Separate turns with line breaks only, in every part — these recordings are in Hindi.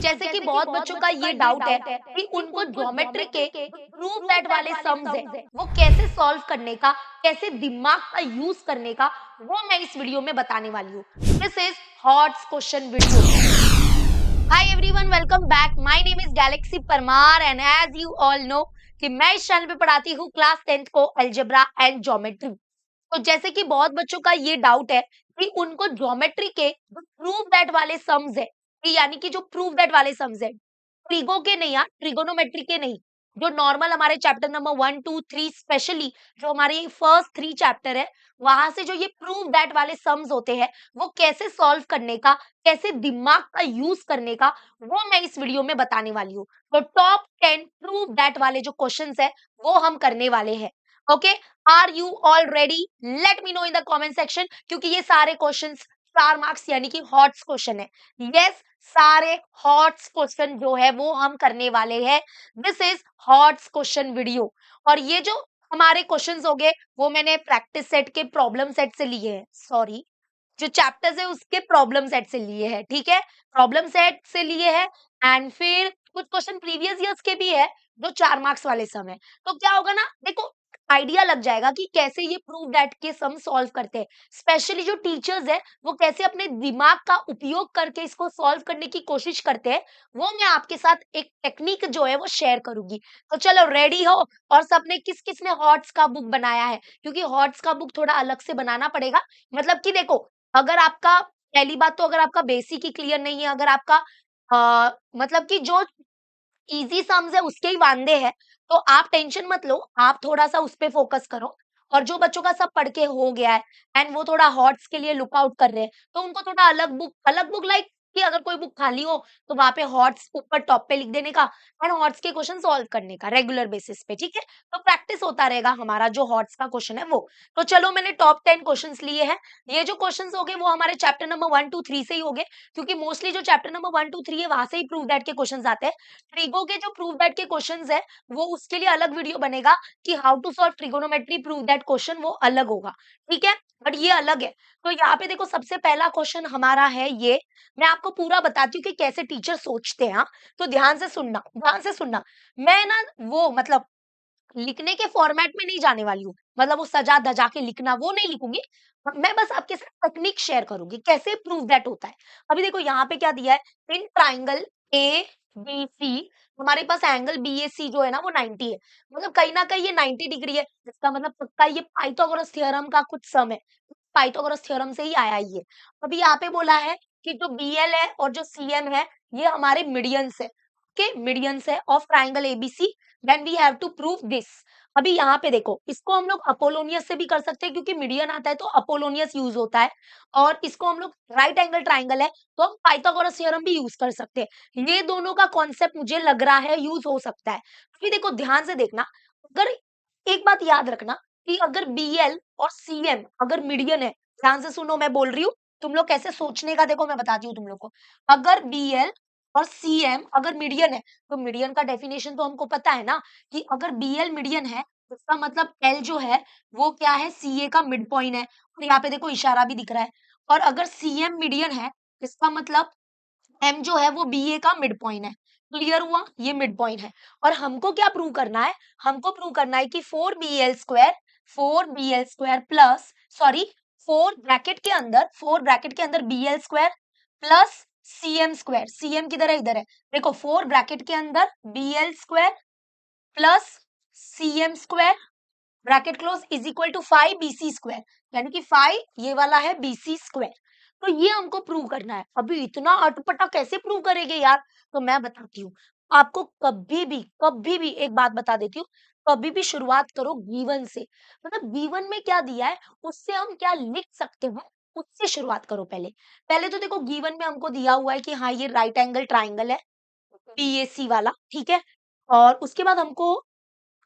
जैसे कि बहुत बच्चों का ये डाउट है कि उनको ज्योमेट्री के प्रूव दैट वाले सम्स है वो कैसे सॉल्व करने का, कैसे दिमाग का यूज करने का, वो मैं इस वीडियो में बताने वाली हूँ। This is HOTS question video. Hi everyone, welcome back. My name is Galaxy Parmar and as you all know कि मैं इस चैनल पे पढ़ाती हूँ क्लास 10th को अलजेब्रा एंड ज्योमेट्री। तो जैसे कि बहुत बच्चों का ये डाउट है कि उनको ज्योमेट्री के जो प्रूव दैट वाले सम्स है, कि यानी कि जो प्रूव दैट वाले सम्स है, ट्रिगो के नहीं, यार ट्रिगोनोमेट्री के नहीं, जो नॉर्मल हमारे चैप्टर नंबर 1 2 3 स्पेशली जो हमारे फर्स्ट 3 चैप्टर है, वहां से जो ये प्रूव दैट वाले सम्स होते हैं वो कैसे सॉल्व करने का, कैसे दिमाग का यूज करने का, वो मैं इस वीडियो में बताने वाली हूँ। तो टॉप 10 प्रूव दैट वाले जो क्वेश्चंस है वो हम करने वाले हैं। Okay, are you all ready? Let me know in the comment section, क्योंकि ये सारे क्वेश्चंस 4 मार्क्स यानी कि हॉट्स क्वेश्चन है। यस, सारे हॉट्स क्वेश्चन जो है वो हम करने वाले हैं। This is HOTS question video. और ये जो हमारे क्वेश्चंस हो गए वो मैंने प्रैक्टिस सेट के प्रॉब्लम सेट से लिए हैं, सॉरी, जो चैप्टर्स है उसके प्रॉब्लम सेट से लिए हैं, ठीक है, प्रॉब्लम सेट से लिए हैं। एंड फिर कुछ क्वेश्चन प्रीवियस ईयर्स के भी है जो 4 मार्क्स वाले सम है। तो क्या होगा ना, देखो आइडिया लग जाएगा कि कैसे ये प्रूव दैट के सम सॉल्व करते हैं। स्पेशली जो टीचर्स है वो कैसे अपने दिमाग का उपयोग करके इसको सॉल्व करने की कोशिश करते हैं, वो मैं आपके साथ एक टेक्निक जो है वो शेयर करूंगी। तो चलो रेडी हो? और सबने किस किस ने हॉट्स का बुक बनाया है? क्योंकि हॉट्स का बुक थोड़ा अलग से बनाना पड़ेगा। मतलब कि देखो, अगर आपका पहली बात तो अगर आपका बेसिक ही क्लियर नहीं है, अगर आपका मतलब कि जो ईज़ी सम्स है उसके ही वांदे हैं, तो आप टेंशन मत लो, आप थोड़ा-सा उस पे फ़ोकस करो। और जो बच्चों का सब पढ़ के हो गया है एंड वो थोड़ा हॉट्स के लिए लुक आउट कर रहे हैं, तो उनको थोड़ा अलग बुक लाइक कि अगर कोई बुक खाली हो, तो वहाँ पे हॉट्स ऊपर टॉप पे लिख देने का एंड हॉट्स के क्वेश्चन सॉल्व करने का रेगुलर बेसिस पे, ठीक है? तो प्रैक्टिस होता रहेगा हमारा जो हॉट्स का क्वेश्चन है वो। तो चलो मैंने टॉप 10 क्वेश्चंस लिए हैं। ये जो क्वेश्चंस हो गए वो हमारे चैप्टर नंबर 1 2 3 से ही हो गए, क्योंकि मोस्टली जो चैप्टर नंबर 1 2 3 है वहाँ से ही प्रूव दैट के क्वेश्चंस आते हैं। ट्रिगो के जो प्रूव दैट के क्वेश्चंस है वो उसके लिए अलग वीडियो बनेगा कि how to solve trigonometry prove that question, वो अलग होगा, ठीक है, बट ये अलग है। तो यहाँ पे देखो सबसे पहला क्वेश्चन हमारा है ये। मैं आपको पूरा बताती हूँ कि कैसे टीचर सोचते हैं, हाँ? तो ध्यान से सुनना, ध्यान से सुनना। मैं ना वो मतलब लिखने के फॉर्मेट में नहीं जाने वाली हूँ, मतलब वो सजा धजा के लिखना वो नहीं लिखूंगी। मैं बस आपके साथ टेक्निक शेयर करूंगी कैसे प्रूव दैट होता है। अभी देखो यहाँ पे क्या दिया है, इन ट्राइंगल ए बी सी हमारे पास एंगल बी ए सी जो है ना वो 90 है, मतलब कहीं ना कहीं ये 90 डिग्री है, इसका मतलब पक्का ये पाइथागोरस थ्योरम का कुछ सम है, पाइथागोरस थ्योरम से ही आया ये। अभी यहाँ पे बोला है कि जो बी एल है और जो सी एम है ये हमारे मीडियंस है, ओके, मीडियंस है of triangle ABC, then we have to prove this. अभी यहाँ पे देखो, इसको हम लोग अपोलोनियस से भी कर सकते हैं क्योंकि मीडियन आता है तो अपोलोनियस यूज होता है, और इसको हम लोग राइट एंगल ट्राइंगल है तो हम पाइथागोरस थ्योरम भी यूज कर सकते हैं। ये दोनों का कॉन्सेप्ट मुझे लग रहा है यूज हो सकता है। अभी देखो ध्यान से देखना, अगर एक बात याद रखना कि अगर बीएल और सीएम अगर मीडियन है, ध्यान से सुनो मैं बोल रही हूँ, तुम लोग कैसे सोचने का देखो मैं बताती हूँ तुम लोग को। अगर बीएल और सीएम अगर मीडियन है, तो मीडियन का डेफिनेशन तो हमको पता है ना, कि अगर बीएल मीडियन है तो इसका मतलब एल जो है वो क्या है, सीए का मिड पॉइंट है, और यहाँ पे देखो इशारा भी दिख रहा है। और अगर सीएम मीडियन है इसका मतलब एम जो है वो बीए का मिड पॉइंट है। क्लियर हुआ, ये मिड पॉइंट है। और हमको क्या प्रूव करना है, हमको प्रूव करना है कि 4 bl प्लस, सॉरी, 4 ब्रैकेट के अंदर bl square plus cm square, cm किधर है, इधर है, देखो 4 ब्रैकेट के अंदर bl square plus cm square bracket close is equal to 5bc square, यानी कि 5 ये वाला है bc स्क्वायर। तो ये हमको प्रूव करना है। अभी इतना अटपटा कैसे प्रूव करेंगे यार, तो मैं बताती हूँ आपको। कभी भी एक बात बता देती हूँ, कभी भी शुरुआत करो गिवन से, मतलब गिवन में क्या दिया है उससे हम क्या लिख सकते हैं, उससे शुरुआत करो। पहले पहले तो देखो गिवन में हमको दिया हुआ है कि हाँ ये राइट एंगल ट्राइंगल है बीएसी वाला, ठीक है। और उसके बाद हमको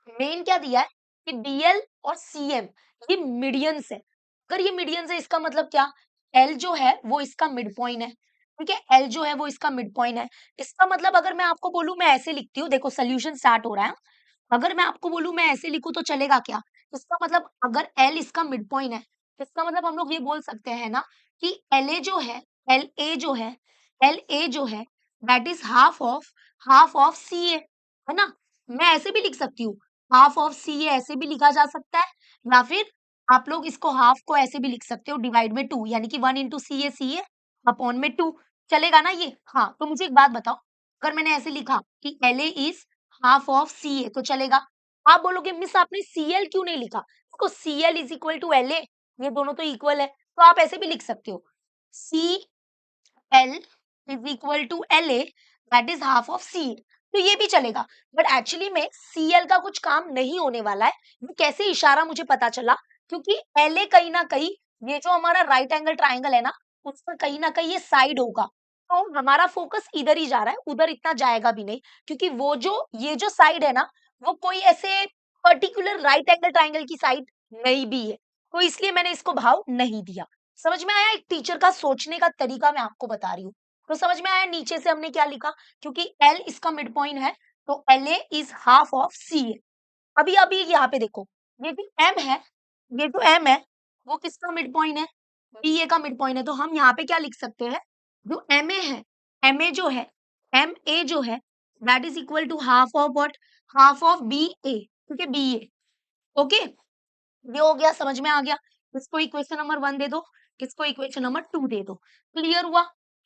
मेन क्या दिया है कि डीएल और सीएम ये मीडियंस है। अगर ये मीडियंस है इसका मतलब क्या, एल जो है वो इसका मिड पॉइंट है, ठीक है, एल जो है वो इसका मिड पॉइंट है। इसका मतलब अगर मैं आपको बोलूं, मैं ऐसे लिखती हूँ, देखो सोल्यूशन स्टार्ट हो रहा है। अगर मैं आपको बोलूं मैं ऐसे लिखूं तो चलेगा क्या? इसका मतलब अगर एल इसका मिड पॉइंट है, इसका मतलब हम लोग ये बोल सकते हैं ना कि एल ए जो है, एल ए जो है, एल ए जो है that is half of C ए, है ना। मैं ऐसे भी लिख सकती हूँ, हाफ ऑफ सी ए ऐसे भी लिखा जा सकता है, या फिर आप लोग इसको हाफ को ऐसे भी लिख सकते हो डिवाइड में 2, यानी कि 1 इंटू सी ए अपॉन में 2, चलेगा ना ये। हाँ, तो मुझे एक बात बताओ, अगर मैंने ऐसे लिखा कि L A is half of C A तो चलेगा। आप बोलोगे मिस आपने सी एल क्यों नहीं लिखा, देखो C L is equal to L A, ये दोनों तो इक्वल है, तो आप ऐसे भी लिख सकते हो, सी L is equal to LA, that is half of CA, तो ये भी चलेगा। बट एक्चुअली में CL का कुछ काम नहीं होने वाला है। ये कैसे इशारा मुझे पता चला, क्योंकि LA कहीं ना कहीं ये जो हमारा राइट एंगल ट्राइंगल है ना, उस पर कहीं ना कहीं ये साइड होगा, तो हमारा फोकस इधर ही जा रहा है, उधर इतना जाएगा भी नहीं, क्योंकि वो जो ये जो साइड है ना, वो कोई ऐसे पर्टिकुलर राइट एंगल ट्राइंगल की साइड नहीं भी है, तो इसलिए मैंने इसको भाव नहीं दिया। समझ में आया, एक टीचर का सोचने का तरीका मैं आपको बता रही हूँ। तो समझ में आया नीचे से हमने क्या लिखा, क्योंकि L इसका मिड पॉइंट है, तो LA is half of CA। अभी अभी यहाँ पे देखो, ये जो M है, ये जो M है, वो किसका मिड पॉइंट है, BA का मिड पॉइंट है, तो हम यहाँ पे क्या लिख सकते हैं, जो MA है, MA जो है, MA जो है, that is equal to half of what, half of BA, ठीक है, BA। ओके, ये हो गया, समझ में आ गया। किसको इक्वेशन नंबर 1 दे दो, किसको इक्वेशन नंबर 2 दे दो। क्लियर हुआ,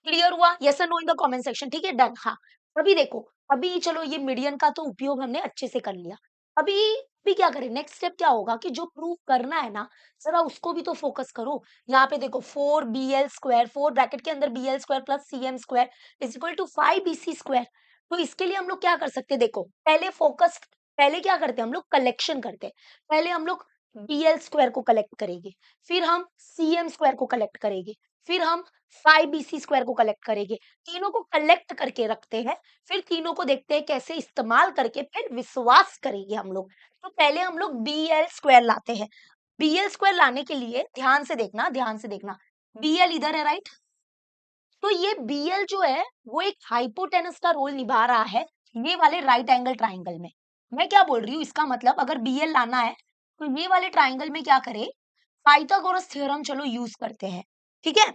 क्लियर हुआ, यस और no in the comment section, ठीक है, डन। हाँ, अभी देखो, अभी चलो ये मीडियन का तो उपयोग हमने अच्छे से कर लिया। अभी अभी क्या करें, नेक्स्ट स्टेप क्या होगा कि जो प्रूव करना है ना, जरा उसको भी तो फोकस करो। यहाँ पे देखो 4BL स्क्वायर, 4 ब्रैकेट के अंदर BL square plus CM square is equal to 5BC square. तो इसके लिए हम लोग क्या कर सकते हैं, देखो पहले फोकस, पहले क्या करते हैं हम लोग, कलेक्शन करते हैं। पहले हम लोग BL स्क्वायर को कलेक्ट करेंगे, फिर हम CM स्क्वायर को कलेक्ट करेंगे, फिर हम 5BC स्क्वायर को कलेक्ट करेंगे। तीनों को कलेक्ट करके रखते हैं, फिर तीनों को देखते हैं कैसे इस्तेमाल करके फिर विश्वास करेंगे हम लोग। तो पहले हम लोग BL स्क्वायर लाते हैं। BL स्क्वायर लाने के लिए ध्यान से देखना, ध्यान से देखना, BL इधर है, राइट। तो ये BL जो है वो एक हाइपोटेनस का रोल निभा रहा है ये वाले राइट एंगल ट्राइंगल में। मैं क्या बोल रही हूँ, इसका मतलब अगर BL लाना है तो ये वाले ट्राइंगल में क्या करे, पाइथागोरस थ्योरम चलो यूज करते हैं, ठीक है।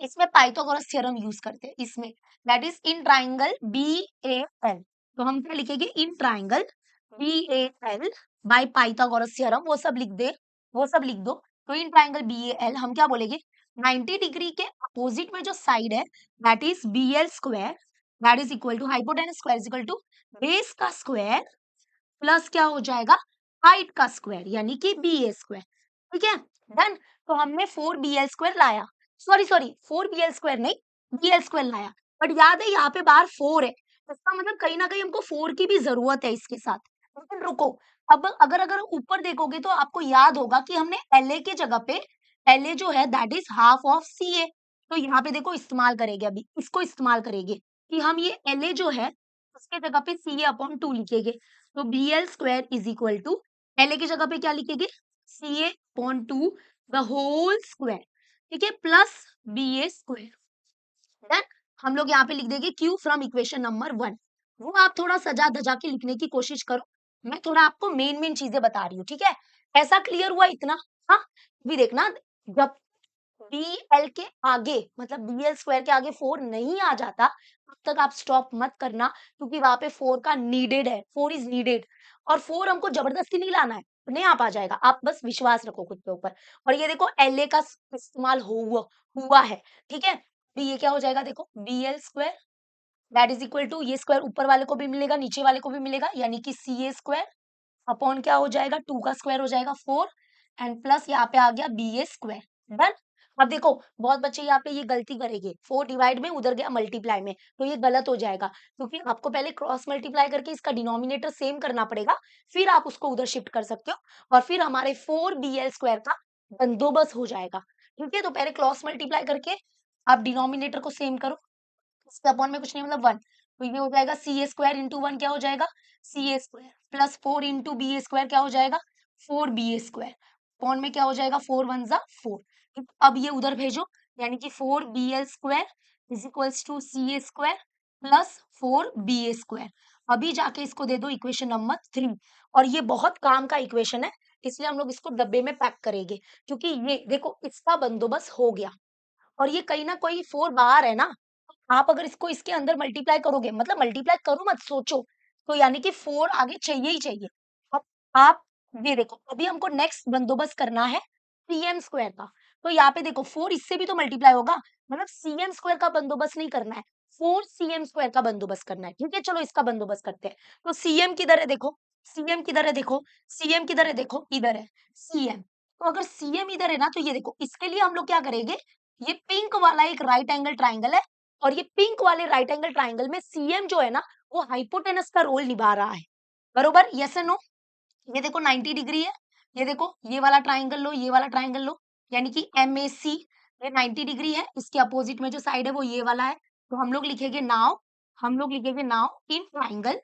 इसमें पाइथागोरस थ्योरम यूज करते हैं इसमें, that is in triangle BAL। तो हम क्या लिखेंगे, in triangle BAL bye Pythagoras theorem, वो सब लिख दे, वो सब लिख दो। तो इन ट्राइंगल BAL हम क्या बोलेंगे, 90 डिग्री के अपोजिट में जो साइड है that is BL square, that is equal to hypotenuse square is equal to base का स्क्वायर प्लस क्या हो जाएगा, हाइट का स्क्वायर, यानी कि BA स्क्वायर, ठीक है, डन। तो हमने 4BL स्क्वायर लाया, सॉरी सॉरी 4BL स्क्वायर नहीं, BL स्क्वायर लाया, बट याद है यहाँ पे बाहर 4 है, इसका मतलब कहीं ना कहीं हमको 4 की भी जरूरत है इसके साथ। लेकिन रुको, अब अगर अगर ऊपर देखोगे तो आपको याद होगा कि हमने LA के जगह पे, LA जो है that is half of CA, तो यहाँ पे देखो इस्तेमाल करेंगे, अभी इसको इस्तेमाल करेंगे कि हम ये LA जो है उसके जगह पे CA अपॉन 2 लिखेंगे। तो BL square is equal to LA की जगह पे क्या लिखेंगे, CA upon 2 the whole square, ठीक है, प्लस BA स्क्वायर। देन हम लोग यहाँ पे लिख देंगे Q फ्रॉम इक्वेशन नंबर 1। वो आप थोड़ा सजा धजा के लिखने की कोशिश करो, मैं थोड़ा आपको मेन मेन चीजें बता रही हूँ, ठीक है। ऐसा क्लियर हुआ इतना। हाँ, भी देखना, जब BL के आगे मतलब BL स्क्वायर के आगे 4 नहीं आ जाता तब तक आप स्टॉप मत करना, क्योंकि वहां पे 4 का नीडेड है, 4 इज नीडेड, और 4 हमको जबरदस्ती नहीं लाना है, अपने आप आ जाएगा, आप बस विश्वास रखो खुद के ऊपर। और ये देखो LA का इस्तेमाल हुआ है, ठीक है। तो ये क्या हो जाएगा, देखो BL square that is equal to, ये स्क्वायर ऊपर वाले को भी मिलेगा नीचे वाले को भी मिलेगा, यानी कि CA स्क्वायर अपॉन क्या हो जाएगा, 2 का स्क्वायर हो जाएगा 4, एंड प्लस यहाँ पे आ गया BA स्क्वायर, डन। अब देखो बहुत बच्चे यहाँ पे ये गलती करेंगे, 4 डिवाइड में उधर गया मल्टीप्लाई में, तो ये गलत हो जाएगा, क्योंकि आपको पहले क्रॉस मल्टीप्लाई करके इसका डिनोमिनेटर सेम करना पड़ेगा, फिर आप उसको उधर शिफ्ट कर सकते हो, और फिर हमारे 4BL स्क्वायर का बंदोबस्त हो जाएगा, ठीक है। तो पहले क्रॉस मल्टीप्लाई करके आप डिनोमिनेटर को सेम करो, इसके अपॉन में कुछ नहीं मतलब 1, तो ये हो जाएगा CA स्क्वायर इंटू 1 क्या हो जाएगा, CA square plus 4 into BA square क्या हो जाएगा, 4BA स्क्वायर, अपॉन में क्या हो जाएगा, 4 1 जा 4। अब ये उधर भेजो, यानी कि 4BL square is equals to CA square plus 4BA square. अभी जाके इसको दे दो इक्वेशन नंबर 3, और ये बहुत काम का इक्वेशन है, इसलिए हम लोग इसको डब्बे में पैक करेंगे, क्योंकि ये देखो इसका बंदोबस्त हो गया, और ये कहीं ना कोई 4 बाहर है ना, आप अगर इसको इसके अंदर मल्टीप्लाई करोगे, मतलब मल्टीप्लाई करो मत, सोचो, तो यानी कि 4 आगे चाहिए ही चाहिए। अब आप ये देखो, अभी हमको नेक्स्ट बंदोबस्त करना है सीएम स्क्वायर का। तो यहाँ पे देखो 4 इससे भी तो मल्टीप्लाई होगा, मतलब सीएम स्क्वायर का बंदोबस्त नहीं करना है, 4 सीएम स्क्वायर का बंदोबस्त करना है। ठीक है, चलो इसका बंदोबस्त करते हैं। तो सीएम किधर है देखो, सीएम किधर है देखो, सीएम किधर है देखो, इधर है सीएम। तो अगर सीएम इधर है ना, तो ये देखो, इसके लिए हम लोग क्या करेंगे, ये पिंक वाला एक राइट एंगल ट्राइंगल है, और ये पिंक वाले राइट एंगल ट्राइंगल में सीएम जो है ना, वो हाइपोटेनस का रोल निभा रहा है। बरोबर, यस एंड नो? ये देखो 90 डिग्री है, ये देखो ये वाला ट्राइंगल लो, ये वाला ट्राइंगल लो, यानी कि MAC, ये 90 डिग्री है, इसके अपोजिट में जो साइड है वो ये वाला है। तो हम लोग लिखेंगे नाउ, हम लोग लिखेंगे नाउ इन ट्राइंगल।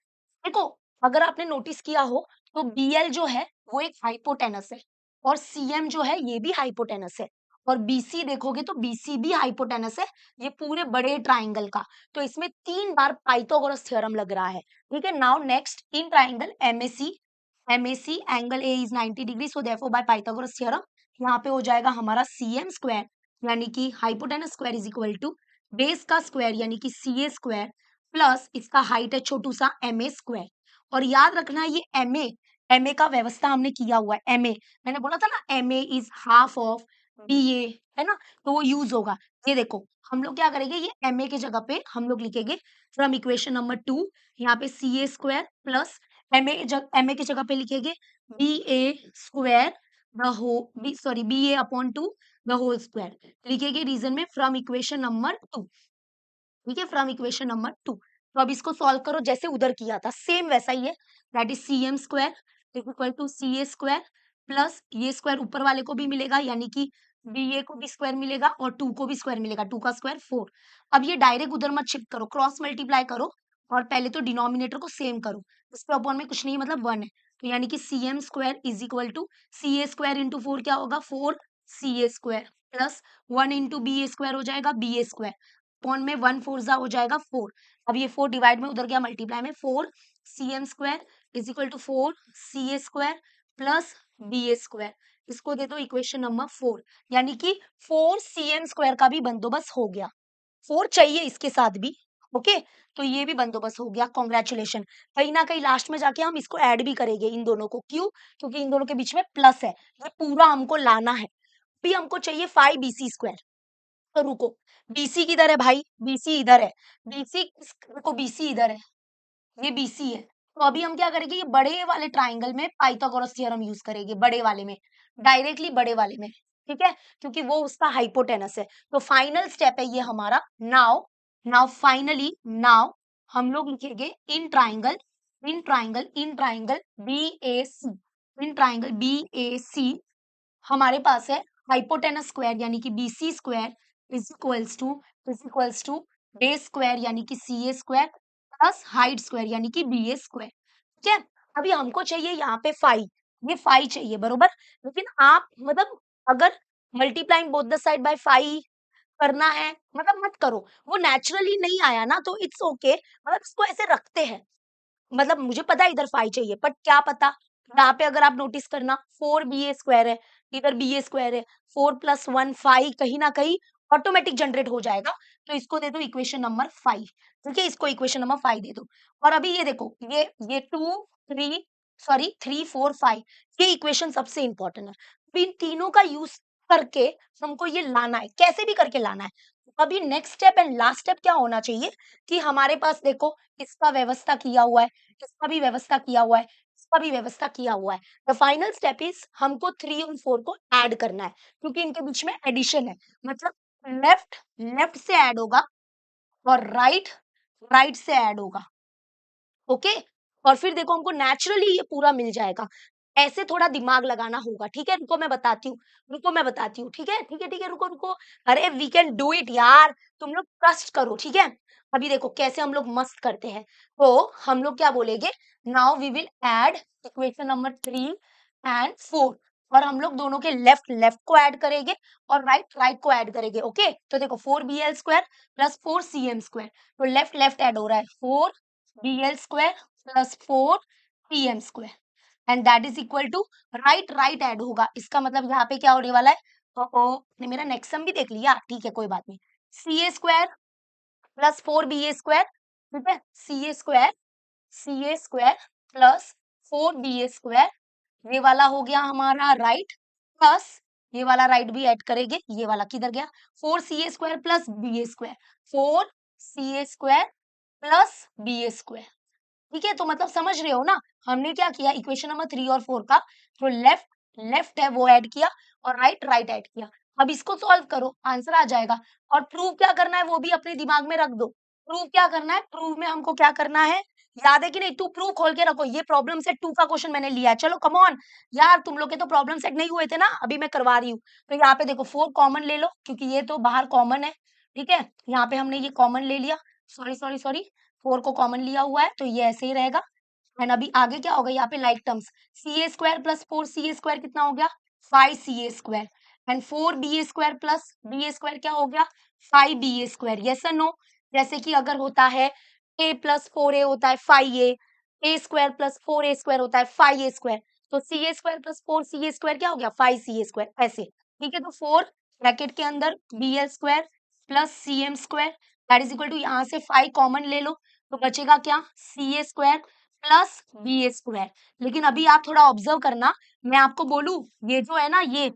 देखो, अगर आपने नोटिस किया हो, तो BL जो है वो एक हाइपोटेनस है, और CM जो है ये भी हाइपोटेनस है, और BC देखोगे तो BC भी हाइपोटेनस है, ये पूरे बड़े ट्राइंगल का। तो इसमें 3 बार पाइथागोरस थ्योरम लग रहा है। ठीक है, now next in triangle MAC angle A is 90 degree, so therefore by Pythagoras theorem यहाँ पे हो जाएगा हमारा CM स्क्वायर, यानी कि hypotenuse square is equal to base का स्क्वायर यानी कि CA स्क्वायर, प्लस इसका हाइट है छोटू सा MA स्क्वायर। और याद रखना ये MA का व्यवस्था हमने किया हुआ है। MA मैंने बोला था ना, MA is half of BA, है ना, तो वो यूज होगा। ये देखो, हम लोग क्या करेंगे, ये MA के जगह पे हम लोग लिखेंगे फ्रॉम इक्वेशन नंबर 2, यहाँ पे CA स्क्वायर प्लस MA की जगह पे लिखेंगे BA स्क्वायर द हो B sorry BA upon 2 the whole square, लिखेंगे रीजन में फ्रॉम इक्वेशन नंबर 2। ठीक है, फ्रॉम इक्वेशन नंबर 2। तो अब इसको सॉल्व करो जैसे उधर किया था, सेम वैसा ही है, that is CM square is equal to CA square, plus ये स्क्वायर ऊपर वाले को भी मिलेगा, यानी कि BA को भी स्क्वायर मिलेगा और 2 को भी स्क्वायर मिलेगा, 2 का स्क्वायर 4। अब ये डायरेक्ट उधर मत शिफ्ट करो, क्रॉस मल्टीप्लाई करो, और पहले तो डिनोमिनेटर को सेम करो, इसके अपॉन में कुछ नहीं, मतलब 1 है। तो यानी कि CM square is equal to CA square into 4 क्या होगा, 4 CA square, plus 1 into BA square हो जाएगा BA स्क्वायर, अपॉन में 1 4 जा हो जाएगा 4। अब ये 4 डिवाइड में उधर गया मल्टीप्लाई में, 4 CM square is equal to 4 CA square plus BA square, इसको दे दो इक्वेशन नंबर 4, यानी कि 4 CM स्क्वायर का भी बंदोबस्त हो गया। 4 चाहिए इसके साथ भी, ओके, तो ये भी बंदोबस्त हो गया, कॉन्ग्रेचुलेशन। कहीं ना कहीं लास्ट में जाके हम इसको ऐड भी करेंगे इन दोनों को, क्यों, क्योंकि इन दोनों के बीच में प्लस है, ये पूरा हमको लाना है। भी हमको चाहिए 5 BC स्क्वायर। तो रुको, BC किधर है भाई, BC इधर है, BC देखो, BC इधर है, ये BC है। तो अभी हम क्या करेंगे, ये बड़े वाले ट्राइंगल में पाइथागोरस थ्योरम यूज करेंगे, बड़े वाले में, डायरेक्टली बड़े वाले में। ठीक है, क्योंकि वो उसका हाइपोटेनस है। तो फाइनल स्टेप है ये हमारा। नाउ नाउ फाइनली, नाउ हम लोग लिखेंगे in triangle, in triangle BAC, in triangle BAC हमारे पास है हाइपोटेनस स्क्वायर यानी कि BC square is equals to base square यानी कि CA square plus height square यानी कि BA स्क्वायर। ठीक है, अभी हमको चाहिए यहाँ पे 5, ये 5 चाहिए, बरोबर। लेकिन आप मतलब अगर multiplying both the side by 5 करना है, मतलब मत करो, वो नेचुरली नहीं आया ना, तो इट्स ओके, मतलब इसको ऐसे रखते हैं। मतलब मुझे पता है इधर 5 चाहिए, बट क्या पता, यहाँ पे अगर आप नोटिस करना 4 BA स्क्वायर है, इधर BA स्क्वायर है, 4 प्लस 1 5, कहीं ना कहीं ऑटोमेटिक जनरेट हो जाएगा। तो इसको दे दो इक्वेशन नंबर 5। ठीक है, इसको इक्वेशन नंबर 5 दे दो। और अभी ये देखो, ये 2 3 सॉरी 3 4 5, ये इक्वेशन सबसे इंपॉर्टेंट है। अब इन तीनों का यूज करके हमको ये लाना है, कैसे भी करके लाना है। अभी next step and last step क्या होना चाहिए, कि हमारे पास देखो इसका व्यवस्था किया हुआ है, इसका भी व्यवस्था किया हुआ है, इसका भी व्यवस्था किया हुआ है। द फाइनल स्टेप इज हमको 3 और 4 को ऐड करना है, क्योंकि इनके बीच में एडिशन है, मतलब लेफ्ट लेफ्ट से ऐड होगा और राइट राइट से ऐड होगा। ओके, और फिर देखो हमको नेचुरली ये पूरा मिल जाएगा। ऐसे थोड़ा दिमाग लगाना होगा, ठीक है, रुको मैं बताती हूँ, रुको मैं बताती हूँ, ठीक है, ठीक है, ठीक है, रुको रुको, अरे वी कैन डू इट यार, तुम लोग ट्रस्ट करो, ठीक है। अभी देखो कैसे हम लोग मस्त करते हैं। तो हम लोग क्या बोलेंगे, now we will add equation number 3 and 4, और हम लोग दोनों के लेफ्ट लेफ्ट को ऐड करेंगे और राइट राइट को ऐड करेंगे। ओके, तो देखो 4BL square plus 4CM square, तो लेफ्ट लेफ्ट ऐड हो रहा है, 4BL square plus 4CM square, and that is equal to right right add होगा। इसका मतलब यहाँ पे क्या होने वाला है, तो ने मेरा नेक्स्ट सम भी देख लिया, ठीक है कोई बात नहीं, CA स्क्वायर प्लस 4ba² ठीक है, ca² प्लस 4ba², ये वाला हो गया हमारा राइट, प्लस ये वाला राइट भी ऐड करेंगे, ये वाला किधर गया, 4ca² plus ba², 4ca² plus ba², ठीक है। तो मतलब समझ रहे हो ना, हमने क्या किया, इक्वेशन नंबर 3 और 4 का जो लेफ्ट लेफ्ट है वो ऐड किया और राइट राइट ऐड किया। अब इसको सॉल्व करो, आंसर आ जाएगा। और प्रूव क्या करना है वो भी अपने दिमाग में रख दो। प्रूव क्या करना है, प्रूव में हमको क्या करना है, याद है कि नहीं, तू प्रूव खोल के रखो, ये प्रॉब्लम सेट 2 का क्वेश्चन मैंने लिया है। चलो कम ऑन यार, तुम लोग के तो प्रॉब्लम सेट नहीं हुए थे ना, अभी मैं करवा रही हूँ। तो यहाँ पे देखो 4 कॉमन ले लो, क्योंकि ये तो बाहर कॉमन है, ठीक है। यहाँ पे हमने ये कॉमन ले लिया, सॉरी सॉरी सॉरी, 4 को कॉमन लिया हुआ है, तो ये ऐसे ही रहेगा। एंड अभी आगे क्या होगा, यहाँ पे like terms, ca² plus 4ca² कितना हो गया, 5ca², and 4ba² plus ba² क्या हो गया, 5ba², यस और नो। जैसे कि अगर होता है a प्लस 4a होता है 5a, a² प्लस 4a² होता है 5a², तो ca² प्लस 4ca² क्या हो गया, 5ca², ऐसे, ठीक है। तो 4 ब्रैकेट के अंदर bl² plus cm² that is equal to, यहाँ से 5 कॉमन ले लो, तो बचेगा क्या, ca² प्लस ba²। लेकिन अभी आप थोड़ा ऑब्जर्व करना, मैं आपको बोलूं, ये जो है ना, ये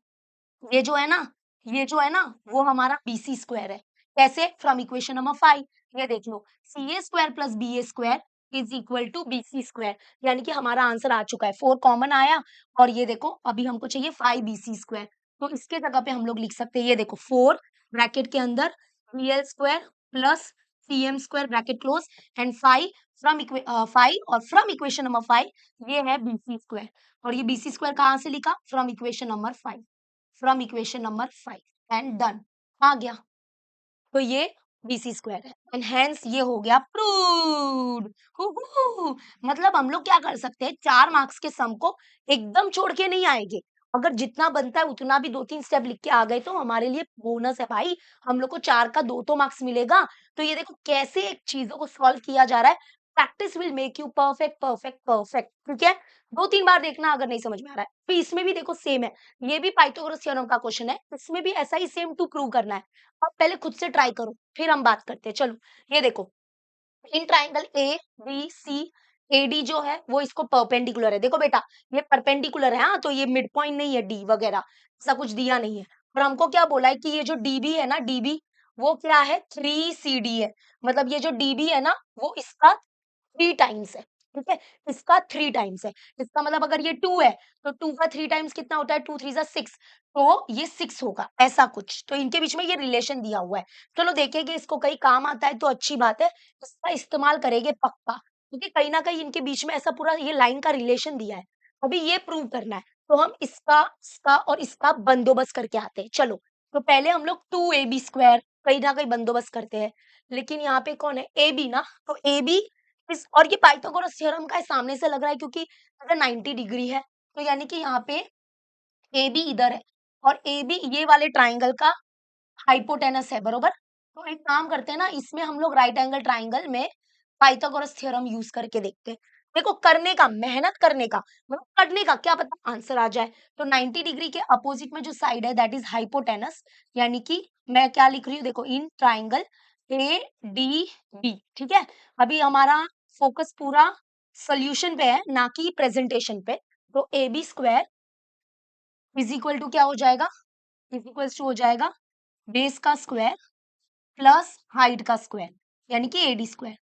जो है ना, ये जो है ना, वो हमारा bc² है। कैसे, फ्रॉम इक्वेशन नंबर 5, ये देख लो, ca² plus ba² is equal to bc², यानी कि हमारा आंसर आ चुका है। 4 कॉमन आया और ये देखो अभी हमको चाहिए 5bc², तो इसके जगह पे हम लोग लिख सकते हैं, ये देखो 4 ब्रैकेट के अंदर bl² plus cm² bracket close and 5 from 5, और फ्रॉम इक्वेशन नंबर 5 ये है bc², और ये bc² कहाँ से लिखा, from equation number 5, from equation number 5 and done, आ गया। तो ये bc² है एंड हेंस ये हो गया प्रूव्ड। मतलब हम लोग क्या कर सकते हैं, 4 मार्क्स के सम को एकदम छोड़ के नहीं आएंगे, अगर जितना बनता है उतना भी 2-3 स्टेप लिख के आ गए तो हमारे लिए बोनस है भाई, हम लोग को 4 का 2 तो मार्क्स मिलेगा। तो ये देखो कैसे एक चीजों को सॉल्व किया जा रहा है, practice will make you perfect perfect perfect, ठीक है। 2-3 बार देखना अगर नहीं समझ में आ रहा है, तो इसमें भी देखो सेम है, ये भी पाइथागोरस थ्योरम का क्वेश्चन है, इसमें भी ऐसा ही सेम टू प्रूव करना है। आप पहले खुद से ट्राई करो, फिर हम बात करते हैं। चलो ये देखो, in triangle A B C A D जो है वो इसको परपेंडिकुलर है, देखो बेटा ये परपेंडिकुलर है, हाँ, तो ये मिड पॉइंट नहीं है डी वगैरह, ऐसा कुछ दिया नहीं है। और हमको क्या बोला है कि ये जो डीबी है ना, डीबी वो क्या है, 3cd है, मतलब ये जो डीबी है ना वो इसका 3 टाइम्स है, ठीक है, इसका 3 टाइम्स है। इसका मतलब अगर ये 2 है तो 2 का 3 टाइम्स कितना होता है, 2 3 जा 6, तो ये 6 होगा, ऐसा कुछ। तो इनके बीच में ये रिलेशन दिया हुआ है। चलो देखेंगे, इसको कहीं काम आता है तो अच्छी बात है, इसका इस्तेमाल करेंगे पक्का, क्योंकि कहीं न कहीं इनके बीच में ऐसा पूरा ये लाइन का रिलेशन दिया है। अभी ये प्रूव करना है, तो हम इसका और इसका बंदोबस्त करके आते हैं। चलो, तो पहले हम लोग 2ab² कहीं न कहीं बंदोबस्त करते हैं। लेकिन यहाँ पे कौन है, ab ना, तो ab इस, और ये पाइथागोरस थ्योरम का है, सामने से लग रहा है क्योंकि अगर 90 डिग्री है, तो यानी कि यहाँ पे AB इधर है और AB ये वाले ट्राइंगल का हाइपोटेनस है, बरोबर। तो एक काम करते हैं ना, इसमें हम लोग राइट एंगल ट्राइंगल में पाइथागोरस थ्योरम यूज करके देखते हैं। देखो करने का, मेहनत करने का, मतलब करने का, क्या पता आंसर आ जाए। तो 90 डिग्री के अपोजिट में जो साइड है दैट इज हाइपोटेनस, यानी कि मैं क्या लिख रही हूँ, देखो इन ट्राइंगल ADB, ठीक है। अभी हमारा फोकस पूरा सोल्यूशन पे है, ना कि प्रेजेंटेशन पे। तो AB² इज इक्वल टू क्या हो जाएगा, इज इक्वल्स टू हो जाएगा बेस का स्क्वायर प्लस हाइट का स्क्वायर, यानी कि AD²।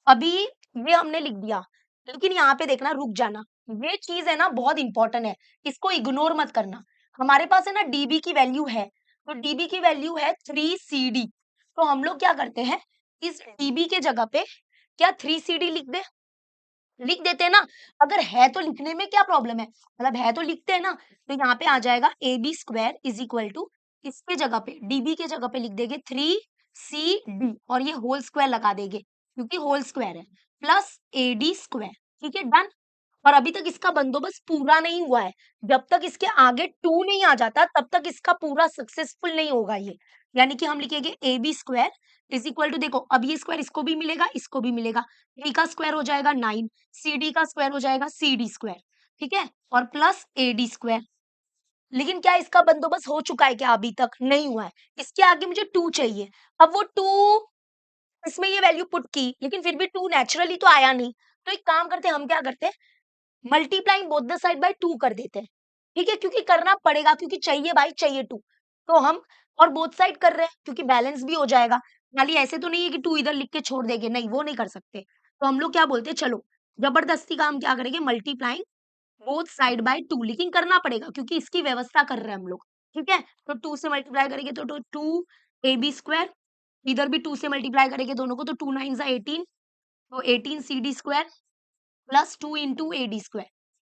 अभी ये हमने लिख दिया, लेकिन यहाँ पे देखना, रुक जाना, ये चीज है ना बहुत इंपॉर्टेंट है, इसको इग्नोर मत करना। हमारे पास है ना डीबी की वैल्यू है, तो डीबी की वैल्यू है 3cd, तो हम लोग क्या करते हैं, इस डीबी के जगह पे क्या 3cd लिख देते हैं ना। अगर है तो लिखने में क्या प्रॉब्लम है, मतलब है तो लिखते हैं ना। तो यहाँ पे आ जाएगा AB² इज इक्वल टू, इसके जगह पे डीबी के जगह पे लिख देंगे 3cd और ये होल स्क्वायर लगा देंगे क्योंकि होल स्क्वायर है, प्लस AD², ठीक है, डन। और अभी तक इसका बंदोबस्त पूरा नहीं हुआ है, जब तक इसके आगे 2 नहीं आ जाता तब तक इसका पूरा सक्सेसफुल नहीं होगा ये। यानी कि हम लिखेंगे AB² इज इक्वल टू, देखो अब ये स्क्वायर इसको भी मिलेगा, इसको भी मिलेगा, 3 का स्क्वायर हो जाएगा 9, CD का स्क्वायर हो जाएगा CD², ठीक है, और प्लस AD²। लेकिन क्या इसका बंदोबस्त हो चुका है क्या, अभी तक नहीं हुआ है, इसके आगे मुझे 2 चाहिए। अब वो 2 इसमें ये वैल्यू पुट की, लेकिन फिर भी 2 नेचुरली तो आया नहीं। तो एक काम करते हैं, हम क्या करते हैं, multiplying both the side by 2 कर देते हैं। ठीक है, क्योंकि करना पड़ेगा, क्योंकि चाहिए भाई चाहिए 2। तो हम और बोथ साइड कर रहे हैं क्योंकि बैलेंस भी हो जाएगा। खाली ऐसे तो नहीं है कि 2 इधर लिख के छोड़ देंगे, नहीं वो नहीं कर सकते। तो हम लोग क्या बोलते हैं, चलो जबरदस्ती का हम क्या करेंगे, मल्टीप्लाइंग बोथ साइड बाय 2, लेकिन करना पड़ेगा क्योंकि इसकी व्यवस्था कर रहे हैं हम लोग। ठीक है, तो 2 से मल्टीप्लाई करेंगे तो 2 AB स्क्वायर, इधर भी 2 से मल्टीप्लाई करेंगे दोनों को तो 2 9 जा 18, तो 18 CD स्क्वायर प्लस 2 इंटू ए डी स्क्वायर,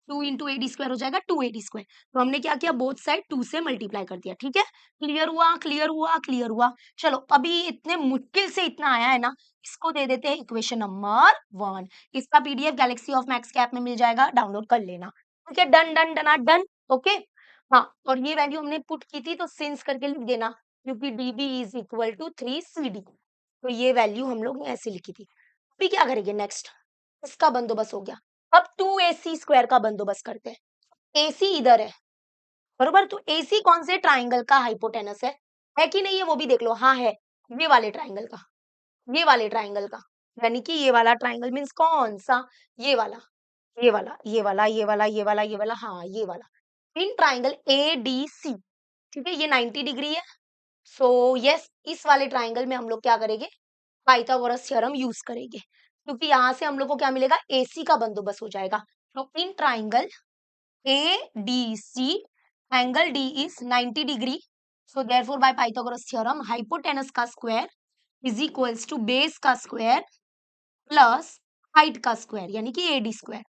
2 इंटू ए डी स्क्वायर हो जाएगा 2 ए डी स्क्वायर। तो हमने क्या किया, बोथ साइड 2 से मल्टीप्लाई कर दिया। ठीक है, क्लियर हुआ, क्लियर हुआ, क्लियर हुआ। चलो अभी इतने मुश्किल से इतना आया है ना, इसको दे देते हैं इक्वेशन नंबर 1। इसका पीडीएफ गैलेक्सी ऑफ मैथ्स के ऐप में मिल जाएगा, डाउनलोड कर लेना। ठीक है, done done done done. Okay, हाँ, और ये वैल्यू हमने पुट की थी तो सिंस करके लिख देना, क्योंकि db is equal to 3 CD। तो ये वैल्यू हम लोग ने ऐसे लिखी थी। अभी क्या करेंगे नेक्स्ट, इसका बंदोबस्त हो गया। अब 2AC स्क्वायर का बंदोबस्त करते हैं। AC इधर है, बरोबर, तो AC कौन से ट्राइंगल का हाइपोटेनस है कि नहीं है वो भी देख लो। हाँ है, ये वाले ट्राइंगल का, ये वाले ट्राइंगल का, यानी कि ये वाला ट्राइंगल मीन्स कौन सा, ये वाला, ये वाला, ये वाला, ये वाला, ये वाला, ये वाला, हाँ ये वाला। इन ट्राइंगल ADC, ठीक है, ये 90 डिग्री है। सो यस, इस वाले ट्राइंगल में हम लोग क्या करेंगे, पाइथागोरस थ्योरम यूज करेंगे, क्योंकि यहाँ से हम लोग को क्या मिलेगा, AC का बंदोबस्त हो जाएगा। तो in triangle ADC, angle D is 90 degree, so therefore by Pythagoras theorem hypotenuse का square is equals to base का स्क्वायर प्लस हाइट का स्क्वायर, यानी कि AD स्क्वायर।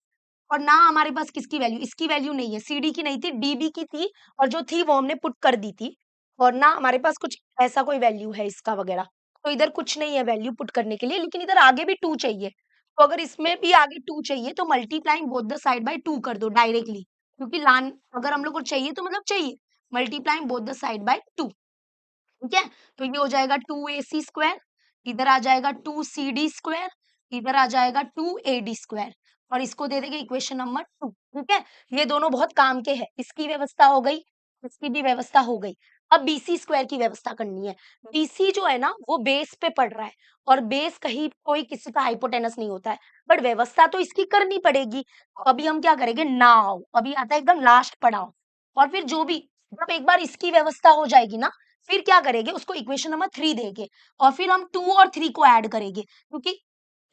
और ना हमारे पास किसकी वैल्यू, इसकी वैल्यू नहीं है, CD की नहीं थी, DB की थी, और जो थी वो हमने पुट कर दी थी। और ना हमारे पास कुछ ऐसा कोई वैल्यू है इसका वगैरह, तो इधर कुछ नहीं है वैल्यू पुट करने के लिए, लेकिन इधर आगे भी 2 चाहिए। तो अगर इसमें भी आगे 2 चाहिए तो multiplying both the side by 2 कर दो डायरेक्टली, क्योंकि लान अगर हम लोग को चाहिए तो मतलब चाहिए, multiplying both the side by 2। ठीक है, तो ये हो जाएगा 2AC स्क्वायर, इधर आ जाएगा 2CD स्क्वायर, इधर आ जाएगा 2AD स्क्वायर, और इसको दे देंगे इक्वेशन नंबर 2। ठीक है, ये दोनों बहुत काम के हैं, इसकी व्यवस्था हो गई, इसकी भी व्यवस्था हो गई। अब BC स्क्वायर की व्यवस्था करनी है। BC जो है ना वो बेस पे पड़ रहा है, और बेस कहीं कोई किसी का हाइपोटेनस नहीं होता है, बट व्यवस्था तो इसकी करनी पड़ेगी। तो अभी हम क्या करेंगे, नाउ अभी आता है एकदम लास्ट पड़ाव, और फिर जो भी, जब एक बार इसकी व्यवस्था हो जाएगी ना, फिर क्या करेंगे, उसको इक्वेशन नंबर 3 देंगे, और फिर हम 2 और 3 को ऐड करेंगे, क्योंकि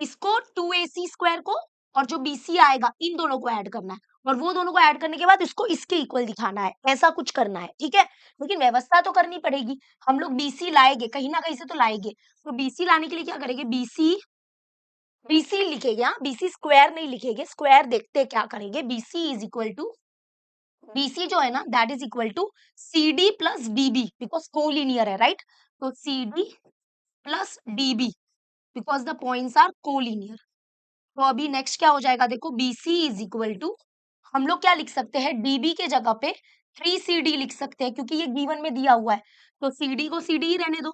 इसको 2AC स्क्वायर को और जो BC आएगा इन दोनों को ऐड करना है, और वो दोनों को ऐड करने के बाद इसको इसके इक्वल दिखाना है, ऐसा कुछ करना है। ठीक है, लेकिन व्यवस्था तो करनी पड़ेगी, हम लोग BC लाएंगे कहीं ना कहीं से तो लाएंगे। तो BC लाने के लिए क्या करेंगे, BC BC लिखेंगे, हाँ BC स्क्वायर नहीं लिखेंगे, स्क्वायर देखते हैं क्या करेंगे। BC is equal to, BC जो है ना that is equal to CD plus DB, because collinear है, राइट। तो CD plus DB, because the points are collinear. तो अभी नेक्स्ट क्या हो जाएगा, देखो BC इज इक्वल टू, हम लोग क्या लिख सकते हैं, DB के जगह पे 3CD लिख सकते हैं, क्योंकि ये गिवन में दिया हुआ है, तो CD को CD ही रहने दो,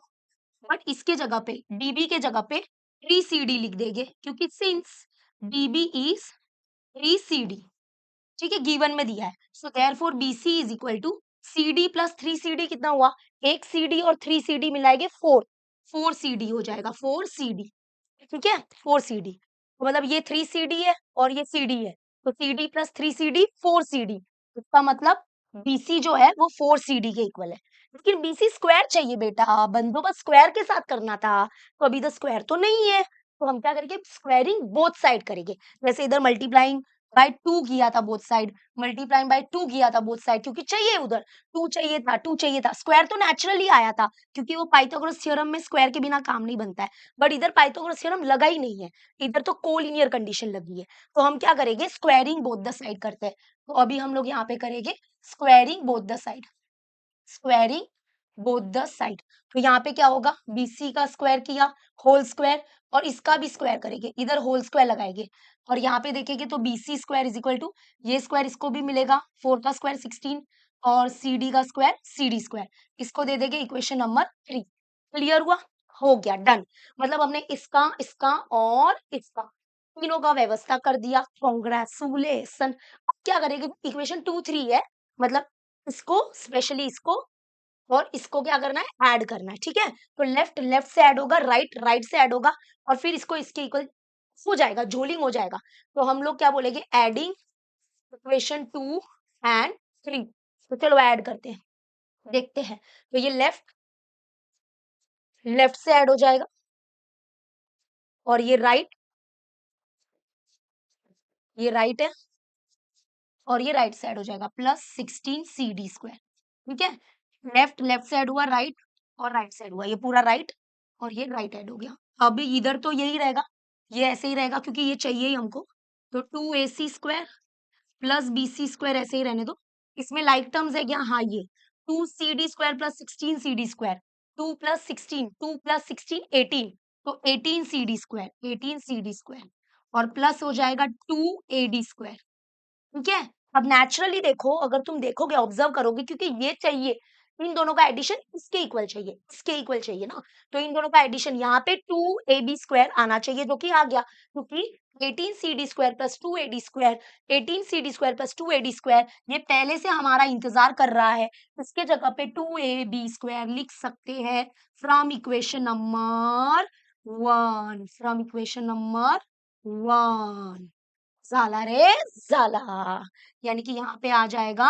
बट इसके जगह पे DB के जगह पे 3CD लिख देंगे, क्योंकि सिंस DB इज 3CD, ठीक है, गिवन में दिया है। So therefore BC is equal to CD plus 3CD कितना हुआ, एक CD और 3CD मिलाएंगे 4CD हो जाएगा, 4CD। ठीक है, 4CD, तो मतलब ये 3CD है और ये CD है, तो CD प्लस 3CD 4CD, इसका मतलब BC जो है वो 4CD के इक्वल है। लेकिन BC स्क्वायर चाहिए बेटा, बंदोबस्त स्क्वायर के साथ करना था, तो अभी तो स्क्वायर तो नहीं है, तो हम क्या करेंगे, स्क्वायरिंग बोथ साइड करेंगे। जैसे इधर मल्टीप्लाइंग बाय 2 किया था बोथ साइड, मल्टीप्लाइंग बाय 2 किया था बोथ साइड, क्योंकि चाहिए उधर 2 चाहिए था, 2 चाहिए था, स्क्वायर तो नेचुरली आया था, क्योंकि वो पाइथागोरस थ्योरम में स्क्वायर के बिना काम नहीं बनता है। बट इधर पाइथागोरस थ्योरम लगा ही नहीं है, इधर तो कोलिनियर कंडीशन लगी है, तो हम क्या करेंगे, स्क्वायरिंग बोथ द साइड करते हैं। तो अभी हम लोग यहाँ पे करेंगे squaring both the side, squaring both the side. तो यहाँ पे क्या होगा, BC का स्क्वायर किया, होल स्क्वायर, और इसका भी स्क्वायर करेंगे, इधर होल स्क्वायर लगाएंगे, और यहाँ पे देखेंगे तो BC square is equal to, ये स्क्वायर इसको भी मिलेगा, 4 का स्क्वायर 16, और CD का स्क्वायर CD स्क्वायर, इसको दे देंगे इक्वेशन नंबर 3। क्लियर हुआ, हो गया, डन। मतलब हमने इसका इसका और इसका तीनों का व्यवस्था कर दिया, कॉन्ग्रेचुलेशन। अब क्या करेंगे, इक्वेशन 2 3 है, मतलब इसको स्पेशली इसको और इसको क्या करना है, ऐड करना है, ठीक है। तो लेफ्ट लेफ्ट से ऐड होगा, राइट राइट से ऐड होगा, और फिर इसको इसके इक्वल हो जाएगा, जोलिंग हो जाएगा। तो हम लोग क्या बोलेंगे, एडिंग इक्वेशन 2 एंड 3। तो चलो ऐड करते हैं, देखते हैं। तो ये लेफ्ट लेफ्ट से ऐड हो जाएगा, और ये राइट है, और ये राइट साइड हो जाएगा, प्लस 16 CD² ठीक है। लेफ्ट लेफ्ट साइड हुआ, राइट और राइट साइड हुआ, ये पूरा राइट और ये राइट साइड हो गया। अब इधर तो यही रहेगा, ये ऐसे ही रहेगा क्योंकि ये चाहिए ही हमको। तो 2AC² प्लस BC² ऐसे ही रहने दो। इसमें लाइक टर्म्स है क्या, हाँ ये 2CD² plus 16 CD², 2 plus 16, 2 plus 16 18, तो 18 CD², 18 CD² और प्लस हो जाएगा 2AD², ठीक है। अब नेचुरली देखो, अगर तुम देखोगे, ऑब्जर्व करोगे, क्योंकि ये चाहिए, इन दोनों का एडिशन इसके इक्वल चाहिए, इसके इक्वल चाहिए ना, तो इन दोनों का एडिशन यहाँ पे 2AB² आना चाहिए, जो कि आ गया, क्योंकि 18CD² plus 2AD², 18CD² plus 2AD², ये पहले से हमारा इंतजार कर रहा है। इसके जगह पे 2AB² लिख सकते हैं from equation number 1, from equation number 1। ज़ाला रे ज़ाला, यानी कि यहाँ पे आ जाएगा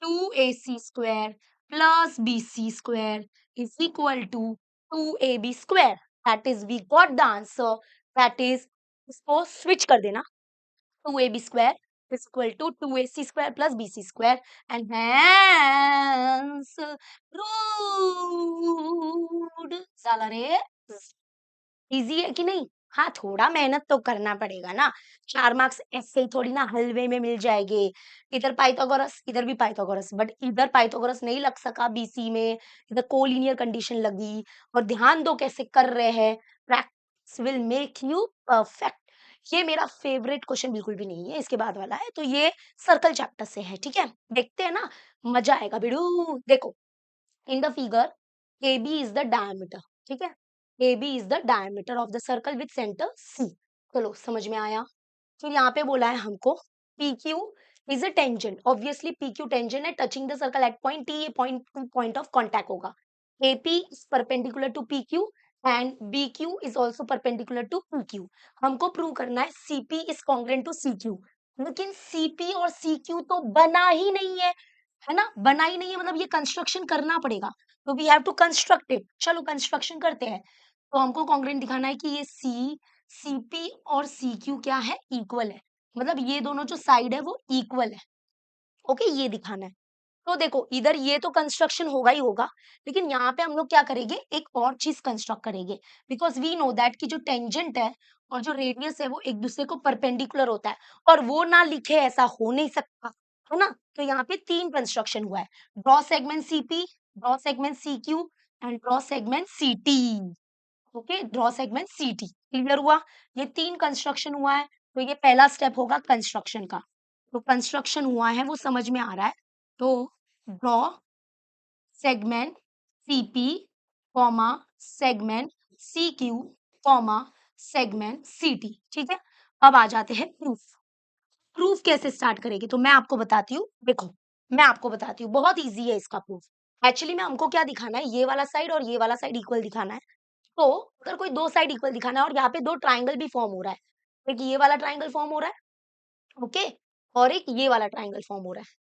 2AC² plus BC² is equal to 2AB²। That is we got the answer, that is, इसको स्विच कर देना, 2AB² is equal to 2AC² plus BC² and hence proved। ज़ाला रे, इजी है कि नहीं? हाँ, थोड़ा मेहनत तो करना पड़ेगा ना, 4 मार्क्स ऐसे ही थोड़ी ना हलवे में मिल जाएँगे। इधर पाइथागोरस, इधर भी पाइथागोरस, बट इधर पाइथागोरस नहीं लग सका बीसी में, इधर कोलिनियर कंडीशन लगी। और ध्यान दो कैसे कर रहे हैं, practice will make you perfect. ये मेरा फेवरेट क्वेश्चन बिल्कुल भी नहीं है, इसके बाद वाला है, तो ये सर्कल चैप्टर से है, ठीक है? देखते हैं ना, मजा आएगा भिड़ू। देखो, in the figure AB is the diameter, ठीक है। AB is the diameter of the circle with center C। चलो समझ में आया। फिर यहाँ पे बोला है हमको PQ is a tangent, obviously PQ tangent है, touching the circle at point T, ये point to point of contact होगा। AP is perpendicular to PQ and BQ is also perpendicular to PQ। हमको प्रूव करना है CP is congruent to CQ, लेकिन CP और CQ तो बना ही नहीं है ना, बना ही नहीं है, मतलब ये कंस्ट्रक्शन करना पड़ेगा, तो we have to construct it. चलो कंस्ट्रक्शन करते हैं। तो हमको कॉन्ग्रुएंट दिखाना है कि ये CP और CQ क्या है, इक्वल है, मतलब ये दोनों जो साइड है वो इक्वल है। ओके, ये दिखाना है। तो देखो, इधर ये तो कंस्ट्रक्शन होगा ही होगा, लेकिन यहाँ पे हम लोग क्या करेंगे, एक और चीज कंस्ट्रक्ट करेंगे, बिकॉज वी नो दैट कि जो टेंजेंट है और जो रेडियस है वो एक दूसरे को परपेंडिकुलर होता है, और वो ना लिखे ऐसा हो नहीं सकता, है ना। तो यहाँ पे 3 कंस्ट्रक्शन हुआ है, draw segment CP, draw segment CQ and draw segment CT। Okay, draw segment CT clear हुआ। ये 3 कंस्ट्रक्शन हुआ है, तो ये पहला स्टेप होगा कंस्ट्रक्शन का। तो कंस्ट्रक्शन हुआ है वो समझ में आ रहा है। तो draw segment CP comma segment CQ comma segment CT, ठीक है। अब आ जाते हैं प्रूफ। प्रूफ कैसे स्टार्ट करेंगे, तो मैं आपको बताती हूँ। देखो, मैं आपको बताती हूँ, बहुत इजी है इसका प्रूफ। एक्चुअली में हमको क्या दिखाना है, ये वाला साइड और ये वाला साइड इक्वल दिखाना है। तो अगर कोई 2 साइड इक्वल दिखाना है और यहाँ पे 2 ट्राइंगल भी फॉर्म हो रहा है, एक ये वाला ट्राइंगल फॉर्म हो रहा है, ओके, और एक ये वाला ट्राइंगल फॉर्म हो रहा है,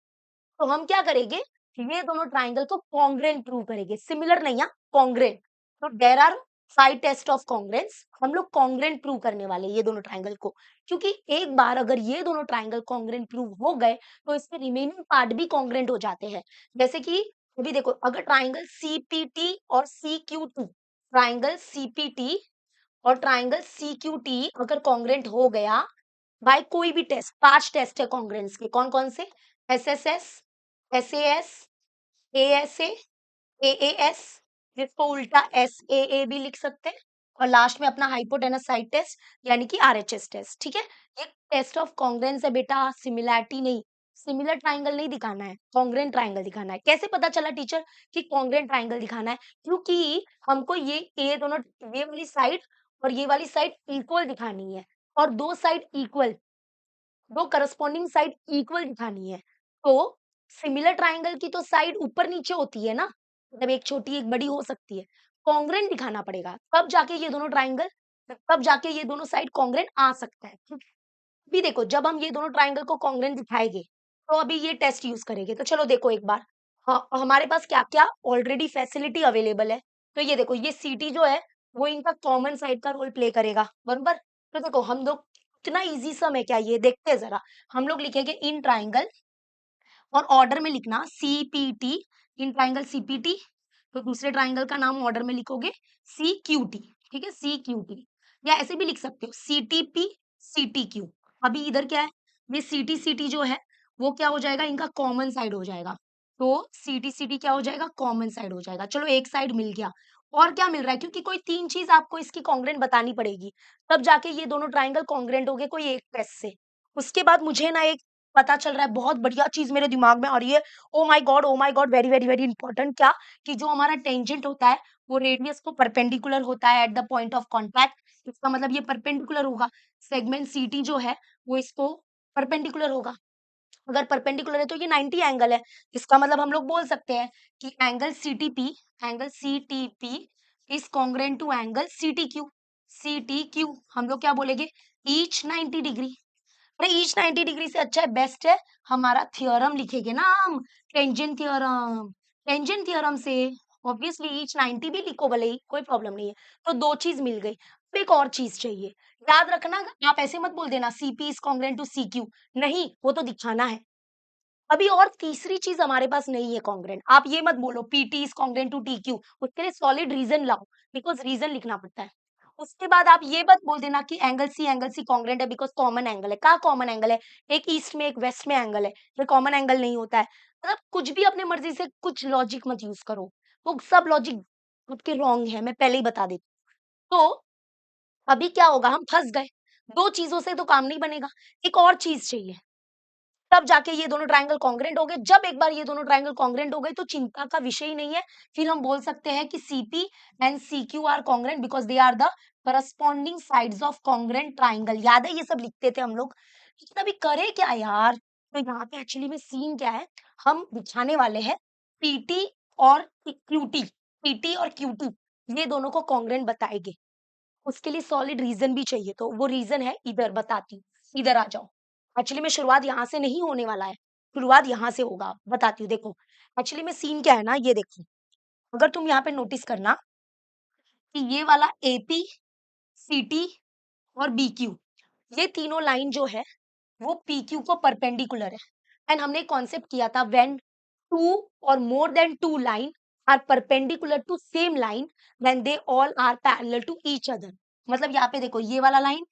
तो हम क्या करेंगे, ये दोनों ट्राइंगल को कॉन्ग्रुएंट प्रूव करेंगे, सिमिलर नहीं है, कॉन्ग्रुएंट। तो there are 5 test of congruence, हम लोग कॉन्ग्रुएंट प्रूव करने वाले हैं ये दोनों ट्राइंगल को, क्योंकि एक बार अगर ये दोनों ट्राइंगल कॉन्ग्रुएंट प्रूव हो गए, तो इसके रिमेनिंग पार्ट भी कॉन्ग्रुएंट हो जाते हैं। जैसे कि अभी देखो, अगर ट्राइंगल CPT और CQT, ट्राइंगल CPT और ट्राइंगल CQT अगर कॉन्ग्रुएंट हो गया बाय कोई भी टेस्ट, 5 टेस्ट है कॉन्ग्रुएंस के, कौन-कौन से, SSS, SAS, ASA, AAS, जिसको उल्टा SAA भी लिख सकते हैं, और लास्ट में अपना हाइपोटेनस साइड टेस्ट, यानी कि RHS टेस्ट, ठीक है। ये टेस्ट ऑफ कॉन्ग्रुएंस है बेटा, सिमिलैरिटी नहीं, सिमिलर ट्राइंगल नहीं दिखाना है, कॉन्ग्रुएंट ट्राइंगल दिखाना है। कैसे पता चला टीचर कि कॉन्ग्रुएंट ट्राइंगल दिखाना है, क्योंकि हमको ये दोनों, ये वाली साइड और ये वाली साइड इक्वल दिखानी है, और 2 side equal, 2 corresponding side equal दिखानी है। तो सिमिलर ट्राइंगल की तो साइड ऊपर नीचे होती है ना, मतलब एक छोटी एक बड़ी हो सकती है, कॉन्ग्रेंट दिखाना पड़ेगा, तब जाके ये दोनों ट्रायंगल, तब जाके ये दोनों साइड कॉन्ग्रेंट आ सकता है। अभी देखो जब हम ये दोनों ट्रायंगल को कॉन्ग्रेंट दिखाएंगे तो अभी ये टेस्ट यूज करेंगे, तो चलो देखो एक बार। हाँ, हमारे पास क्या क्या ऑलरेडी फैसिलिटी अवेलेबल है। तो ये देखो ये सीटी जो है वो इनका कॉमन साइड का रोल प्ले करेगा, बराबर। तो देखो हम लोग, इतना इजी सम है क्या ये, देखते हैं जरा। हम लोग लिखेंगे इन ट्राइंगल, और ऑर्डर में लिखना सीपीटी, इन ट्राइंगल सीपीटी। तो दूसरे ट्राइंगल का नाम ऑर्डर में लिखोगे सीक्यूटी, ठीक है, सीक्यूटी। या ऐसे भी लिख सकते हो सीटीपी सीटीक्यू। अभी इधर क्या है, ये सीटी सीटी जो है वो क्या हो जाएगा, इनका कॉमन साइड हो जाएगा। तो सीटी सीटी क्या हो जाएगा, कॉमन साइड हो जाएगा। चलो एक साइड मिल गया। और क्या मिल रहा है, क्योंकि कोई तीन चीज आपको इसकी कॉन्ग्रेंट बतानी पड़ेगी, तब जाके ये दोनों ट्राइंगल कॉन्ग्रेंट हो गए कोई एक टेस्ट से। उसके बाद मुझे ना एक पता चल रहा है, बहुत बढ़िया चीज मेरे दिमाग में आ रही है। ओ my God, very very very important. क्या, कि जो हमारा टेंजेंट होता है वो रेडियस को परपेंडिकुलर होता है at the point of contact. इसका मतलब ये परपेंडिकुलर होगा। सेगमेंट सीटी जो है वो इसको परपेंडिकुलर होगा। अगर परपेंडिकुलर है तो ये 90 एंगल है। इसका मतलब हम लोग बोल सकते हैं कि angle CTP is congruent to angle CTQ. CTQ हम लोग क्या बोलेंगे, ईच 90 डिग्री। अरे ईच 90 डिग्री से अच्छा है, बेस्ट है, हमारा थ्योरम लिखेंगे ना हम, टेंजेंट थ्योरम। टेंजेंट थ्योरम से ऑब्वियसली ईच 90 भी लिखो भले ही, कोई प्रॉब्लम नहीं है। तो दो चीज मिल गई। अब एक और चीज चाहिए, याद रखना। आप ऐसे मत बोल देना CP is congruent to CQ, नहीं, वो तो दिखाना है। अभी और तीसरी चीज हमारे पास नहीं है कॉन्ग्रेंट। आप ये मत बोलो PT is congruent to TQ, उसके लिए सॉलिड रीजन लाओ, बिकॉज रीजन लिखना पड़ता है। उसके बाद आप ये मत बोल देना कि एंगल सी कॉन्ग्रेंट है, बिकॉज कॉमन एंगल है। कहाँ कॉमन एंगल है, एक ईस्ट में एक वेस्ट में एंगल है, ये कॉमन एंगल नहीं होता है। मतलब कुछ भी अपने मर्जी से कुछ लॉजिक मत यूज करो, वो सब लॉजिक आपके रॉन्ग है, मैं पहले ही बता देती हूँ। तो अभी क्या होगा, हम फंस गए। दो चीजों से तो काम नहीं बनेगा, एक और चीज चाहिए, तब जाके ये दोनों ट्रायंगल कॉन्ग्रेंट हो गए। जब एक बार ये दोनों ट्रायंगल कॉन्ग्रेंट हो गए तो चिंता का विषय ही नहीं है। फिर हम बोल सकते हैं कि CP and CQ are congruent because they are the corresponding sides of congruent triangle. याद है ये सब लिखते थे हम लोग। लेकिन अभी करे क्या यार, तो यहाँ पे एक्चुअली में सीन क्या है, हम दिखाने वाले हैं पीटी और क्यूटी। पीटी और क्यूटी ये दोनों को कॉन्ग्रेंट बताएंगे। उसके लिए सॉलिड रीजन भी चाहिए, तो वो रीजन है, इधर बताती हूँ, इधर आ जाओ। एक्चुअली में शुरुआत यहाँ से नहीं होने वाला है, शुरुआत यहाँ से होगा, बताती हूँ। देखो एक्चुअली में सीन क्या है ना, ये देखो, अगर तुम यहाँ पे नोटिस करना कि ये वाला एपी, सीटी और बीक्यू, ये तीनों लाइन जो है वो पीक्यू को परपेंडिकुलर है। एंड हमने कॉन्सेप्ट किया था, व्हेन टू और more than two line are perpendicular to same line, when they all are parallel to each other. मतलब यहाँ पे देखो ये वाला लाइन,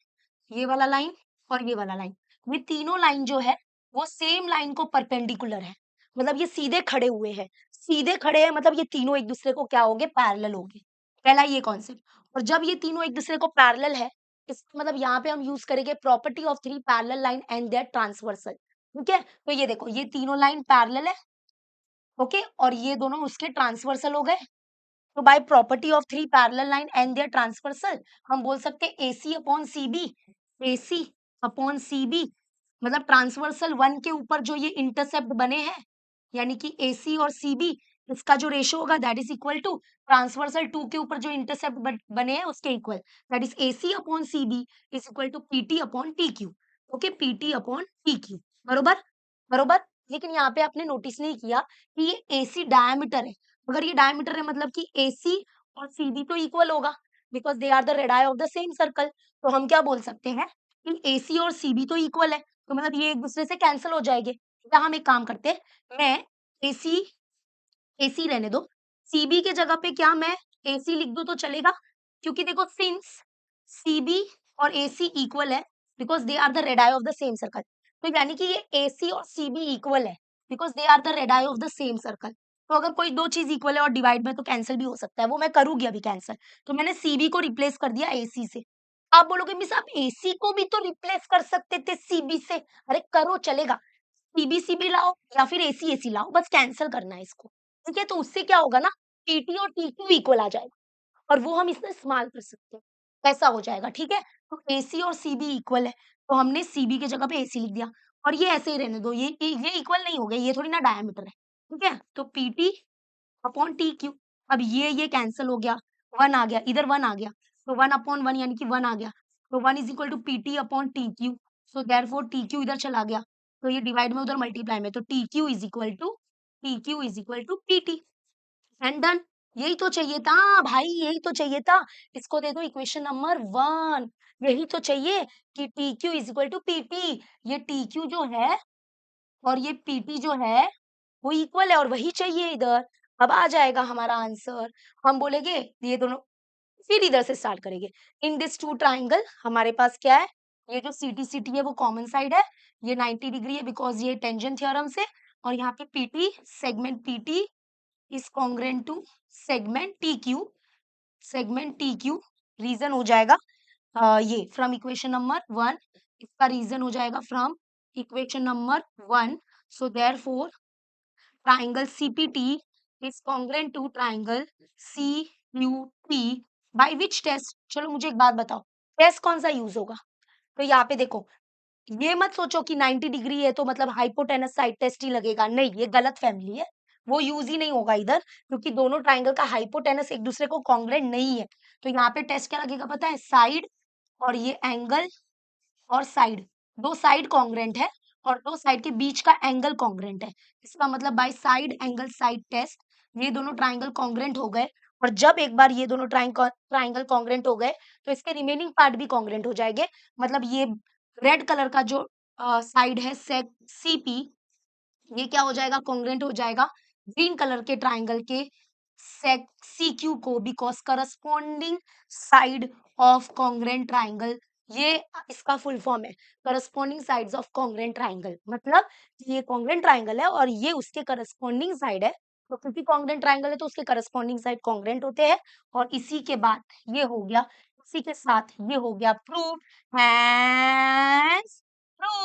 ये वाला लाइन और ये वाला लाइन, ये तीनों लाइन जो है वो सेम लाइन को परपेंडिकुलर है। मतलब ये सीधे खड़े हुए हैं, सीधे खड़े हैं, मतलब ये तीनों एक दूसरे को क्या होंगे, पैरेलल होंगे। पहला ये कॉन्सेप्ट। और जब ये तीनों एक दूसरे को पैरेलल है, इसका मतलब यहाँ पे हम यूज करेंगे property of three parallel line and their transversal. ठीक है, तो ये देखो ये तीनों लाइन पैरेलल है, ओके, और ये दोनों उसके ट्रांसवर्सल हो गए। तो by property of three parallel line and their transversal हम बोल सकते हैं AC upon CB. AC upon CB मतलब ट्रांसवर्सल वन के ऊपर जो ये इंटरसेप्ट बने हैं, यानी कि एसी और सीबी, इसका जो रेशियो होगा that is equal to transversal two के ऊपर जो इंटरसेप्ट बने हैं उसके equal, that is AC upon CB is equal to PT upon TQ. Okay, PT upon TQ, बरोबर, बरोबर। लेकिन यहाँ पे आपने नोटिस नहीं किया कि ये एसी डायमीटर है। अगर ये डायमीटर है मतलब कि एसी और सीबी तो इक्वल होगा, because they are the radii of the same circle. तो हम क्या बोल सकते हैं कि एसी और सीबी तो इक्वल है, तो मतलब ये एक दूसरे से कैंसिल हो जाएंगे। या हम एक काम करते हैं, मैं एसी, एसी रहने दो, सीबी के जगह पे क्या मैं एसी लिख दूं तो चलेगा, क्योंकि देखो सिंस सीबी और एसी इक्वल है because they are the radii of the same circle. तो यानी कि ये एसी और सीबी इक्वल है because they are the radii of the same circle. तो अगर कोई दो चीज इक्वल है और डिवाइड में, तो कैंसिल भी हो सकता है, वो मैं करूंगी अभी कैंसिल। तो मैंने सीबी को रिप्लेस कर दिया एसी से। आप बोलोगे मिस आप एसी को भी तो रिप्लेस कर सकते थे सीबी से। अरे करो, चलेगा, सीबीसीबी लाओ या फिर एसी एसी लाओ, बस कैंसिल करना है इसको। ठीक है, तो उससे क्या होगा ना, पीटी और टीक्यू इक्वल आ जाएगा, और वो हम इसमें इस्तेमाल कर सकते हैं, ऐसा हो जाएगा। ठीक है, तो एसी और सीबी इक्वल है, तो हमने सीबी की जगह पे एसी लिख दिया। और ये ऐसे ही रहने दो, ये इक्वल नहीं हो गए, ये थोड़ी ना डायमीटर है। ठीक है, तो पीटी अपॉन टी क्यू। अब ये कैंसिल हो गया, 1 आ गया, इधर 1 आ गया, तो 1 अपॉन 1 यानी कि 1 आ गया, तो 1 is equal to P T upon T Q. So therefore T Q इधर चला गया, तो ये डिवाइड में उधर मल्टीप्लाई में, तो T Q is equal to P T and done. यही तो चाहिए था भाई, यही तो चाहिए था। इसको दे दो इक्वेशन नंबर 1। यही तो चाहिए कि T Q is equal to P T. ये टी क्यू जो है और ये पी टी जो है वो इक्वल है और वही चाहिए इधर। अब आ जाएगा हमारा आंसर। हम बोलेंगे ये दोनों, फिर इधर से स्टार्ट करेंगे। इन दिस टू ट्राइंगल हमारे पास क्या है, ये जो सी टी है वो कॉमन साइड है, ये 90 डिग्री है बिकॉज ये टेंजेंट थ्योरम से, और यहाँ पे PT segment PT is congruent to segment T Q. Reason हो जाएगा ये फ्रॉम इक्वेशन नंबर 1, इसका रीजन हो जाएगा from equation number 1। So therefore triangle CPT is congruent to triangle CUT by which test। चलो मुझे एक बात बताओ, टेस्ट कौन सा यूज होगा? तो यहाँ पे देखो, ये मत सोचो कि 90 डिग्री है तो मतलब हाइपोटेनस साइड टेस्ट ही लगेगा, नहीं, ये गलत फैमिली है, वो यूज ही नहीं होगा इधर, क्योंकि दोनों ट्राइंगल का हाइपोटेनस एक दूसरे को कॉन्ग्रेंट नहीं है। तो यहाँ पे टेस्ट क्या लगेगा पता है? साइड, और ये एंगल और साइड, दो साइड कॉन्ग्रेंट है और दो साइड के बीच का एंगल कॉन्ग्रेंट है। इसका मतलब by side angle side test ये दोनों ट्राइंगल कॉन्ग्रेंट हो गए, और जब एक बार ये दोनों ट्राइंगल कॉन्ग्रेंट हो गए तो इसके रिमेनिंग पार्ट भी कॉन्ग्रेंट हो जाएंगे। मतलब ये रेड कलर का जो साइड है सेक सीपी, ये क्या हो जाएगा? कॉन्ग्रेंट हो जाएगा ग्रीन कलर के ट्राइंगल के सेक CQ को, because corresponding side of congruent triangle, ये इसका फुल फॉर्म है corresponding sides of congruent triangle. मतलब ये कॉन्ग्रेंट ट्राइंगल है और ये उसके करस्पॉन्डिंग साइड है, तो क्योंकि कॉन्ग्रेंट ट्राइंगल है तो उसके करस्पॉन्डिंग साइड कॉन्ग्रेंट होते हैं। और इसी के बाद ये हो गया, इसी के साथ ये हो गया प्रूव हैज प्रूव।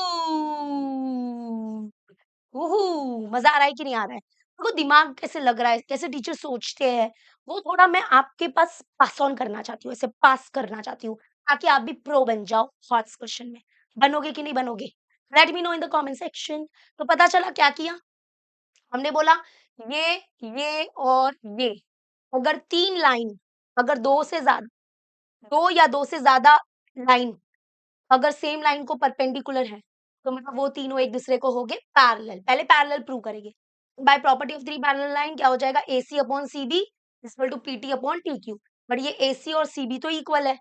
ओहो! मज़ा आ रहा है कि नहीं आ रहा है? देखो दिमाग कैसे लग रहा है, कैसे टीचर सोचते हैं, वो थोड़ा मैं आपके पास पास ऑन करना चाहती हूँ, ऐसे पास करना चाहती हूँ, ताकि आप भी प्रो बन जाओ हॉट्स क्वेश्चन में। बनोगे कि नहीं बनोगे? Late me know in the comment section. तो पता चला क्या किया? हमने बोला ये, ये और ये, अगर 3 लाइन, अगर 2 से ज़्यादा, 2 या 2 से ज़्यादा लाइन अगर सेम लाइन को परपेंडिकुलर है, तो मतलब वो तीनों एक दूसरे को हो गए पैरेलल। पहले पैरेलल प्रूव करेंगे। By property of 3 parallel line क्या हो जाएगा? AC upon CB equal to PT upon TQ। But ये AC और CB तो इक्वल है,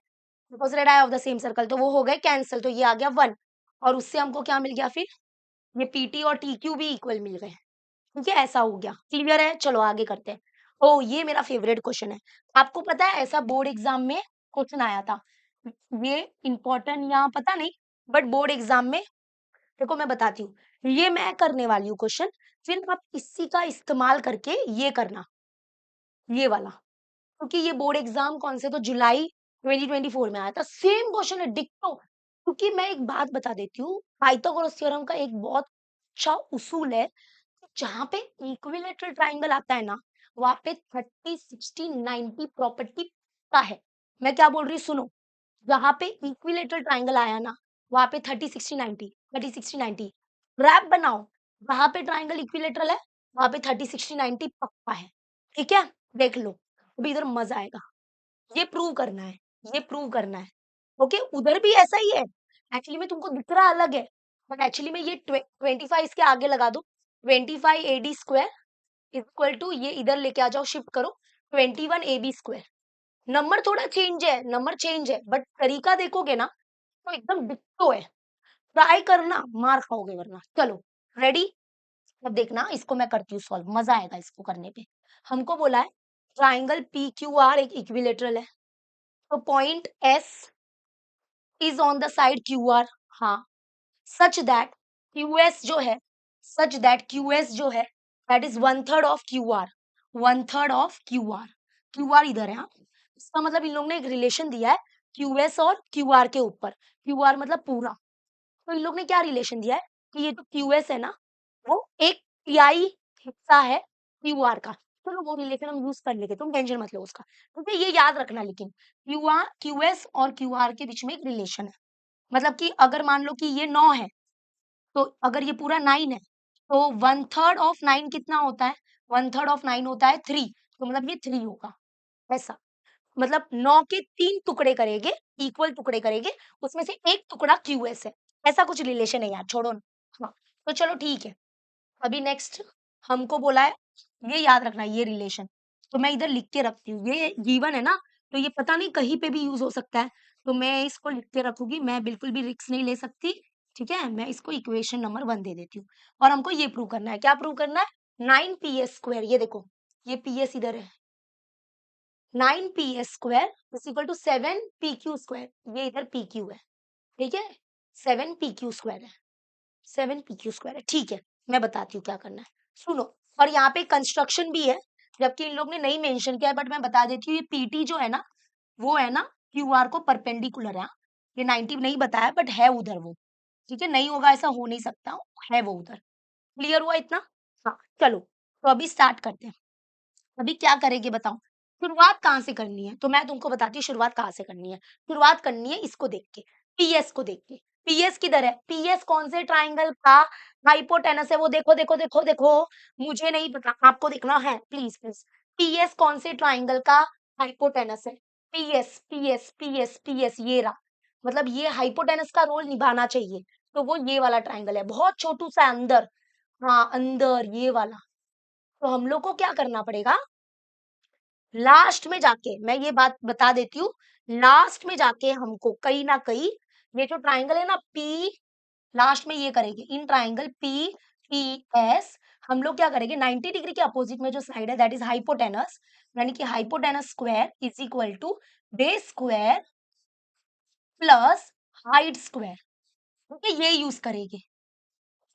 because radii of the same circle, तो वो हो गए कैंसल, तो ये आ गया 1, और उससे हमको क्या मिल गया फिर? ये PT और TQ भी इक्वल मिल गए। ठीक है, ऐसा हो गया। क्लियर है? चलो आगे करते हैं। ओह! ये मेरा फेवरेट क्वेश्चन है। आपको पता है ऐसा बोर्ड एग्ज़ाम में क्वेश्चन आया था। ये इम्पोर्टेंट या पता नहीं, बट बोर्ड एग्ज़ाम में देखो मैं बताती हूँ। ये मैं करने वाली हूँ क्वेश्चन, फिर आप इसी का इस्तेमाल करके ये करना, ये वाला। क्योंकि ये बोर्ड एग्ज़ाम कौन से, तो जुलाई 2024 में आया था। सेम क्वेश्चन है डिट्टो। क्योंकि मैं एक बात बता देती हूँ, पाइथागोरस थ्योरम का एक बहुत अच्छा उसूल है, जहाँ पे इक्विलैटरल ट्रायंगल आता है ना, वहाँ पे 30, 60, 90 प्रॉपर्टी का है। मैं क्या बोल रही हूँ सुनो, जहाँ पे इक्विलैटरल ट्रायंगल आया ना, वहाँ पे 30, 60, 90, 30, 60, 90 रैप बनाओ। जहाँ पे ट्रायंगल इक्विलैटरल है, वहाँ पे 30, 60, 90 पक्का है। ठीक है? देख लो, अभी इधर मज़ा आएगा। ये प्रूव करना है, ये प्रूव करना है। ओके, उधर भी ऐसा ही है। एक्चुअली में तुमको दिख रहा अलग है, बट एक्चुअली में ये 25 इसके आगे लगा दो। 25 AD स्क्वायर इक्वल टू ये इधर लेके आ जाओ, शिफ्ट करो 21 AB स्क्वायर। नंबर थोड़ा चेंज है, नंबर चेंज है, बट तरीका देखोगे ना तो एकदम डिट्टो है। ट्राई करना, मार खाओगे वरना। चलो, रेडी? अब देखना इसको मैं करती हूँ सॉल्व, मजा आएगा इसको करने पे। हमको बोला है ट्राइंगल PQR एक इक्विलेटरल है, तो point S is on the side QR। हाँ, सच दैट QS जो है, सच दैट QS जो है that is 1/3 of QR, 1/3 of QR। QR इधर है। हाँ, इसका मतलब इन लोगों ने एक रिलेशन दिया है QS और QR के ऊपर। QR मतलब पूरा, तो इन लोग ने क्या रिलेशन दिया है कि ये जो QS है ना, वो एक तिहाई हिस्सा है QR का। चलो वो रिलेशन हम यूज कर लेंगे, तुम टेंशन मत लो उसका। क्योंकि ये याद रखना, लेकिन QS और QR के बीच में एक रिलेशन है। मतलब कि अगर मान लो कि ये 9 है, तो अगर ये पूरा 9 है, तो 1/3 ऑफ 9 कितना होता है? 1/3 ऑफ 9 होता है 3, तो मतलब ये 3 होगा, ऐसा। मतलब 9 के 3 टुकड़े करेंगे, इक्वल टुकड़े करेंगे, उसमें से एक टुकड़ा QS है। ऐसा कुछ रिलेशन है यार, छोड़ो ना। हाँ, तो चलो ठीक है। अभी नेक्स्ट हमको बोला है, ये याद रखना ये रिलेशन, तो मैं इधर लिख के रखती हूँ। ये गिवन है ना, तो ये पता नहीं कहीं पे भी यूज हो सकता है, तो मैं इसको लिख के रखूंगी। मैं बिल्कुल भी रिस्क नहीं ले सकती, ठीक है। मैं इसको इक्वेशन नंबर 1 दे देती हूँ। और हमको ये प्रूव करना है, क्या प्रूव करना है, 9PS²। ये देखो, ये PS इधर है, 9PS² is equal to 7PQ²। ये इधर PQ है, ठीक है, 7PQ² है, 7PQ² है, ठीक है। मैं बताती हूँ क्या करना है, सुनो। और यहाँ पे कंस्ट्रक्शन भी है, जबकि इन लोग ने नहीं मेंशन किया है, बट मैं बता देती हूँ। ये PT जो है ना, वो है ना QR को परपेंडिकुलर है। ये 90 नहीं बताया, बट है उधर वो, ठीक है। नहीं होगा ऐसा हो नहीं सकता, है वो उधर। क्लियर हुआ इतना? हाँ, चलो तो अभी स्टार्ट करते हैं। अभी क्या करेंगे बताओ, शुरुआत कहाँ से करनी है, तो मैं तुमको बताती हूँ शुरुआत कहाँ से करनी है। शुरुआत करनी है इसको देख के, पीएस को देख के। पीएस किधर है, पीएस कौन से ट्राइंगल का हाइपोटेनस है, वो देखो देखो देखो देखो। मुझे नहीं पता, आपको देखना है, प्लीज प्लीज। पीएस कौन से ट्राइंगल का हाइपोटेनस है, पीएस पीएस पीएस पीएस, ये रहा। मतलब ये हाइपोटेनस का रोल निभाना चाहिए, तो वो ये वाला ट्राइंगल है, बहुत छोटू सा अंदर। हाँ अंदर, ये वाला। तो हम लोग को क्या करना पड़ेगा, लास्ट में जाके, मैं ये बात बता देती हूँ, लास्ट में जाके हमको कहीं ना कहीं ये जो ट्राइंगल है ना पी, लास्ट में ये करेंगे in triangle P P S. हम लोग क्या करेंगे, 90 डिग्री के अपोजिट में जो साइड है दैट इज हाइपोटेनस, यानी कि hypotenuse square is equal to base square plus height square. Okay, ये यूज करेंगे,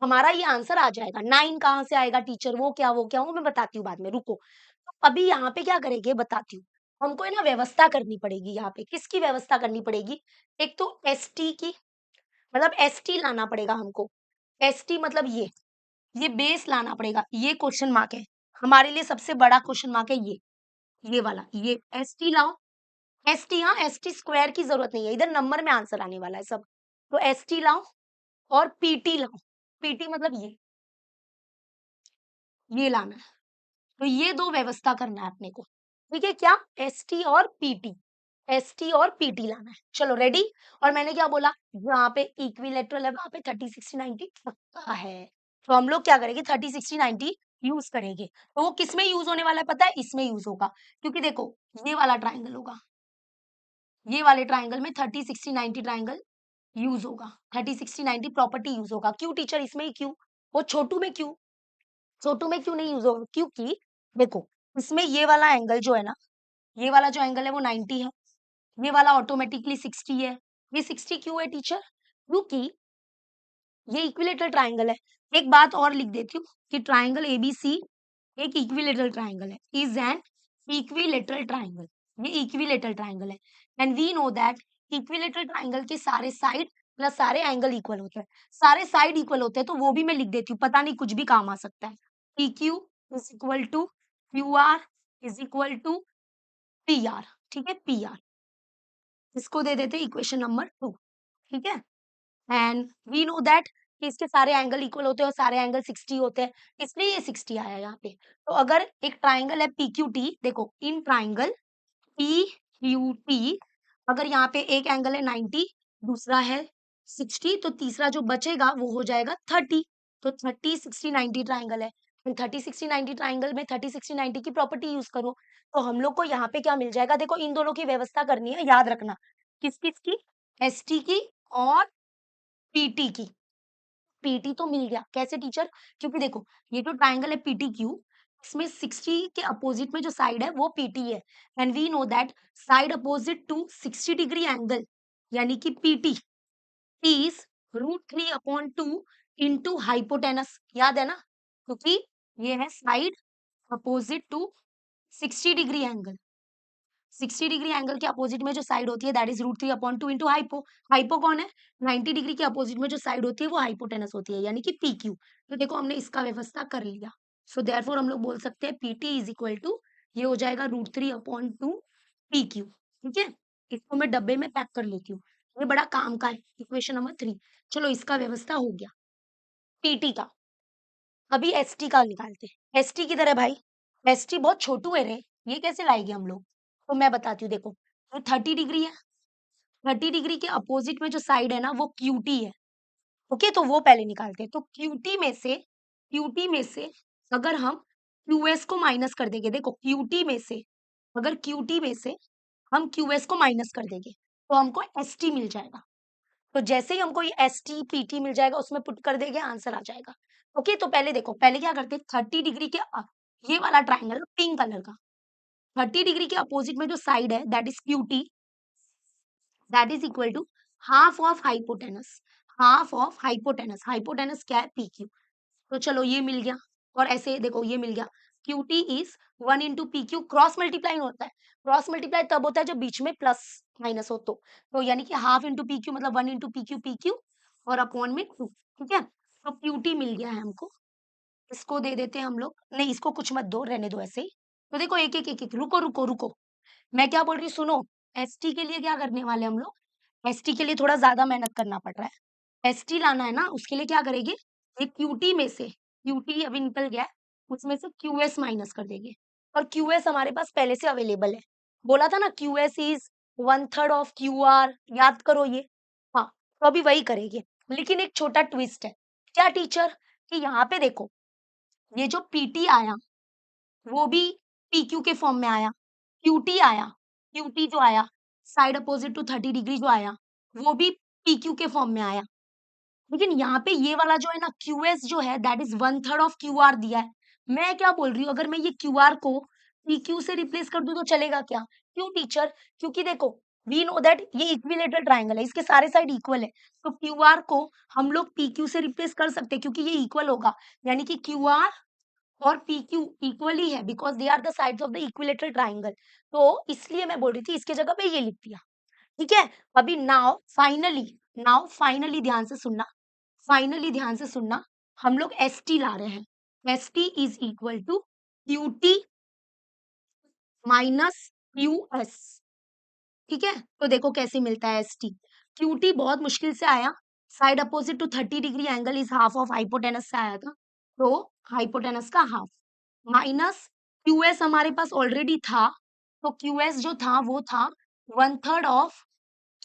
हमारा ये आंसर आ जाएगा। 9 कहाँ से आएगा टीचर, वो क्या वो मैं बताती हूँ बाद में, रुको। तो अभी यहाँ पे क्या करेंगे बताती हूँ। हमको है ना व्यवस्था करनी पड़ेगी, यहाँ पे किसकी व्यवस्था करनी पड़ेगी, एक तो एसटी की, मतलब एसटी लाना पड़ेगा हमको। एसटी मतलब ये बेस लाना पड़ेगा, ये क्वेश्चन मार्क है हमारे लिए, सबसे बड़ा क्वेश्चन मार्क है ये वाला, ये एसटी लाओ। एसटी, हाँ एसटी स्क्वायर की जरूरत नहीं है, इधर नंबर में आंसर आने वाला है सब। तो एसटी लाओ और पीटी लाओ। पीटी मतलब ये लाना है। तो ये दो व्यवस्था करना है अपने को, ठीक है। क्या, एसटी और पीटी, एसटी और पीटी लाना है। चलो रेडी। और मैंने क्या बोला, जहाँ पे इक्विलेटरल है वहां पे 30 60 90 पक्का है। तो हम लोग क्या करेंगे, 30 60 90 यूज करेंगे। तो वो किस में यूज होने वाला है पता है, इसमें यूज होगा। क्योंकि देखो ये वाला ट्राइंगल होगा, ये वाले ट्राइंगल में 30 60 90 ट्राइंगल यूज होगा, 30 60 90 प्रॉपर्टी यूज होगा। क्यों टीचर इसमें ही क्यों, वो छोटू में क्यों, छोटू में क्यों नहीं यूज होगा, क्योंकि देखो इसमें ये वाला एंगल जो है ना, ये वाला जो एंगल है वो 90 है, ये वाला ऑटोमेटिकली 60 है। ये 60 क्यों है टीचर, क्योंकि ये इक्विलेटरल ट्राइंगल है। एक बात और लिख देती हूँ कि ट्राइंगल एबीसी एक इक्विलेटरल ट्राइंगल है, इज एन इक्विलेटरल ट्राइंगल। ये इक्विलेटरल ट्राइंगल है, and we know that equilateral triangle के सारे साइड प्लस सारे एंगल इक्वल होते हैं। सारे साइड इक्वल होते हैं, तो वो भी मैं लिख देती हूँ, पता नहीं कुछ भी काम आ सकता है। P Q is equal to Q R is equal to P R, ठीक है, पी आर। इसको दे देते इक्वेशन नंबर 2, ठीक है। एंड वी नो दैट कि इसके सारे एंगल इक्वल होते हैं और सारे एंगल 60 होते हैं, इसलिए ये 60 आया यहाँ पे। तो अगर एक ट्राइंगल है PQT, देखो इन ट्राइंगल PQT, अगर यहाँ पे एक एंगल है 90, दूसरा है 60, तो तीसरा जो बचेगा वो हो जाएगा 30। तो 30 60 90 ट्राइंगल है, 30 60 90 ट्राइंगल में 30 60 90 की प्रॉपर्टी यूज करो। तो हम लोग को यहाँ पे क्या मिल जाएगा, देखो इन दोनों की व्यवस्था करनी है, याद रखना। किस किस की, ST की और PT की। PT तो मिल गया, कैसे टीचर, क्योंकि देखो ये जो ट्राइंगल है PTQ, इसमें 60 के अपोजिट में जो साइड है वो PT है, and we know that side opposite to 60 degree angle यानी कि PT इज √3/2 इंटू हाइपोटेनस, याद है ना, क्योंकि ये है side opposite to 60 degree angle. 60 degree angle के अपोजिट में जो साइड होती है that is √3/2 into hypo. Hypo कौन है, 90 डिग्री के अपोजिट में जो साइड होती है वो हाइपोटेनस होती है, यानी कि PQ। तो देखो हमने इसका व्यवस्था कर लिया। सो देयरफॉर हम लोग बोल सकते हैं PT इज इक्वल टू, ये हो जाएगा √3/2 PQ, ठीक है। इसको मैं डब्बे में पैक कर लेती हूँ, ये बड़ा काम का है। इक्वेशन नंबर 3, चलो इसका व्यवस्था हो गया PT का। अभी एस टी का निकालते हैं। एस टी किधर है भाई? एस टी बहुत छोटू है रे, ये कैसे लाएंगे हम लोग? तो मैं बताती हूँ, देखो तो 30 डिग्री है, 30 डिग्री के अपोजिट में जो साइड है ना वो क्यूटी है। ओके, तो वो पहले निकालते हैं। तो क्यूटी में से अगर हम क्यूएस को माइनस कर देंगे, देखो क्यूटी में से, अगर क्यूटी में से हम क्यूएस को माइनस कर देंगे तो हमको एस टी मिल जाएगा। तो जैसे ही हमको ये एस टी पीटी मिल जाएगा उसमें पुट कर देंगे, आंसर आ जाएगा। ओके, तो पहले देखो, पहले क्या करते हैं, 30 डिग्री के ये वाला ट्राइंगल पिंक कलर का, 30 डिग्री के अपोजिट में जो साइड है that is QT, that is equal to half of hypotenuse. Half of hypotenuse, hypotenuse क्या है? P Q. तो चलो ये मिल गया, और ऐसे देखो ये मिल गया, QT is 1 into PQ। Cross multiply होता है, क्रॉस मल्टीप्लाई तब होता है जब बीच में प्लस माइनस हो, तो यानी कि हाफ इंटू पी क्यू मतलब 1 into PQ, PQ और अपॉन में 2। ठीक है, तो क्यूटी मिल गया है हमको, इसको दे देते हैं हम लोग, नहीं इसको कुछ मत दो, रहने दो ऐसे ही। तो देखो एक एक एक एक, रुको रुको रुको, मैं क्या बोल रही हूँ सुनो। एसटी के लिए क्या करने वाले हम लोग, एसटी के लिए थोड़ा ज्यादा मेहनत करना पड़ रहा है। एसटी लाना है ना, उसके लिए क्या करेंगे, ये क्यूटी में से, क्यूटी अभी निकल गया है, उसमें से क्यूएस माइनस कर देंगे, और क्यूएस हमारे पास पहले से अवेलेबल है। बोला था ना क्यूएस इज 1/3 ऑफ क्यूआर, याद करो ये। हाँ, तो अभी वही करेंगे, लेकिन एक छोटा ट्विस्ट है। क्या टीचर, कि यहाँ पे देखो, ये जो पीटी आया वो भी पीक्यू के फॉर्म में आया, क्यूटी आया, क्यूटी जो आया साइड अपोजिट टू 30 डिग्री जो आया वो भी पीक्यू के फॉर्म में आया। लेकिन यहाँ पे ये वाला जो है ना क्यूएस जो है दैट इज 1/3 ऑफ क्यूआर दिया है। मैं क्या बोल रही हूँ, अगर मैं ये क्यूआर को पीक्यू से रिप्लेस कर दूं तो चलेगा क्या? क्यों टीचर? क्योंकि देखो वी नो दैट ये इक्विलेटरल ट्राइंगल है, इसके सारे साइड इक्वल है, तो क्यूआर को हम लोग पीक्यू से रिप्लेस कर सकते हैं क्योंकि ये इक्वल होगा, यानी कि क्यूआर और PQ इक्वल ही है because they are the sides of the equilateral triangle. तो इसलिए मैं बोल रही थी इसके जगह पे ये लिख दिया। ठीक है, अभी नाउ फाइनली ध्यान से सुनना, फाइनली ध्यान से सुनना, हम लोग एस टी ला रहे हैं। S T is equal to Q T minus Q S. ठीक है, तो देखो कैसे मिलता है एस टी। क्यू टी बहुत मुश्किल से आया, side opposite to 30 degree angle is half of hypotenuse से आया था, तो हाइपोटेनस का हाफ माइनस क्यूएस हमारे पास ऑलरेडी था, तो क्यूएस जो था वो था 1/3 ऑफ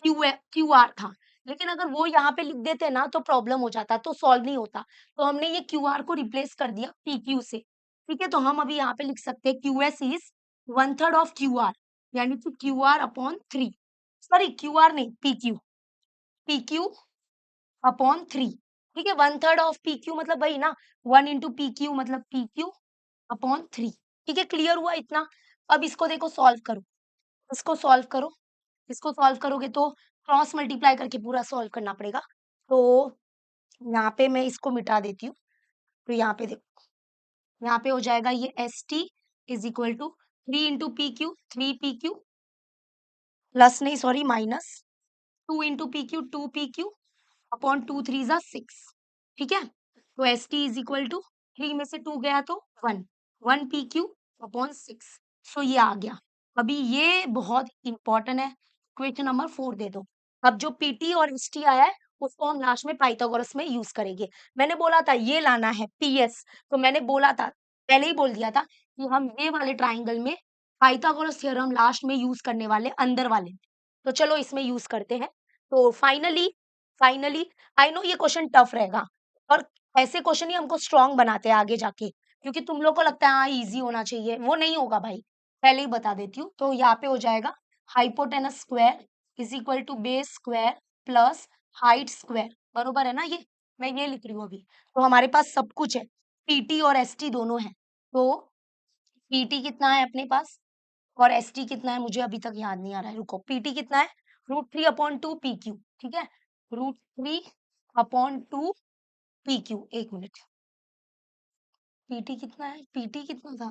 क्यूआर था। लेकिन अगर वो यहाँ पे लिख देते ना तो प्रॉब्लम हो जाता, तो सॉल्व नहीं होता, तो हमने ये क्यूआर को रिप्लेस कर दिया पीक्यू से। ठीक है, तो हम अभी यहाँ पे लिख सकते हैं क्यूएस इज 1/3 ऑफ क्यूआर, यानी कि क्यूआर अपॉन 3, सॉरी क्यूआर नहीं पीक्यू, पीक्यू अपॉन 3। ठीक है, 1/3 ऑफ पीक्यू मतलब वही ना, 1 into PQ मतलब PQ अपॉन 3। ठीक है, क्लियर हुआ इतना? अब इसको देखो सॉल्व करो, इसको सॉल्व करो, इसको सॉल्व करोगे तो क्रॉस मल्टीप्लाई करके पूरा सॉल्व करना पड़ेगा। तो यहाँ पे मैं इसको मिटा देती हूँ, तो यहाँ पे देखो, यहाँ पे हो जाएगा ये S T is equal to 3 into PQ, 3PQ plus नहीं sorry minus 2 into PQ, 2PQ upon 2 3 जा 6। ठीक है, तो S T is equal to 3 में से 2 गया तो 1, 1PQ अपॉन 6। सो ये आ गया। अभी ये बहुत इंपॉर्टेंट है, क्वेश्चन नंबर 4 दे दो। अब जो पीटी और एसटी आया है उसको हम लास्ट में पाइथागोरस में यूज करेंगे। मैंने बोला था ये लाना है पीएस, तो मैंने बोला था, पहले ही बोल दिया था कि हम ये वाले ट्राइंगल में पाइथागोरस थ्योरम लास्ट में यूज करने वाले, अंदर वाले। तो चलो इसमें यूज करते हैं। तो फाइनली आई नो ये क्वेश्चन टफ रहेगा, और ऐसे क्वेश्चन ही हमको स्ट्रांग बनाते हैं आगे जाके, क्योंकि तुम लोग को लगता है हाँ इजी होना चाहिए, वो नहीं होगा भाई, पहले ही बता देती हूँ। तो यहाँ पे हो जाएगा hypotenuse square is equal to base square plus height square, बरोबर है ना ये, मैं ये लिख रही हूँ अभी। तो हमारे पास सब कुछ है, पीटी और एसटी दोनों है, तो पीटी कितना है अपने पास और एसटी कितना है मुझे अभी तक याद नहीं आ रहा है, रुको, पीटी कितना है, √3/2 PQ। ठीक है, √3/2 PQ, एक मिनट, पीटी कितना है, पीटी कितना था,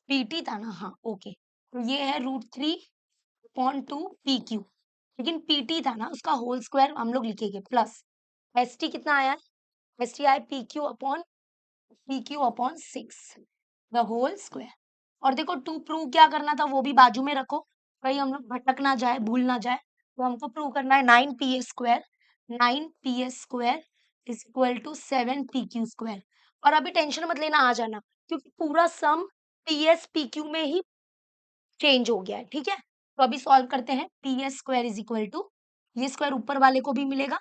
पीटी था ना, हाँ ओके, तो ये है √3/2 PQ, लेकिन पीटी था ना उसका होल स्क्वायर हम लोग लिखेंगे, प्लस एसटी कितना आया, एसटी आया PQ/6 द होल स्क्वायर। और देखो टू प्रूव क्या करना था वो भी बाजू में रखो, कहीं हम लोग भटक ना जाए, भूल ना जाए, तो हमको प्रूव करना है 9 PS square, 9 PS square is equal to 7 PQ square. और अभी टेंशन मत लेना, आ जाना, क्योंकि पूरा सम PS PQ में ही चेंज हो गया है, ठीक है। तो अभी सॉल्व करते हैं। PS square is equal to, ये स्क्वायर ऊपर वाले को भी मिलेगा,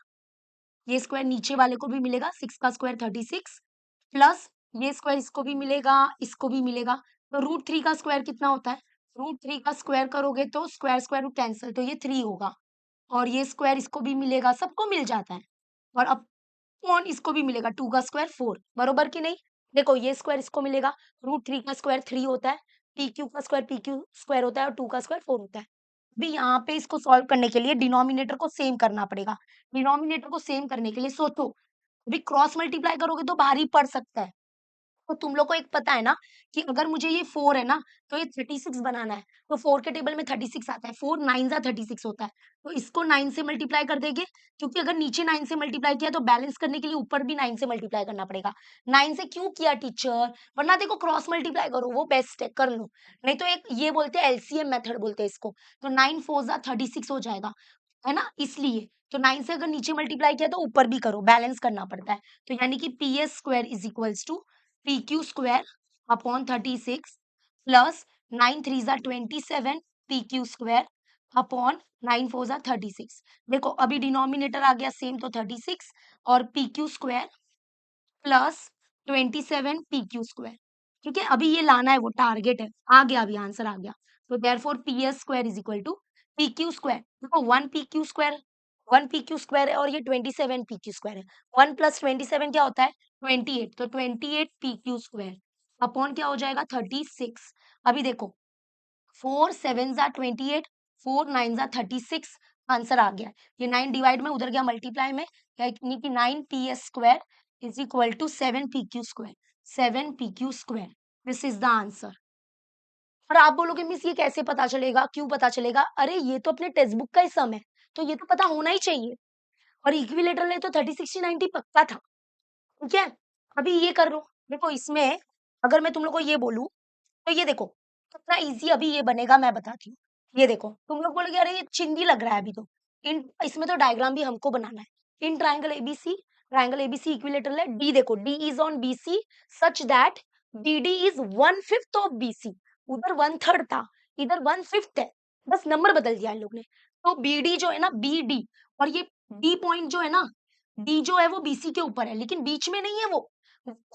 ये स्क्वायर नीचे वाले को भी मिलेगा, 6 का स्क्वायर 36 प्लस ये स्क्वायर इसको भी मिलेगा, इसको भी मिलेगा। तो √3 का स्क्वायर कितना होता है? √3 का स्क्वायर करोगे तो स्क्वायर स्क्वायर रूट कैंसिल, तो ये 3 होगा। और ये स्क्वायर इसको भी मिलेगा, सबको मिल जाता है। और अब अपॉन इसको भी मिलेगा, 2 का स्क्वायर 4, बरोबर कि नहीं? देखो ये स्क्वायर इसको मिलेगा, √3 का स्क्वायर 3 होता है, PQ का स्क्वायर PQ स्क्वायर होता है और 2 का स्क्वायर 4 होता है। अभी यहाँ पे इसको सॉल्व करने के लिए डिनोमिनेटर को सेम करना पड़ेगा। डिनोमिनेटर को सेम करने के लिए सोचो, अभी क्रॉस मल्टीप्लाई करोगे तो भारी पड़ सकता है। तो तुम लोग को एक पता है ना कि अगर मुझे ये 4 है ना, तो ये 36 बनाना है, तो 4 के टेबल में 36 आता है, 4 9 जा 36 होता है। तो इसको 9 से मल्टीप्लाई कर देंगे, क्योंकि अगर नीचे 9 से मल्टीप्लाई किया तो बैलेंस करने के लिए ऊपर भी 9 से मल्टीप्लाई करना पड़ेगा। 9 से क्यों किया टीचर? वरना देखो क्रॉस मल्टीप्लाई करो, वो बेस्ट है, कर लो। नहीं तो एक ये बोलते हैं एलसीएम मेथड बोलते हैं इसको, तो 9 4 जा 36 हो जाएगा, है ना? इसलिए तो 9 से अगर नीचे मल्टीप्लाई किया तो ऊपर भी करो, बैलेंस करना पड़ता है। तो यानी कि PS square is equals to PQ square upon 36 plus 9 3 जा 27 PQ स्क्वायर अपॉन 9 4 जा 36। देखो अभी डिनोमिनेटर आ गया सेम, तो 36 और PQ square plus 27 PQ square, ठीक है। अभी ये लाना है, वो टारगेट है, आ गया, अभी आंसर आ गया। तो therefore PS square is equal to PQ square. देखो 1 PQ स्क्वायर, 1 PQ स्क्वायर है और ये 27 PQ स्क्वायर है। 1 प्लस 27 क्या होता है? 28, तो 28 PQ स्क्वायर अपॉन क्या हो जाएगा? 36। अभी देखो 4 7 जा 28, 4 9 जा 36, आंसर आ गया। ये 9 डिवाइड में उधर गया मल्टीप्लाई में, यानी कि 9 PS square is equal to 7 PQ square, 7 PQ square, this is the answer. और आप बोलोगे मिस ये कैसे पता चलेगा, क्यों पता चलेगा? अरे ये तो अपने टेक्स्ट बुक का ही सम है, तो ये तो पता होना ही चाहिए। और इक्विलेटरल है तो 30 60 90 पक्का था, ठीक है। अभी ये कर लो, देखो इसमें अगर मैं तुम लोग को ये बोलूं, तो ये देखो कितना इजी अभी ये बनेगा, मैं बताती हूँ। ये देखो तुम लोग बोलोगे अरे ये चिंदी लग रहा है अभी तो, इन इसमें तो डायग्राम भी हमको बनाना है। इन ट्राइंगल एबीसी इक्विलेटरल है, डी देखो, D is on BC such that BD is 1/5 of BC. उधर 1/3 था, इधर 1/5 है, बस नंबर बदल दिया इन लोग ने। तो बीडी जो है ना, बीडी, और ये डी पॉइंट जो है ना, डी जो है वो बीसी के ऊपर है, लेकिन बीच में नहीं है वो।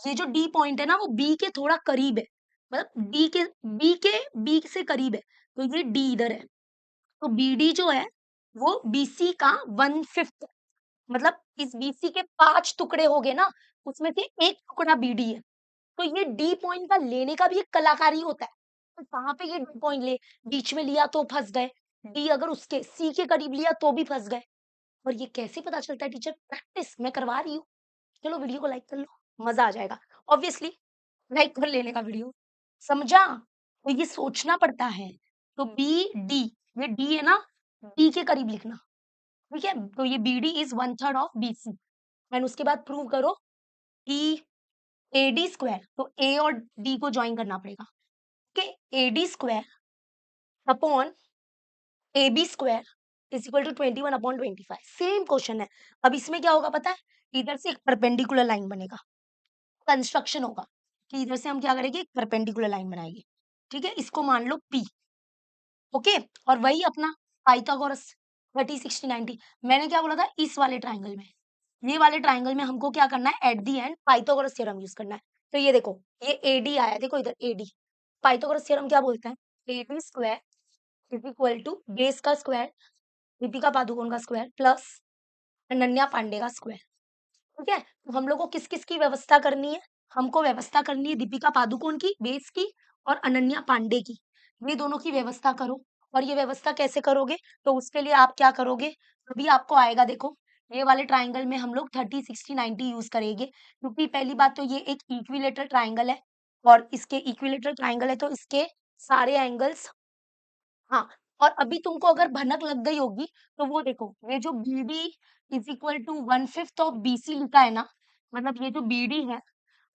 ये जो डी पॉइंट है ना, वो बी के थोड़ा करीब है, मतलब बी से करीब है, तो ये डी इधर है। तो बीडी जो है वो बीसी का 1/5, मतलब इस बीसी के 5 टुकड़े हो गए ना, उसमें से एक टुकड़ा बीडी है। तो ये डी पॉइंट का लेने का भी एक कलाकारी होता है। तो कहाँ पे ये डी पॉइंट ले, बीच में लिया तो फंस गए, डी अगर उसके सी के करीब लिया तो भी फंस गए। और ये कैसे पता चलता है टीचर? प्रैक्टिस मैं करवा रही हूँ। चलो वीडियो को लाइक कर लो, मजा आ जाएगा। ऑब्वियसली लाइक कर लेने का वीडियो, समझा? तो ये सोचना पड़ता है। तो बी डी, ये डी है ना, डी के करीब लिखना, ठीक है। तो ये B D is 1/3 of BC. And उसके बाद प्रूव करो कि एडी स्क्वायर, तो ए और डी को ज्वाइन करना पड़ेगा, okay. AD square upon AB square is equal to 21/25। Same question है। अब इसमें क्या होगा पता है? इधर से एक परपेंडिकुलर लाइन बनेगा, कंस्ट्रक्शन होगा कि इधर से हम क्या करेंगे, एक परपेंडिकुलर लाइन बनाएंगे, ठीक है। इसको मान लो P, ओके। और वही अपना पाइथागोरस 30 60 90, मैंने क्या बोला था, इस वाले ट्राइंगल में, ये वाले ट्राइंगल में हमको क्या करना है, at the and Pythagoras theorem use करना है। तो ये देखो, ये AD आया, देखो इधर AD, पाइथागोरस थ्योरम क्या बोलता है? AD square is equal to base का स्क्वायर, दीपिका पादुकोण का स्क्वायर प्लस अनन्या पांडे का स्क्वायर, ठीक है। तो हम लोग को किस किस की व्यवस्था करनी है? हमको व्यवस्था करनी है दीपिका पादुकोण की बेस की और अनन्या पांडे की, ये दोनों की व्यवस्था करो। और ये व्यवस्था कैसे करोगे? तो उसके लिए आप क्या करोगे, अभी आपको आएगा, देखो ये वाले ट्राइंगल में हम लोग 30 60 90 यूज करेंगे, क्योंकि पहली बात तो ये एक इक्विलेटरल ट्राइंगल है, और इसके इक्विलेटरल ट्राइंगल है तो इसके सारे एंगल्स, हाँ। और अभी तुमको अगर भनक लग गई होगी, तो वो देखो, ये जो BD is equal to 1/5 of BC लिखा है ना, मतलब ये जो BD है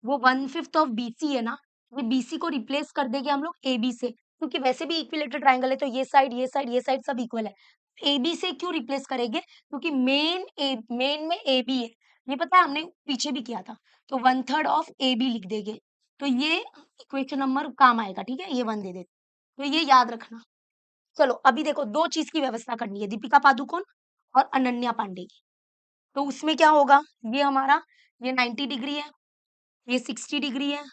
वो 1/5 ऑफ BC है ना, ये BC को रिप्लेस कर देंगे हम लोग AB से, क्योंकि वैसे भी इक्विलेटरल ट्राइंगल है तो ये साइड ये साइड ये साइड सब इक्वल है। AB से क्यों रिप्लेस करेंगे? क्योंकि मेन में AB है, ये पता है हमने पीछे भी किया था, तो 1/3 ऑफ ए बी लिख देंगे, तो ये इक्वेशन नंबर काम आएगा, ठीक है, ये 1 दे देते, तो ये याद रखना। चलो अभी देखो 2 चीज की व्यवस्था करनी है, दीपिका पादुकोण और अनन्या पांडे की। तो उसमें क्या होगा, ये हमारा ये 90 डिग्री है, ये 60 डिग्री है,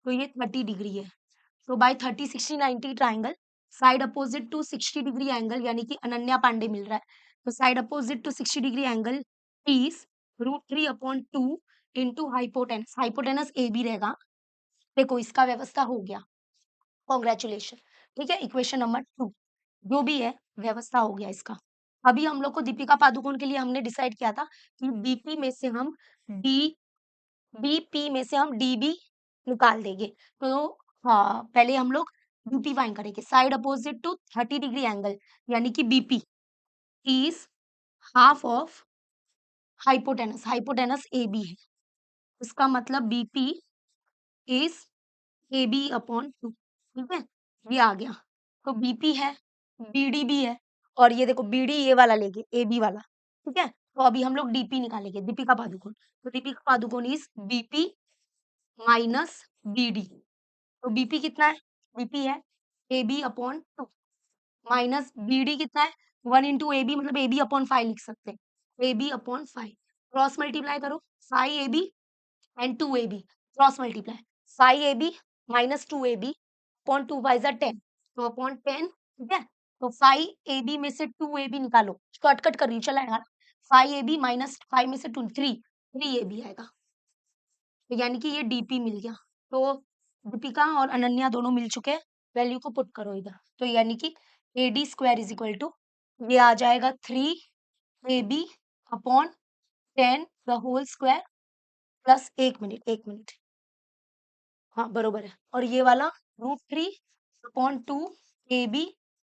तो ये 30 डिग्री है। तो by 30 60 90 triangle, side opposite to 60 degree angle, यानी कि अनन्या पांडे मिल रहा है, तो side opposite to 60 degree angle is √3/2 into hypotenuse, hypotenuse A B रहेगा। देखो इसका व्यवस्था हो गया, कॉन्ग्रेचुलेशन, ठीक है। इक्वेशन नंबर 2 जो भी है व्यवस्था हो गया इसका। अभी हम लोग को दीपिका पादुकोण के लिए हमने डिसाइड किया था कि बीपी में से हम डी बीपी में से हम डीबी निकाल देंगे। तो हाँ, पहले हम लोग बीपी फाइंड करेंगे, side opposite to 30 degree angle, यानी कि BP is half of hypotenuse, hypotenuse A B है, इसका मतलब BP is A B upon 2, ठीक है, ये आ गया। तो बीपी है, बीडी भी है, और ये देखो बीडी ये वाला लेंगे, ए बी वाला, ठीक है। तो अभी हम लोग डीपी निकालेंगे, दीपिका पादुकोण, तो Deepika Padukone is BP minus BD, तो बीपी कितना है, बीपी है A B upon 2 minus BD कितना है 1 इंटू ए बी, मतलब ए बी अपॉन 5 लिख सकते हैं, A B upon 5, cross multiply करो, 5 A B and 2 A B, cross multiply, 5 A B minus 2 A B upon 2 by 10, तो अपॉन 10, ठीक है। तो 5 ए बी में से 2 ए बी निकालो, शॉर्टकट कर रही हूँ, चला यार, 5 ए बी माइनस 5 में से 2 3 ए बी आएगा, तो यानी कि ये डीपी मिल गया। तो दीपिका और अनन्या दोनों मिल चुके हैं, वैल्यू को पुट करो इधर, तो यानी कि A D square is equal to, ये आ जाएगा 3 A B upon 10 the whole square plus 1 minute, हाँ बरोबर है, और ये वाला √3/2 A B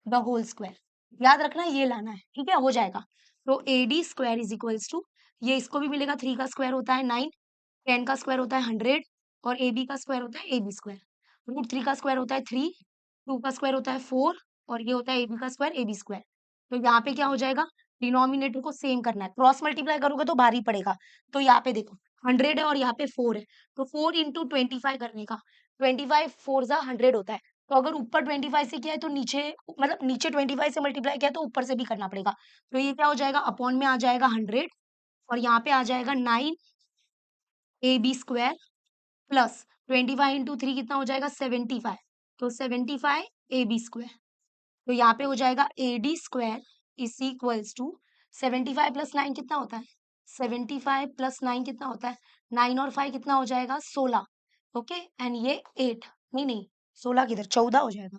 the whole square, याद रखना ये लाना है, ठीक है, हो जाएगा। तो A D square is equals to, ये इसको भी मिलेगा, 3 का स्क्वायर होता है 9, 10 का स्क्वायर होता है 100, और ए बी का स्क्वायर होता है ए बी स्क्वायर, √3 का स्क्वायर होता है 3, 2 का स्क्वायर होता है 4, और ये होता है ए बी का स्क्वायर ए बी स्क्वायर। तो यहाँ पे क्या हो जाएगा, डिनोमिनेटर को सेम करना है, क्रॉस मल्टीप्लाई करोगे तो भारी पड़ेगा, तो यहाँ पे देखो 100 है और यहाँ पे 4 है, तो 4 इंटू 25 करने का, 25 4 जा 100 होता है, तो अगर ऊपर 25 से किया है तो नीचे, मतलब नीचे 25 से मल्टीप्लाई किया है तो ऊपर से भी करना पड़ेगा, तो ये क्या हो जाएगा, अपॉन में आ जाएगा 100, और यहाँ पे आ जाएगा 9 A B square plus 25 into 3 कितना हो जाएगा 75, तो 75 ए बी स्क्वायर, तो यहाँ पे हो जाएगा A D square is equals to 75 plus 9 कितना होता है, 75 प्लस 9 कितना होता है, 9 और 5 कितना हो जाएगा 16, ओके, एंड ये 8, नहीं 16 किधर, 14 हो जाएगा,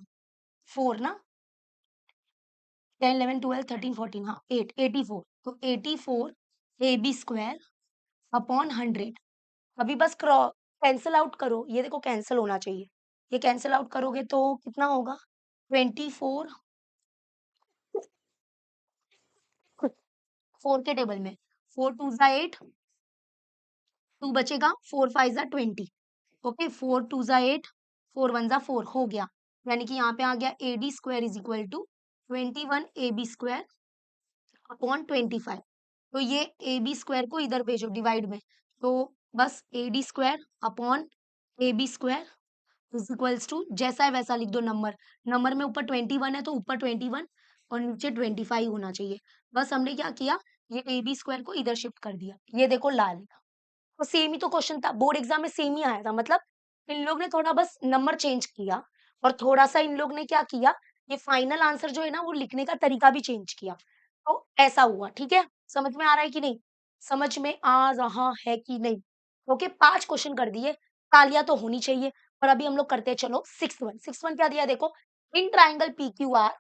4 ना, 10 11 12 13 14, हाँ 8 84, तो 84 ए बी स्क्वायर अपॉन 100, अभी बस कैंसिल आउट करो, ये देखो कैंसिल होना चाहिए, ये कैंसिल आउट करोगे तो कितना होगा, 24, 4 के टेबल में 4 2 जा 8, 2 बचेगा, 4 5 जा 20, ओके, 4 2 जा 8, 4 1 जा 4, हो गया, यानी कि यहाँ पे आ गया A D square is equal to 21 A B square upon 25, तो ये ए बी स्क्वायर को इधर भेजो डिवाइड में, तो बस A D square upon A B square is equals to, जैसा है वैसा लिख दो, नंबर नंबर में ऊपर 21 है तो ऊपर 21 और नीचे 25 होना चाहिए, बस हमने क्या किया, ये ए बी स्क्वायर को इधर शिफ्ट कर दिया, ये देखो लाल, तो सेम ही तो क्वेश्चन था, बोर्ड एग्जाम में सेम ही आया था, मतलब इन लोग ने थोड़ा बस नंबर चेंज किया, और थोड़ा सा इन लोग ने क्या किया, ये फाइनल आंसर जो है ना वो लिखने का तरीका भी चेंज किया, तो ऐसा हुआ, ठीक है, समझ में आ रहा है कि नहीं, समझ में आ रहा है कि नहीं, ओके, 5 क्वेश्चन कर दिए, तालियां तो होनी चाहिए। और अभी हम लोग करते हैं, चलो 6th वन क्या दिया देखो, in triangle P Q R,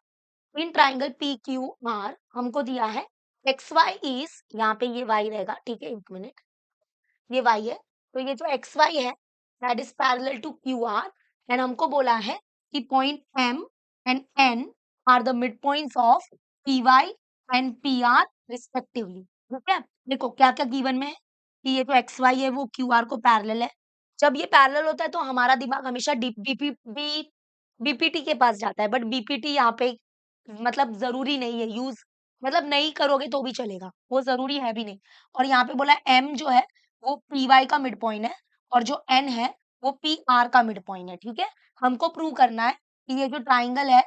in triangle P Q R हमको दिया है एक्स वाई इज, यहाँ पे ये वाई रहेगा, ठीक है, 1 मिनट, ये y है, तो ये जो xy है that is parallel to QR, and हमको बोला है कि point M and N are the mid points of PY and PR respectively, ठीक है। देखो क्या क्या गिवन में है कि ये जो xy है वो QR को पैरेलल है, जब ये पैरेलल होता है तो हमारा दिमाग हमेशा बीपीटी के पास जाता है, बट बीपीटी यहाँ पे मतलब जरूरी नहीं है यूज मतलब नहीं करोगे तो भी चलेगा, वो ज़रूरी है भी नहीं। और यहाँ पे बोला M जो है वो PY का मिड पॉइंट है और जो N है वो PR का मिड पॉइंट है, ठीक है? हमको प्रूव करना है कि ये जो ट्रायंगल है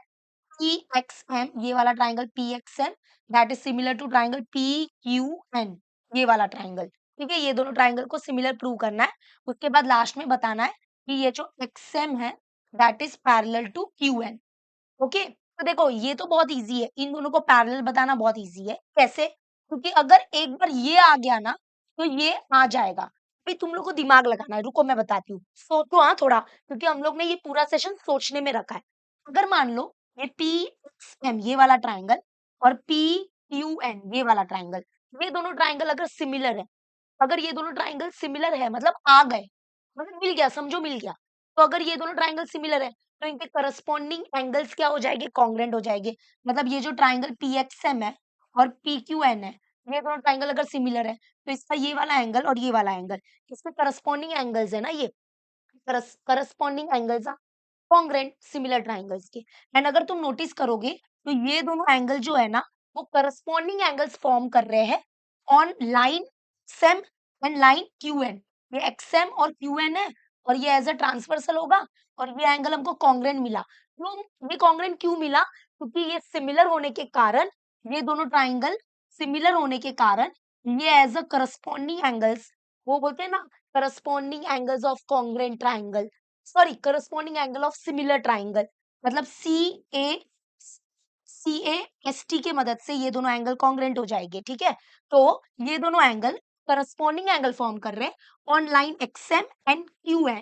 PXM, ये वाला triangle PXM that is similar to triangle PQN, ये वाला ट्रायंगल, ठीक है? ये दोनों ट्रायंगल को सिमिलर प्रूव करना है। उसके बाद लास्ट में बताना है कि ये जो XM है that is parallel to QN। Okay, तो देखो ये तो बहुत इजी है, इन दोनों को पैरेलल बताना बहुत इजी है। कैसे? क्योंकि अगर एक बार ये आ गया ना तो ये आ जाएगा। अभी तुम लोग को दिमाग लगाना है, रुको मैं बताती हूँ। सोचो हाँ थोड़ा, क्योंकि हम लोग ने ये पूरा सेशन सोचने में रखा है। अगर मान लो ये PXM ये वाला ट्रायंगल और PQN ये वाला ट्रायंगल, ये दोनों ट्रायंगल अगर सिमिलर है, अगर ये दोनों ट्रायंगल सिमिलर है मतलब आ गए, मतलब मिल गया, समझो मिल गया। तो अगर ये दोनों ट्रायंगल सिमिलर है तो इनके करस्पॉन्डिंग एंगल्स क्या हो जाएंगे? कॉन्ग्रुएंट हो जाएंगे। मतलब ये जो ट्रायंगल PXM है और PQN है, ये दोनों ट्रायंगल अगर सिमिलर है तो इसका ये वाला एंगल और ये वाला एंगल, इसके करस्पॉन्डिंग एंगल्स है ना ये, corresponding angles are congruent similar triangles के। एंड अगर तुम नोटिस करोगे तो ये दोनों एंगल जो है ना वो करस्पॉन्डिंग एंगल्स फॉर्म कर रहे हैं on line same and line QN। ये XM और QN है और ये एज अ ट्रांसवर्सल होगा और ये एंगल हमको कॉन्ग्रुएंट मिला। क्यों ये कॉन्ग्रुएंट क्यों मिला? क्योंकि ये सिमिलर होने के कारण, ये दोनों ट्रायंगल सिमिलर होने के कारण ये एज अ करस्पॉन्डिंग एंगल्स, वो बोलते हैं ना corresponding angles of congruent triangle, sorry corresponding angle of similar triangle, मतलब CAST की मदद से ये दोनों एंगल कॉन्ग्रुएंट हो जाएंगे, ठीक है? तो ये दोनों एंगल करस्पॉन्डिंग एंगल फॉर्म कर रहे हैं on line XM and QN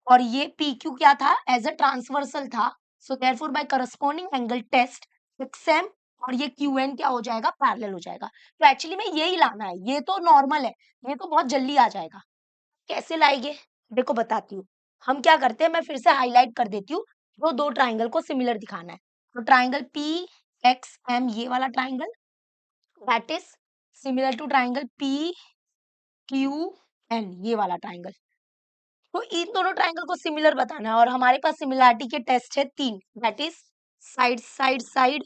और ये PQ क्या था? एज अ ट्रांसवर्सल था। So therefore by corresponding angle test XM और ये QN क्या हो जाएगा? पैरेलल हो जाएगा। तो एक्चुअली में यही लाना है, ये तो नॉर्मल है, ये तो बहुत जल्दी आ जाएगा। कैसे लाएंगे? देखो बताती हूँ। हम क्या करते हैं, मैं फिर से हाइलाइट कर देती हूँ, वो दो ट्रायंगल को सिमिलर दिखाना है। तो ट्रायंगल PXM ये वाला triangle that is similar to triangle PQN ये वाला ट्रायंगल। तो इन दोनों ट्रायंगल को सिमिलर बताना है और हमारे पास सिमिलैरिटी के टेस्ट है 3, that is side side side,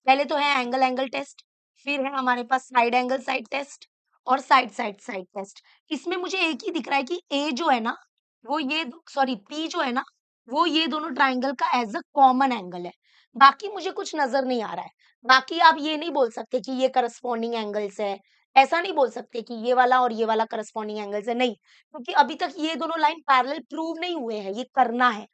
पहले तो है एंगल एंगल टेस्ट, फिर है हमारे पास साइड एंगल साइड टेस्ट और साइड साइड साइड टेस्ट। इसमें मुझे एक ही दिख रहा है कि ए जो है ना वो ये, सॉरी पी जो है ना वो ये दोनों ट्रायंगल का एज अ कॉमन एंगल है। बाकी मुझे कुछ नजर नहीं आ रहा है। बाकी आप ये नहीं बोल सकते कि ये करस्पॉन्डिंग एंगल्स है, ऐसा नहीं बोल सकते कि ये वाला और ये वाला करस्पॉन्डिंग एंगल्स है, नहीं, क्योंकि अभी तक ये दोनों लाइन पैरेलल प्रूव नहीं हुए हैं, ये करना है।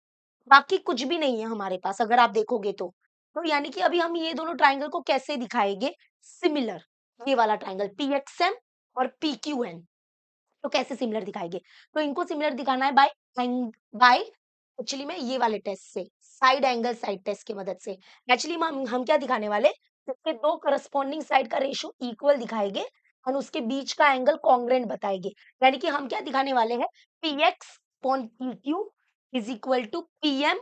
बाकी कुछ भी नहीं है हमारे पास अगर आप देखोगे तो। तो यानी कि अभी हम ये दोनों ट्रायंगल को कैसे दिखाएँगे? सिमिलर, ये वाला ट्रायंगल PXM और PQN, तो कैसे सिमिलर दिखाएँगे? तो इनको सिमिलर दिखाना है बाय एक्चुअली में ये वाले टेस्ट से, साइड एंगल साइड टेस्ट की मदद से। एक्चुअली में हम क्या दिखाने वाले? इसके 2 करस्पॉन्डिंग साइड का रेशियो इक्वल दिखाएँगे और उसके बीच का एंगल कॉन्ग्रुएंट बताएँगे। यानी कि हम क्या दिखाने वाले हैं? PX upon PQ is equal to PM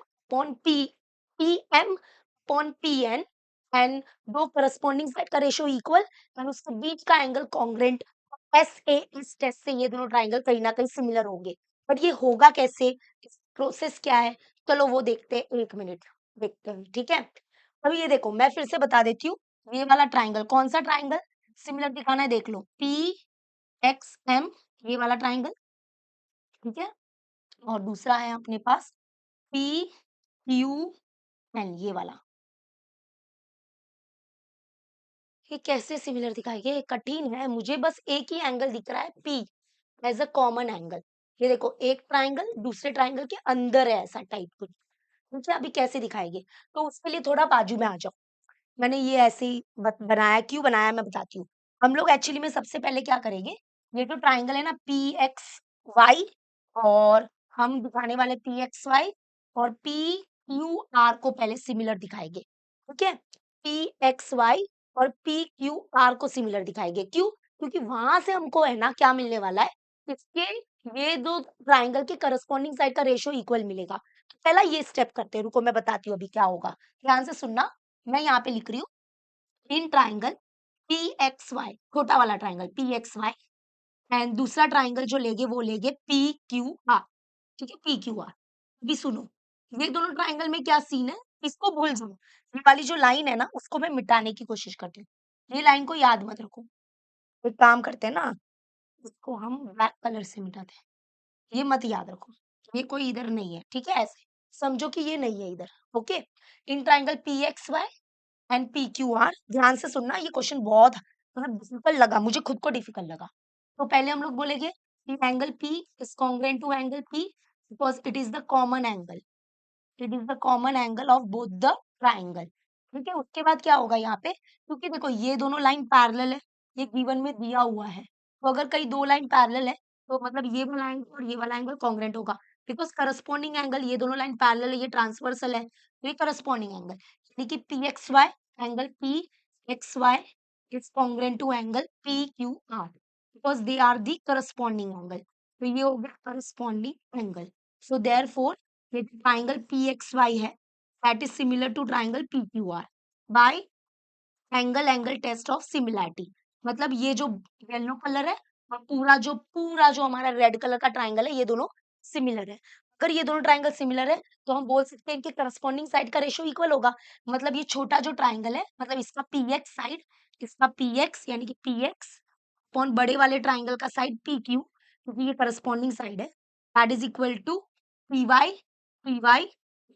upon PN and 2 corresponding side का रेशियो इक्वल एंड उसके बीच का एंगल कॉन्ग्रुएंट। SAS टेस्ट से ये दोनों ट्रायंगल कहीं न कहीं सिमिलर होंगे। बट ये होगा कैसे? इस प्रोसेस क्या है? चलो वो देखते हैं, 1 मिनट देखते हैं, ठीक है? अभी ये देखो मैं फिर से बता देती हूँ, ये वाला ट्रायंगल कौन-सा ट्रायंगल सिमिलर दिखाना है देख लो, PXM ये वाला ट्रायंगल, ठीक है? और दूसरा है अपने पास PQN ये वाला। ये कैसे सिमिलर दिखाएँगे? ये कठिन है, मुझे बस एक ही एंगल दिख रहा है P as a common angle. ये देखो एक ट्रायंगल दूसरे ट्रायंगल के अंदर है ऐसा टाइप कुछ। मुझे अभी कैसे दिखाएँगे? तो उसके लिए थोड़ा बाजू में आ जाओ। मैंने ये ऐसे ही बनाया, क्यों बनाया मैं बताती हूँ। हम लोग एक्चुअली में सबसे पहले क्या करेंगे, ये जो ट्रायंगल है ना PXY और हम दिखाने वाले PXY और PQR को पहले सिमिलर दिखाएँगे, ठीक है? PXY और PQR को सिमिलर दिखाएँगे, क्यों? क्योंकि वहाँ से हमको है ना क्या मिलने वाला है, इसके ये 2 ट्रायंगल के करस्पॉन्डिंग साइड का रेशियो इक्वल मिलेगा। तो पहला ये स्टेप करते हैं, रुको मैं बताती हूँ अभी क्या होगा। ध्यान से सुनना, मैं यहाँ पे लिख रही हूँ इन ट्रायंगल PXY, छोटा वाला ट्रायंगल PXY एंड दूसरा ट्रायंगल जो लेंगे वो लेंगे PQR, ठीक है? PQR। अभी सुनो, ये दोनों ट्रायंगल में क्या सीन है, इसको भूल जाओ। ये वाली जो लाइन है ना उसको मैं मिटाने की कोशिश करती हूँ। ये लाइन को याद मत रखो। एक काम करते हैं ना, इसको हम ब्लैक कलर से मिटाते हैं। ये मत याद रखो, ये कोई इधर नहीं है, ठीक है? ऐसे समझो कि ये नहीं है इधर, okay? In triangle PXY and PQR, ध्यान से सुनना, ये क्वेश्चन बहुत मतलब डिफिकल्ट लगा, मुझे खुद को डिफिकल्ट लगा। तो पहले हम लोग बोलेंगे कि angle P is congruent to angle P because it is the common angle. It is the common angle of both the triangle, ठीक है? उसके बाद क्या होगा यहाँ पे, क्योंकि देखो ये दोनों लाइन पैरेलल है, ये गिवन में दिया हुआ है, तो अगर कहीं दो लाइन पैरेलल है तो मतलब ये वाला एंगल और ये वाला एंगल कॉन्ग्रुएंट होगा, बिकॉज करस्पॉन्डिंग एंगल, ये दोनों लाइन पैरेलल है, ये ट्रांसवर्सल है, तो ये करस्पॉन्डिंग एंगल यानी कि PXY, angle PXY is congruent to angle PQR because they are the corresponding angle, तो ये हो गया करस्पॉन्डिंग एंगल। सो देयरफॉर ये ट्राइंगल PXY है that is similar to triangle PQR by angle test of similarity. मतलब ये जो येलो कलर है और पूरा जो हमारा रेड कलर का ट्राइंगल है, ये दोनों सिमिलर है। अगर ये दोनों ट्राइंगल सिमिलर है तो हम बोल सकते हैं इनके करस्पॉन्डिंग साइड का रेशियो इक्वल होगा। मतलब ये छोटा जो ट्राइंगल है, मतलब इसका PX साइड, इसका PX यानी कि PX अपॉन बड़े वाले ट्राइंगल का साइड PQ, क्योंकि ये करस्पॉन्डिंग साइड है, that is equal to PY PY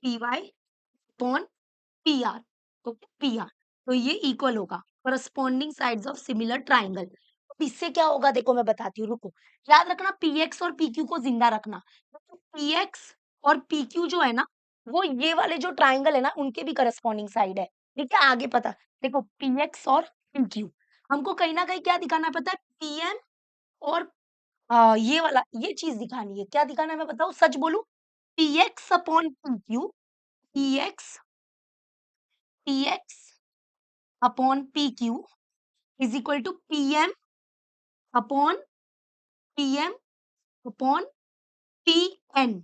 PY upon PR, okay? PR, तो ये इक्वल होगा corresponding sides of similar triangle. तो इससे क्या होगा देखो मैं बताती हूँ, रुको। याद रखना PX और PQ को जिंदा रखना, तो PX और PQ जो है ना, वो ये वाले जो ट्राइंगल है ना, उनके भी करस्पॉन्डिंग साइड है, ठीक है? आगे पता, देखो PX और PQ, हमको कहीं ना कहीं क्या दिखाना पता है, PM और ये वाला, ये चीज दिखानी है। क्या दिखाना है मैं बताऊं, सच बोलूं, PX upon PQ, PX PX upon PQ is equal two upon PM upon PN,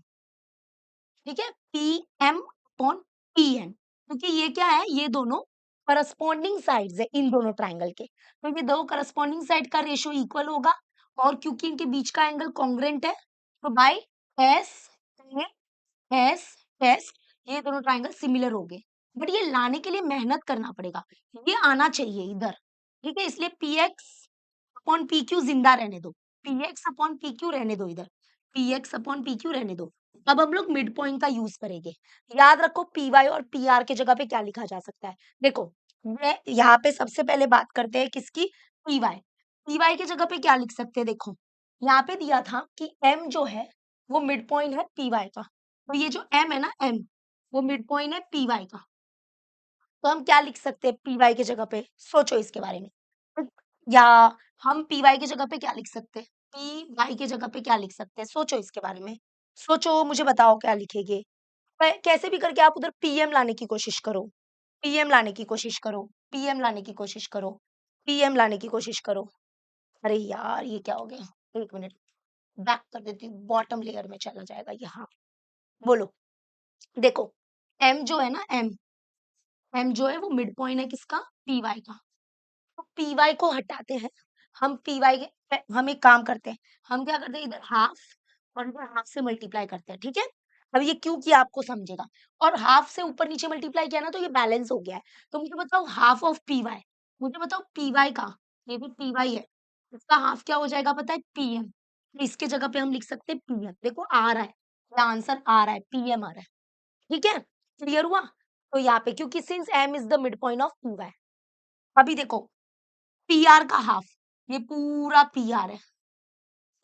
ठीक है? PM अपॉन PN, क्योंकि ये क्या है, ये दोनों करस्पॉन्डिंग साइड्स है इन दोनों ट्राइंगल के, तो ये दो करस्पॉन्डिंग साइड का रेशियो इक्वल होगा, और क्योंकि इनके बीच का एंगल कॉन्ग्रुएंट है, तो बाय एस एस एस ये दोनों ट्राइंगल सिमिलर हो गए। बट ये लाने के लिए मेहनत करना पड़ेगा, ये आना चाहिए इधर, ठीक है? इसलिए PX अपॉन PQ जिंदा रहने दो, PX अपॉन PQ रहने दो इधर, PX अपॉन PQ रहने दो। अब हम लोग मिड पॉइंट का यूज करेंगे। याद रखो PY और PR के जगह पे क्या लिखा जा सकता है। देखो मैं यहाँ पे सबसे पहले बात करते हैं किसकी, PY। PY की जगह पे क्या लिख सकते हैं, देखो यहाँ पे दिया था कि M जो है वो मिड पॉइंट है PY का, तो ये जो M है ना, M वो मिड पॉइंट है PY का, तो हम क्या लिख सकते हैं PY की जगह पे, सोचो इसके बारे में। या हम PY की जगह पे क्या लिख सकते हैं, PY की जगह पे क्या लिख सकते हैं, सोचो इसके बारे में। सोचो, मुझे बताओ क्या लिखेंगे। कैसे भी करके आप उधर PM लाने की कोशिश करो, PM लाने की कोशिश करो, PM लाने की कोशिश करो, PM लाने की कोशिश करो। अरे यार ये क्या हो गया, एक मिनट बैक कर देती हूँ, बॉटम लेयर में चला जाएगा ये। हाँ बोलो, देखो M जो है ना, M जो है वो मिड पॉइंट है किसका, PY का, तो PY को हटाते हैं हम, PY के हम एक काम करते हैं, हम क्या करते हैं, इधर हाफ और इधर हाफ से मल्टीप्लाई करते हैं, ठीक है? अब ये क्यों किया आपको समझेगा, और हाफ से ऊपर नीचे मल्टीप्लाई किया ना तो ये बैलेंस हो गया है। तो मुझे बताओ हाफ ऑफ PY, मुझे बताओ PY का, ये भी PY है, इसका हाफ क्या हो जाएगा पता है, PM। तो इसके जगह पे हम लिख सकते हैं PM, देखो आ रहा है, आंसर आ रहा है, PM आ रहा है, ठीक है? क्लियर हुआ? तो यहाँ पे क्योंकि since M is the mid point of PY, अभी देखो PR का हाफ, ये पूरा PR है,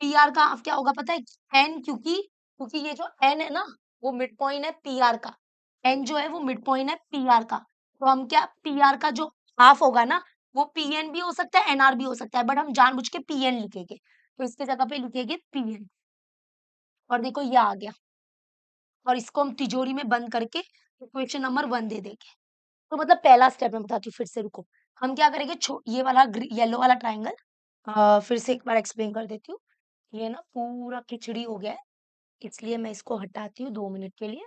PR का हाफ क्या होगा पता है, N, क्योंकि क्योंकि ये जो N है ना वो मिड पॉइंट है PR का, N जो है वो मिड पॉइंट है PR का, तो हम क्या, PR का जो हाफ होगा ना वो PN भी हो सकता है, NR भी हो सकता है, बट हम जानबूझ के PN लिखेंगे, तो इसके जगह पे लिखेंगे PN, और देखो ये आ गया, और इसको हम तिजोरी में बंद करके इक्वेशन नंबर 1 दे देंगे। तो मतलब पहला स्टेप मैं बताती हूँ फिर से, रुको। हम क्या करेंगे, ये वाला येलो वाला ट्राइंगल, फिर से एक बार एक्सप्लेन कर देती हूँ। ये ना पूरा खिचड़ी हो गया है, इसलिए मैं इसको हटाती हूँ 2 मिनट के लिए।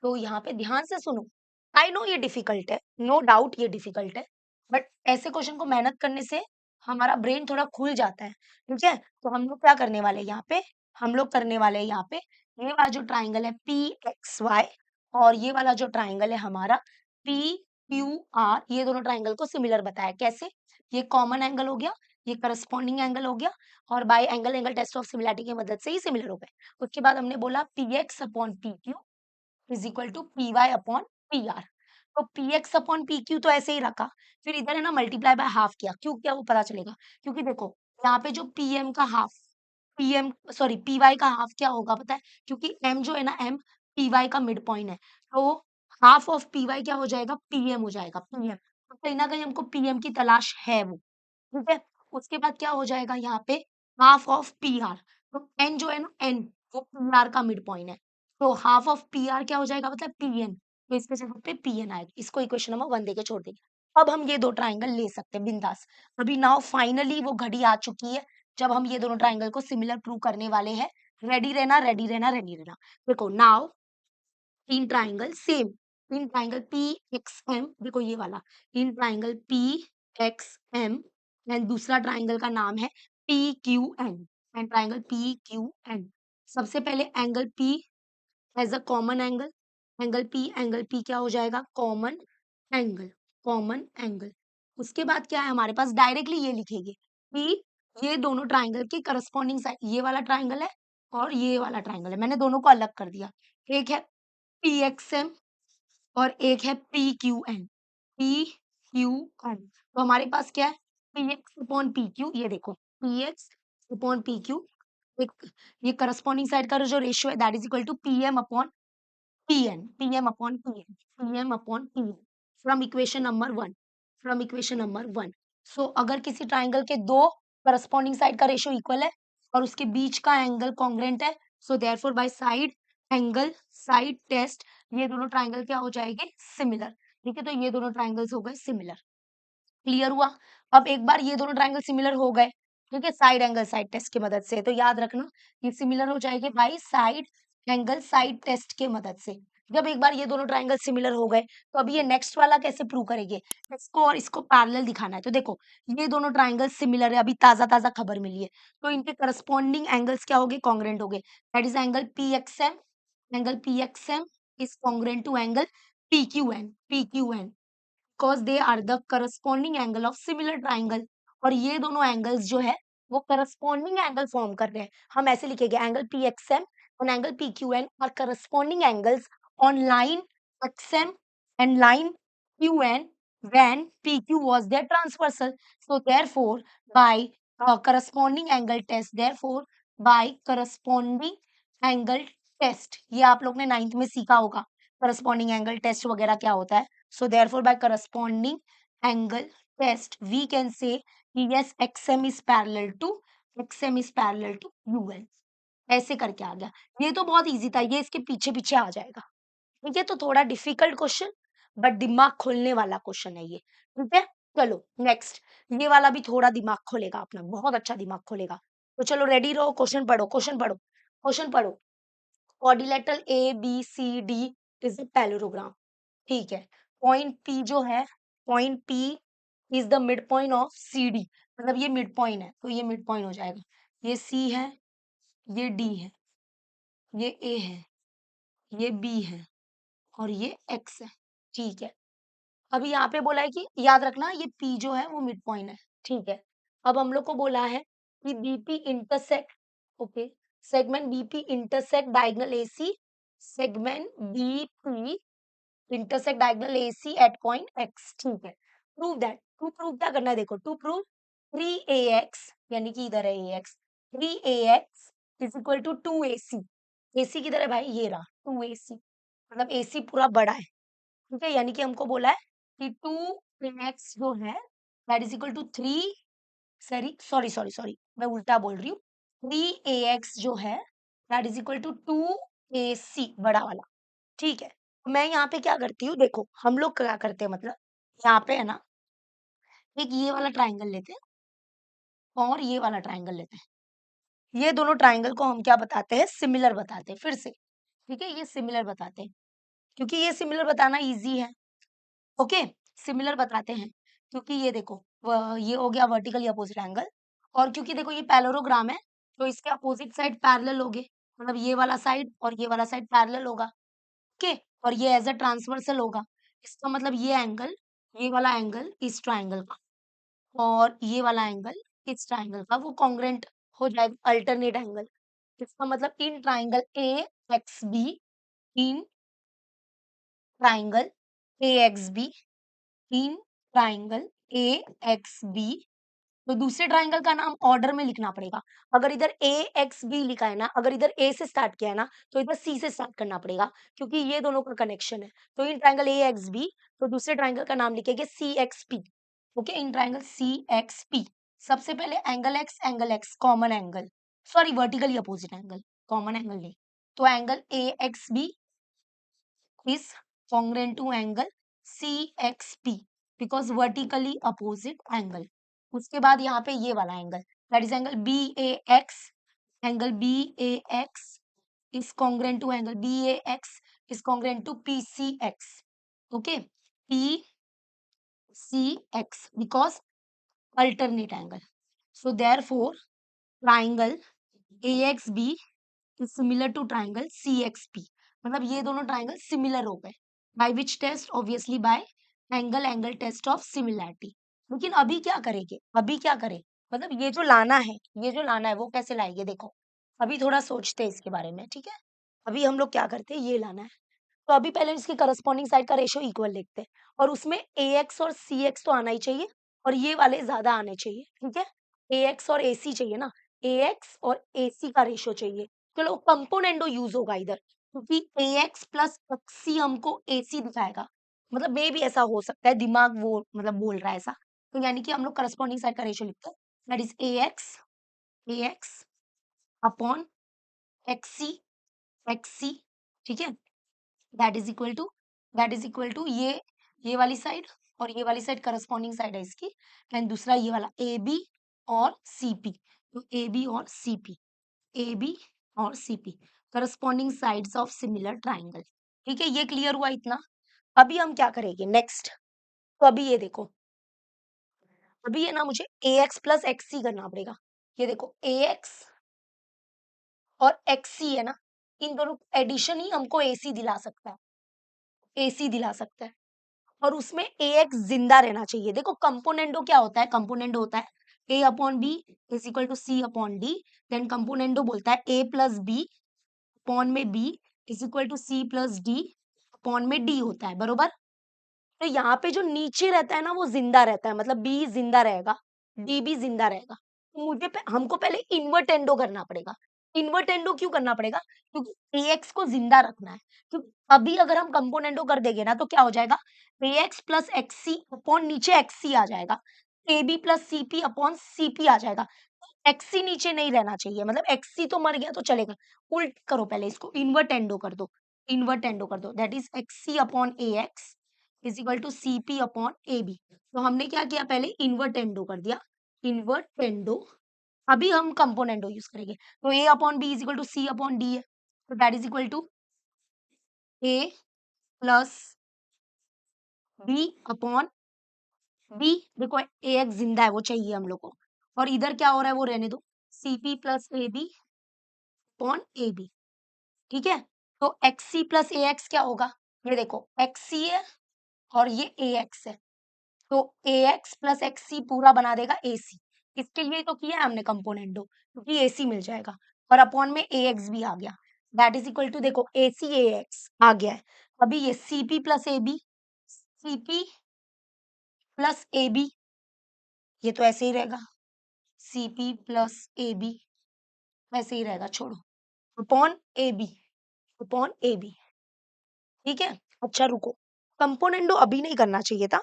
तो यहाँ पे ध्यान से सुनो, आई नो ये डिफिकल्ट है, नो डाउट ये डिफिकल्ट है, बट ऐसे क्वेश्चन को मेहनत करने से हमारा ब्रेन थोड़ा खुल जाता है, ठीक है? तो हम लोग क्या करने वाले हैं यहाँ पे, हम लोग करने वाले हैं यहाँ पे, ये वाला जो ट्राइंगल है PXY और ये वाला जो ट्राइंगल है हमारा PQR, ये दोनों ट्राइंगल को सिमिलर बताया कैसे, ये कॉमन एंगल हो गया, ये करस्पॉन्डिंग एंगल हो गया, और by angle angle test of similarity की मदद से ही सिमिलर हो गए। उसके बाद हमने बोला P X upon P Q is equal to P Y upon P R. तो P X upon P Q तो ऐसे ही रखा, फिर इधर है ना मल्टीप्लाई बाय हाफ किया। क्यों किया वो पता चलेगा, क्योंकि देखो यहाँ पे जो पी एम का half, PM sorry P Y का हाफ क्या होगा पता है, क्योंकि एम जो है ना, एम पी वाई का मिड पॉइंट है, तो हाफ ऑफ पी वाई क्या हो जाएगा, पीएम हो जाएगा, पीएम। तो कहीं ना कहीं हमको पीएम की तलाश है वो, ठीक है। उसके बाद क्या हो जाएगा यहाँ पे, हाफ ऑफ पी आर। तो एन जो है ना, एन वो पी आर का मिड पॉइंट है, तो हाफ ऑफ पी आर क्या हो जाएगा मतलब पीएन। तो इसके जगह पे पीएन आएगा। इसको इक्वेशन नंबर 1 देके छोड़ देंगे। अब हम ये दो ट्राइंगल ले सकते हैं बिंदास। अभी नाउ फाइनली वो घड़ी आ चुकी है जब हम ये दोनों ट्राइंगल को सिमिलर प्रूव करने वाले हैं। रेडी रहना, रेडी रहना, रेडी रहना। देखो नाउ तीन ट्राइंगल सेम, तीन ट्राइंगल पी एक्स एम, देखो ये वाला तीन triangle P X M, and दूसरा ट्राइंगल का नाम है P Q N, and triangle P Q N. सबसे पहले angle P as a common angle, angle P क्या हो जाएगा, कॉमन एंगल, कॉमन एंगल। उसके बाद क्या है हमारे पास, डायरेक्टली ये लिखेंगे कि ये दोनों ट्राइंगल की करस्पॉन्डिंग साइड, ये वाला ट्राइंगल है और ये वाला ट्राइंगल है, मैंने दोनों को अलग कर दिया। एक है पी एक्स एम और एक है P Q N, P Q N. तो हमारे पास क्या है, P X upon P Q, ये देखो P X upon P Q, एक ये करस्पॉन्डिंग साइड का जो रेशियो है that is equal to P M upon PN, PM upon PN, PM upon PN, from equation number 1, from equation number 1। So अगर किसी ट्राइंगल के दो करस्पॉन्डिंग साइड का रेशियो इक्वल है और उसके बीच का एंगल कॉन्ग्रेंट है, so therefore by side angle side test ये दोनों ट्राइंगल क्या हो जाएंगे, सिमिलर। ठीक है, तो ये दोनों ट्राइंगल्स हो गए सिमिलर। क्लियर हुआ। अब एक बार ये दोनों ट्राइंगल सिमिलर हो गए, ठीक है, साइड एंगल साइड टेस्ट की मदद से, तो याद रखना ये सिमिलर हो जाएंगे by side angle side test के मदद से। जब एक बार ये दोनों ट्राइंगल सिमिलर हो गए, तो अभी ये नेक्स्ट वाला कैसे प्रूव करेंगे, इसको और इसको पैरेलल दिखाना है। तो देखो ये दोनों ट्राइंगल सिमिलर है, अभी ताजा ताजा खबर मिली है, तो इनके करस्पॉन्डिंग एंगल्स क्या हो गए, कॉन्ग्रेंट हो गए। That is angle P X M, angle P X M is congruent to angle P Q N, P Q N, because they are the corresponding angle of similar triangle. और ये दोनों एंगल्स जो है वो करस्पॉन्डिंग एंगल फॉर्म कर रहे हैं। हम ऐसे लिखेंगे angle P X M and angle PQN are corresponding angles on line XM and line QN when PQ was their transversal. So therefore, by corresponding angle test, therefore by corresponding angle test, ये आप लोग ने 9th में सीखा होगा corresponding angle test वगैरह क्या होता है। So therefore by corresponding angle test we can say yes XM is parallel to UN। ऐसे करके आ गया। ये तो बहुत इजी था, ये इसके पीछे पीछे आ जाएगा। ठीक है, तो थोड़ा डिफिकल्ट क्वेश्चन बट दिमाग खोलने वाला क्वेश्चन है ये। ठीक है, चलो नेक्स्ट, ये वाला भी थोड़ा दिमाग खोलेगा अपना, बहुत अच्छा दिमाग खोलेगा। तो चलो रेडी रहो, क्वेश्चन पढ़ो, क्वेश्चन पढ़ो, क्वेश्चन पढ़ो। Quadrilateral A B C D is a parallelogram. ठीक है, पॉइंट पी जो है, point P is the mid point of C D, मतलब ये मिड पॉइंट है, तो ये मिड पॉइंट हो जाएगा। ये सी है, ये डी है, ये ए है, ये बी है और ये एक्स है। ठीक है, अभी यहाँ पे बोला है कि याद रखना ये पी जो है वो मिड पॉइंट है। ठीक है, अब हम लोग को बोला है कि BP intersect, okay, segment BP intersect diagonal AC, segment BP intersect diagonal AC at point X. ठीक है, प्रूव दैट, टू प्रूव क्या करना है, देखो टू प्रूव 3ax, यानी कि इधर है ax, 3ax is equal to 2ac। AC किधर है भाई, ये रहा 2ac, मतलब एसी पूरा बड़ा है। ठीक है, यानी कि हमको बोला है कि 2ax जो है that is equal to 3, sorry sorry sorry sorry मैं उल्टा बोल रही हूँ, 3ax जो है that is equal to 2ac बड़ा वाला। ठीक है, मैं यहाँ पे क्या करती हूँ, देखो हम लोग क्या करते हैं, मतलब यहाँ पे है ना, एक ये वाला ट्राइंगल लेते हैं और ये वाला ट्राइंगल लेते हैं। ये दोनों ट्राइंगल को हम क्या बताते हैं, सिमिलर बताते हैं। फिर से ठीक है, ये सिमिलर बताते हैं क्योंकि ये सिमिलर बताना इजी है। ओके, सिमिलर बताते हैं क्योंकि ये देखो ये हो गया वर्टिकली अपोजिट एंगल, और क्योंकि देखो ये पैरेललोग्राम है तो इसके अपोजिट साइड पैरेलल होगे, मतलब ये वाला साइड और ये वाला साइड पैरेलल होगा। ओके, और ये एज अ ट्रांसवर्सल होगा, इसका मतलब ये एंगल, ये वाला एंगल इस ट्राइंगल का, और ये वाला एंगल इस ट्राइंगल का वो कॉन्ग्रेंट हो जाएगा, अल्टरनेट एंगल। इसका मतलब in triangle A X B, in triangle A X B, in triangle A X B. तो दूसरे ट्राइंगल का नाम ऑर्डर में लिखना पड़ेगा। अगर इधर ए एक्स बी लिखा है ना, अगर इधर ए से स्टार्ट किया है ना, तो इधर सी से स्टार्ट करना पड़ेगा, क्योंकि ये दोनों का कनेक्शन है। तो in triangle A X B, तो दूसरे ट्राइंगल का नाम लिखेंगे C X P. Okay, in triangle C X P. सबसे पहले angle X common angle, sorry vertically opposite angle, common angle नहीं। तो angle A X B is congruent to angle CXP because vertically opposite angle। उसके बाद यहाँ पे ये वाला angle that is angle BAX, angle BAX is congruent to angle BAX is congruent to PCX, okay, PCX because alternate angle, so therefore triangle AXB is similar to triangle CXP, मतलब ये दोनों ट्राइंगल सिमिलर हो गए। By which test? Obviously by angle test of similarity. लेकिन अभी क्या करेंगे, अभी क्या करें, मतलब ये जो लाना है, ये जो लाना है वो कैसे लाएंगे, देखो अभी थोड़ा सोचते हैं इसके बारे में, ठीक है। अभी हम लोग क्या करते हैं, ये लाना है, तो अभी पहले इसकी करस्पॉन्डिंग साइड का रेशियो इक्वल लिखते हैं, और उसमें ए एक्स और सी एक्स तो आना ही चाहिए, और ये वाले ज्यादा आने चाहिए, ठीक है। ए एक्स और ए सी चाहिए ना, ए एक्स और ए सी का रेशियो चाहिए। चलो कंपोनेंडो यूज होगा इधर, क्योंकि ए एक्स प्लस सी हमको ए सी दिखाएगा, मतलब मे भी ऐसा हो सकता है, दिमाग वो मतलब बोल रहा है ऐसा। तो यानी कि हम लोग करस्पॉन्डिंग साइड का रेशियो लिखते हैं, that is A X upon X C, ठीक है। दैट इज इक्वल टू ये वाली साइड, और ये वाली साइड करस्पॉन्डिंग साइड है इसकी, एंड दूसरा ये वाला ए बी और सी पी। तो ए बी और सी पी, ए बी और C P corresponding sides of similar triangle, ठीक है। ये क्लियर हुआ इतना। अभी हम क्या करेंगे नेक्स्ट, तो अभी ये देखो, अभी ये ना मुझे ए एक्स प्लस एक्स सी करना पड़ेगा। ये देखो ए एक्स और एक्स सी है ना, इन दोनों एडिशन ही हमको ए सी दिला सकता है, ए सी दिला सकता है, और उसमें ए एक्स जिंदा रहना चाहिए। देखो कंपोनेंडो क्या होता है, कंपोनेंडो होता है A upon B is equal to C upon D, then componendo बोलता है ए प्लस बी अपॉन में B is equal to C plus D upon में डी होता है, बरोबर। तो यहाँ पे जो नीचे रहता है ना वो जिंदा रहता है, मतलब बी जिंदा रहेगा, डी भी जिंदा रहेगा। तो हमको पहले इन्वर्टेंडो करना पड़ेगा। इन्वर्टेंडो क्यों करना पड़ेगा, क्योंकि ए एक्स को जिंदा रखना है। क्योंकि अभी अगर हम कंपोनेंडो कर देंगे ना, तो क्या हो जाएगा, A X plus X C upon नीचे एक्स सी आ जाएगा, A B plus C P upon C P आ जाएगा। एक्स सी नीचे नहीं रहना चाहिए, मतलब एक्स सी तो मर गया तो चलेगा। उल्ट करो, पहले इसको इन्वर्टेंडो कर दो, इन्वर्टेंडो कर दो, that is X C upon A X is equal to C P upon A B. तो हमने क्या किया, पहले इन्वर्टेंडो कर दिया, इन्वर्टेंडो। अभी हम कंपोनेंडो यूज करेंगे, तो A upon B is equal to C upon D है, तो that is equal to A plus B upon B. देखो ए एक्स जिंदा है, वो चाहिए हम लोग को, और इधर क्या हो रहा है वो रहने दो, C P plus A B upon A B, ठीक है। तो X C plus A X क्या होगा, ये देखो एक्स सी है और ये ए एक्स है, तो ए एक्स प्लस एक्स सी पूरा बना देगा ए सी। इसके लिए तो किया है हमने कंपोनेंडो, क्योंकि ए सी मिल जाएगा, और अपॉन में ए एक्स भी आ गया, दैट इज इक्वल टू देखो ए सी ए एक्स आ गया है। अभी ये C P plus A B, C P plus A B, ये तो ऐसे ही रहेगा, C P plus A B वैसे ही रहेगा, छोड़ो, upon A B, upon A B, ठीक है। अच्छा रुको, कंपोनेंडो अभी नहीं करना चाहिए था,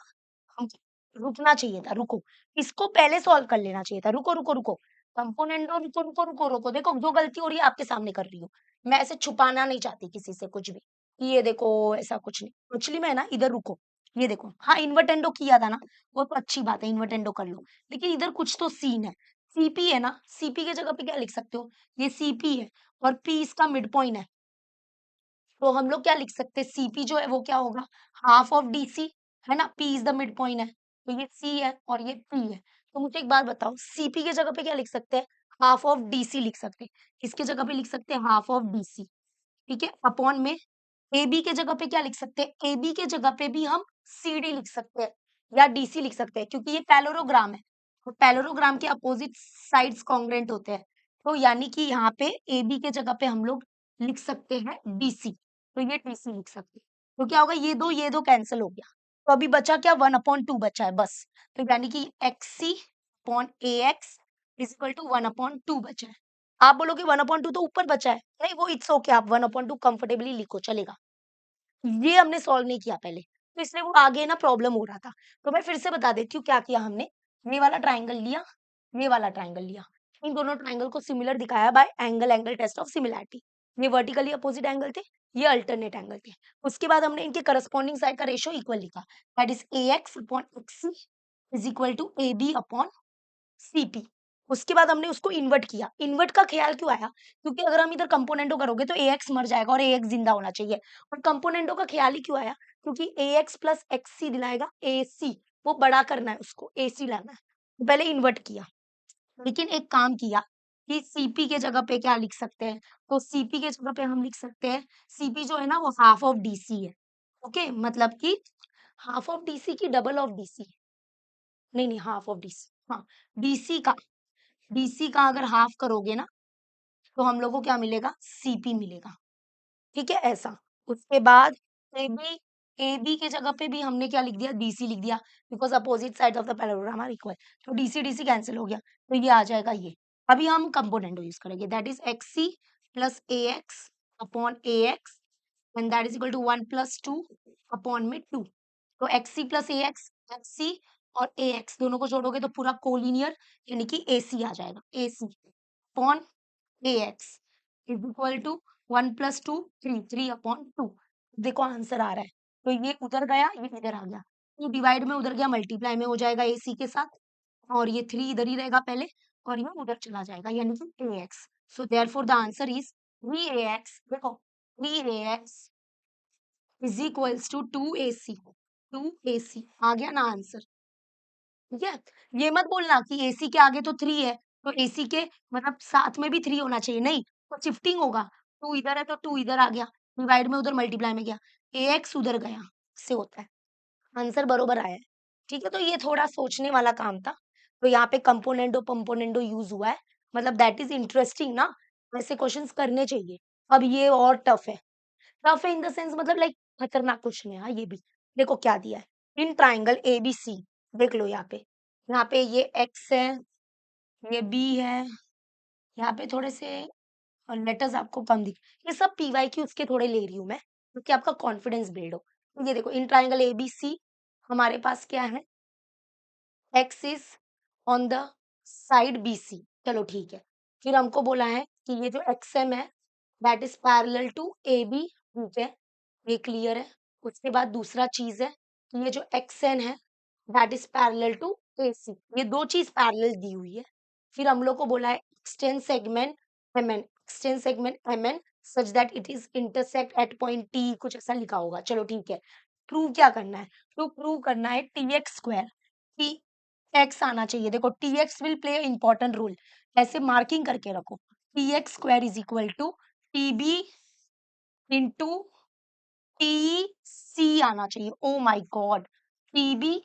हम रुकना चाहिए था, रुको, इसको पहले सॉल्व कर लेना चाहिए था, रुको रुको रुको, कंपोनेंडो रुको रुको रुको रुको, देखो जो गलती हो रही है आपके सामने कर रही हूँ, मैं ऐसे छुपाना नहीं चाहती किसी से कुछ भी, ये देखो ऐसा कुछ नहीं, एक्चुअली मैं ना इधर रुको, ये देखो हाँ इन्वर्टेंडो किया था ना, वो तो अच्छी बात है, इन्वर्टेंडो कर लो, लेकिन इधर कुछ तो सीन है, सीपी है ना, सीपी की जगह पे क्या लिख सकते हो, ये सीपी है और पी इसका मिड पॉइंट है, तो हम लोग क्या लिख सकते हैं, सीपी जो है वो क्या होगा, हाफ ऑफ डीसी, है ना, P is the mid point है, तो ये सी है और ये पी है। तो मुझे एक बात बताओ, सीपी के जगह पे क्या लिख सकते हैं, हाफ ऑफ डीसी लिख सकते हैं, इसके जगह पे लिख सकते हैं हाफ ऑफ डीसी, ठीक है, अपॉन में ए बी के जगह पे क्या लिख सकते हैं, ए बी के जगह पे भी हम सी डी लिख सकते हैं या डीसी लिख सकते हैं, क्योंकि ये पैरेललोग्राम है, और पैरेललोग्राम के अपोजिट साइड्स कॉन्ग्रुएंट होते हैं, तो यानी कि यहाँ पे ए बी के जगह पे हम लोग लिख सकते हैं BC, तो ये TC लिख सकते हैं। तो क्या होगा, ये दो कैंसिल हो गया, तो अभी बचा क्या, 1/2 बचा है बस। तो यानी कि XC upon AX is equal to 1/2 बचा है। आप बोलोगे 1/2 तो ऊपर बचा है, नहीं वो इट्स ओके, आप 1/2 कंफर्टेबली लिखो, चलेगा। ये हमने सॉल्व नहीं किया पहले, तो इसलिए वो आगे ना प्रॉब्लम हो रहा था। तो मैं फिर से बता देती हूँ क्या किया हमने। ये वाला ट्राइंगल लिया, ये वाला ट्राइंगल लिया, इन दोनों ट्राइंगल को सिमिलर दिखाया by angle test of similarity. ये वर्टिकली अपोजिट एंगल थे, ये अल्टरनेट एंगल थे। उसके बाद हमने इनके करस्पॉन्डिंग साइड का रेशियो इक्वल लिखा, that is AX upon XC is equal to AB upon CP। उसके बाद हमने उसको इन्वर्ट किया। इन्वर्ट का ख्याल क्यों आया, क्योंकि अगर हम इधर कंपोनेंटो करोगे तो AX मर जाएगा और AX जिंदा होना चाहिए। और कंपोनेंटो का ख्याल ही क्यों आया, क्योंकि AX प्लस XC दिलाएगा AC, वो बड़ा करना है उसको, AC लाना है, तो पहले इन्वर्ट किया। लेकिन एक काम किया कि CP के जगह पे क्या लिख सकते हैं, तो CP के जगह पे हम लिख सकते हैं, CP जो है ना वो हाफ ऑफ DC है। ओके, मतलब कि हाफ ऑफ DC की डबल ऑफ DC, नहीं नहीं हाफ ऑफ DC, हाँ, DC का अगर हाफ करोगे ना तो हम लोग को क्या मिलेगा, CP मिलेगा। ठीक है, ऐसा। उसके बाद AB के जगह पे भी हमने क्या लिख दिया, DC लिख दिया, because opposite side of the parallelogram are equal, तो DC कैंसिल हो गया, तो ये आ जाएगा ये। अभी हम कंपोनेंट यूज करेंगे, that is XC plus AX upon AX and that is equal to 1 plus 2 upon में 2। तो XC प्लस AX, XC और AX दोनों को जोड़ोगे तो पूरा कोलिनियर यानी कि AC आ जाएगा, AC upon AX is equal to 1 plus 2 3 upon 2। देखो आंसर आ रहा है, तो ये उधर गया, ये इधर आ गया, तो डिवाइड में उधर गया, मल्टीप्लाई में हो जाएगा AC के साथ, और ये 3 इधर ही रहेगा पहले, और ये उधर चला जाएगा, यानी कि AX। So therefore the answer is 3AX। देखो 3AX is equals to 2AC, 2AC आ गया ना आंसर। ठीक है, ये मत बोलना कि AC के आगे तो 3 है, तो AC के मतलब साथ में भी 3 होना चाहिए, नहीं, तो शिफ्टिंग होगा, 2 इधर है तो 2 इधर आ गया, डिवाइड में उधर मल्टीप्लाई में गया, AX उधर गया, इससे होता है। आंसर बरोबर आया है। ठीक है, तो ये थोड़ा सोचने वाला काम था, तो यहाँ पे कंपोनेंडो पंपोनेंडो यूज हुआ है, मतलब दैट इज इंटरेस्टिंग ना, ऐसे क्वेश्चंस करने चाहिए। अब ये और टफ है इन द सेंस, मतलब लाइक खतरनाक क्वेश्चन है। हाँ, ये भी देखो क्या दिया है, इन ट्राइंगल ABC, देख लो यहाँ पे ये X है, ये B है, यहाँ पे थोड़े से लेटर्स आपको कम दिख, ये सब PYQs के थोड़े ले रही हूँ मैं, क्योंकि आपका कॉन्फिडेंस बिल्ड हो। तो ये देखो इन ट्राइंगल ABC हमारे पास क्या है, X is on the side BC, चलो ठीक है। फिर हमको बोला है कि ये जो XM है that is parallel to AB, ठीक है, ये क्लियर है। उसके बाद दूसरा चीज है कि ये जो XN है that is parallel to AC, ये दो चीज पैरेलल दी हुई है। फिर हम लोग को बोला है extend segment MN, extend segment MN such that it is intersect at point T, कुछ ऐसा लिखा होगा, चलो ठीक है। प्रूव क्या करना है, तो प्रूव करना है TX स्क्वायर, TX आना चाहिए, देखो TX will play important role, ऐसे मार्किंग करके रखो, TX square is equal to TB into TC आना चाहिए, oh my god, TB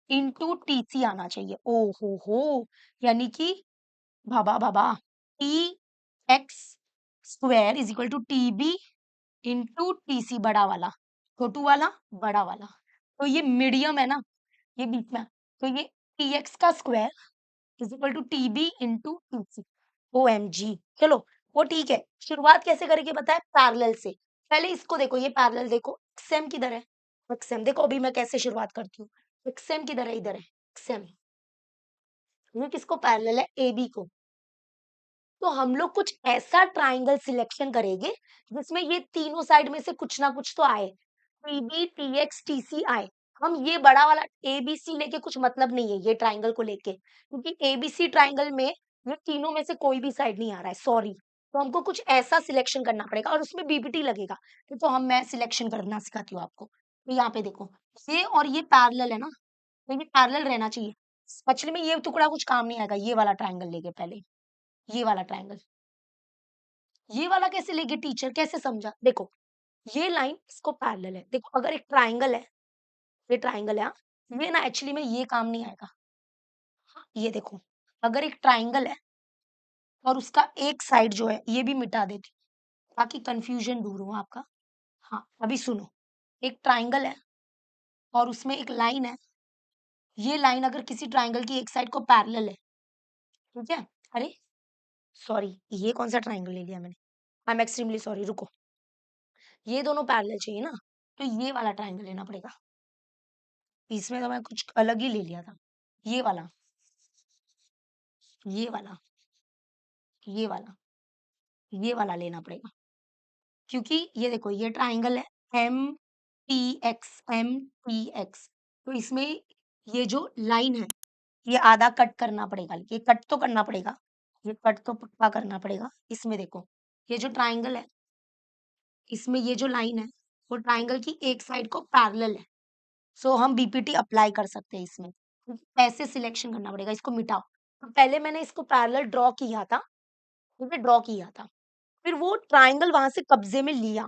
into TC आना चाहिए, ओ हो, यानी कि बाबा बाबा, TX square is equal to TB into TC, बड़ा वाला, छोटू वाला बड़ा वाला, तो ये मीडियम है ना, ये बीच में, तो ये TX का square is equal to TB into TC। OMG, चलो वो ठीक है। शुरुआत कैसे करेंगे पता है, पैरेलल से। पहले इसको देखो, ये पैरेलल देखो, XM किधर है, XM देखो, अभी मैं कैसे शुरुआत करती हूँ, XM किधर है, इधर है XM, ये किसको पैरेलल है, AB को। तो हम लोग कुछ ऐसा ट्राइंगल सिलेक्शन करेंगे जिसमें ये तीनों साइड में से कुछ ना कुछ तो आए, TB TX TC आए। हम ये बड़ा वाला ABC लेके कुछ मतलब नहीं है ये ट्राइंगल को लेके, क्योंकि ABC ट्राइंगल में ये तीनों में से कोई भी साइड नहीं आ रहा है, सॉरी। तो हमको कुछ ऐसा सिलेक्शन करना पड़ेगा और उसमें BBT लगेगा, तो हम मैं सिलेक्शन करना सिखाती हूँ आपको। तो यहाँ पे देखो, ये और ये पैरेलल है ना, तो ये पैरेलल रहना चाहिए। एक्चुअली में ये टुकड़ा कुछ काम नहीं आएगा, ये वाला ट्राइंगल लेके पहले, ये वाला ट्राइंगल, ये वाला कैसे लेंगे टीचर, कैसे समझा, देखो ये लाइन इसको पैरेलल है, देखो अगर एक ट्राइंगल है, ये ट्राइंगल है, हाँ, ये ना एक्चुअली में ये काम नहीं आएगा, ये देखो, अगर एक ट्राइंगल है और उसका एक साइड जो है ये भी मिटा देती हूँ ताकि कंफ्यूजन दूर हो आपका। हाँ, अभी सुनो, एक ट्राइंगल है और उसमें एक लाइन है। ये लाइन अगर किसी ट्राइंगल की एक साइड को पैरेलल है, ठीक है? अरे! सॉरी, ये कौन-सा ट्राइंगल ले लिया मैंने? आई एम एक्सट्रीमली सॉरी, रुको। ये दोनों पैरेलल चाहिए ना, तो ये वाला ट्राइंगल लेना पड़ेगा। इसमें तो मैं कुछ अलग ही ले लिया था। ये वाला, ये वाला, ये वाला, ये वाला लेना पड़ेगा। क्योंकि ये देखो, ये ट्राइंगल है एमटीएक्स, एमटीएक्स। तो इसमें ये जो लाइन है, ये आधा कट करना पड़ेगा। ये कट तो करना पड़ेगा, ये कट तो पक्का करना पड़ेगा। इसमें देखो, ये जो ट्राइंगल है, इसमें ये जो लाइन है, वो ट्राइंगल की एक साइड को पैरेलल है। सो हम बीपीटी अप्लाई कर सकते हैं इसमें। ऐसे सिलेक्शन करना पड़ेगा, इसको मिटाओ। तो पहले मैंने इसको पैरेलल ड्रॉ किया था, ठीक है? ड्रॉ किया था। फिर वो ट्राइंगल वहां से कब्जे में लिया,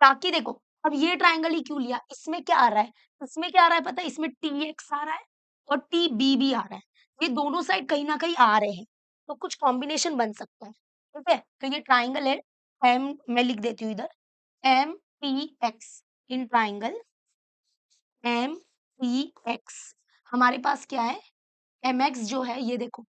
ताकि देखो, अब ये ट्राइंगल ही क्यों लिया, इसमें क्या आ रहा है, इसमें क्या आ रहा है पता है? इसमें टी एक्स आ रहा है और टी बी भी आ रहा है। ये दोनों साइड कहीं ना कहीं आ रहे हैं, तो कुछ कॉम्बिनेशन बन सकता है, ठीक है? तो ये ट्राइंगल है एम, मैं लिख देती हूँ इधर, M T X. In triangle M T X हमारे पास क्या है, एम एक्स जो है, ये देखो,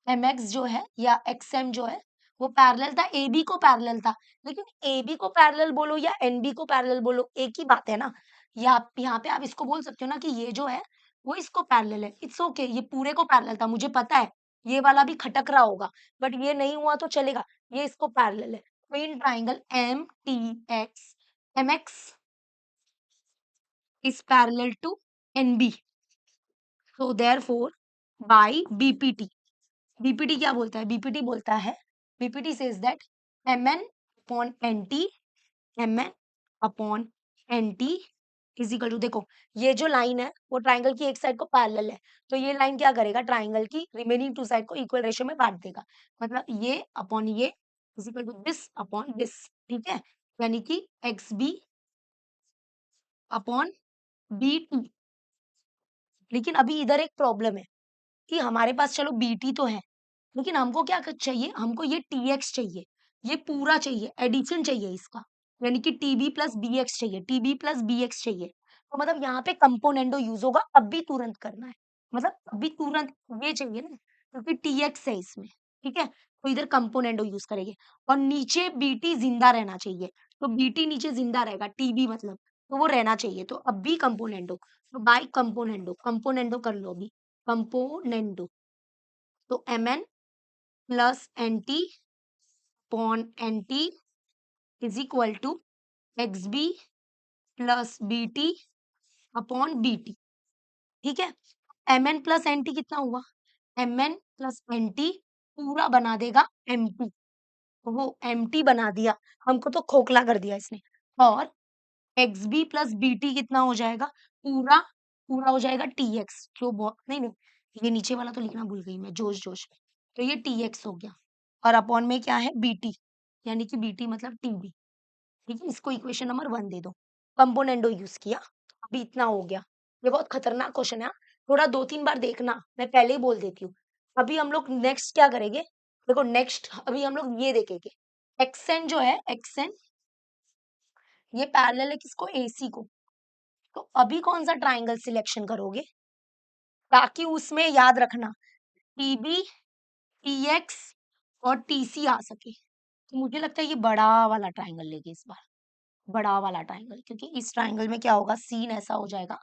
mx जो है या xm जो है, वो पैरेलल था, ab को पैरेलल था। लेकिन ab को पैरेलल बोलो या nb को पैरेलल बोलो, एक ही बात है ना। या आप यहाँ पे आप इसको बोल सकते हो ना कि ये जो है वो इसको पैरेलल है। इट्स ओके, ये पूरे को पैरेलल था, मुझे पता है ये वाला भी खटक रहा होगा, बट ये नहीं हुआ तो चलेगा, ये इसको पैरेलल है। तो in triangle M T X, एम एक्स is parallel to NB, so therefore by bpt, BPT क्या बोलता है? बीपीटी बोलता है, BPT says that mn upon nt, mn upon nt is equal to, देखो ये जो लाइन है वो ट्राइंगल की एक साइड को पैरेलल है, तो ये लाइन क्या करेगा, ट्राइंगल की रिमेनिंग टू साइड को इक्वल रेशियो में बांट देगा। मतलब ये अपॉन ये is equal to this upon this, ठीक है? यानी कि X B upon B T. लेकिन अभी इधर एक प्रॉब्लम है कि हमारे पास चलो बीटी तो है, लेकिन हमको क्या चाहिए, हमको ये टीएक्स चाहिए, ये पूरा चाहिए, एडिशन चाहिए इसका, यानी कि टीबी प्लस बीएक्स चाहिए, टीबी प्लस बीएक्स चाहिए। तो मतलब यहाँ पे कंपोनेंडो यूज होगा, अभी तुरंत करना है, मतलब अभी तुरंत ये चाहिए ना, क्योंकि टीएक्स है इसमें, ठीक है? तो इधर कंपोनेंडो यूज करेंगे और नीचे बीटी जिंदा रहना चाहिए, तो बीटी नीचे जिंदा रहेगा, टीबी मतलब, तो वो रहना चाहिए, तो अभी कंपोनेंडो, तो बाय कंपोनेंडो, कंपोनेंडो कर लो अभी, कंपोनेंडो, तो mn plus nt upon nt is equal to xb plus bt upon bt, ठीक है? mn प्लस nt कितना हुआ, mn प्लस nt पूरा बना देगा mt, वो mt बना दिया, हमको तो खोखला कर दिया इसने। और xb प्लस bt कितना हो जाएगा, पूरा पूरा हो जाएगा tx, जो बहुत नहीं नहीं, ये नीचे वाला तो लिखना भूल गई मैं जोश जोश में, तो ये tx हो गया और अपॉन में क्या है bt, यानी कि bt मतलब tb, ठीक है? इसको इक्वेशन नंबर 1 दे दो, कंपोनेंडो यूज किया, अभी इतना हो गया। ये बहुत खतरनाक क्वेश्चन है, थोड़ा 2-3 बार देखना, मैं पहले ही बोल देती हूँ। अभी हम लोग नेक्स्ट क्या करेंगे, देखो नेक्स्ट अभी हम लोग ये देखेंगे, एक्सएन जो है, एक्सएन ये पैरेलल है किसको, एसी को। तो अभी कौन-सा ट्रायंगल सिलेक्शन करोगे? ताकि उसमें याद रखना टीबी, टीएक्स और टीसी आ सके। तो मुझे लगता है ये बड़ा वाला ट्रायंगल लेंगे इस बार, बड़ा वाला ट्रायंगल, क्योंकि इस ट्रायंगल में क्या होगा, सीन ऐसा हो जाएगा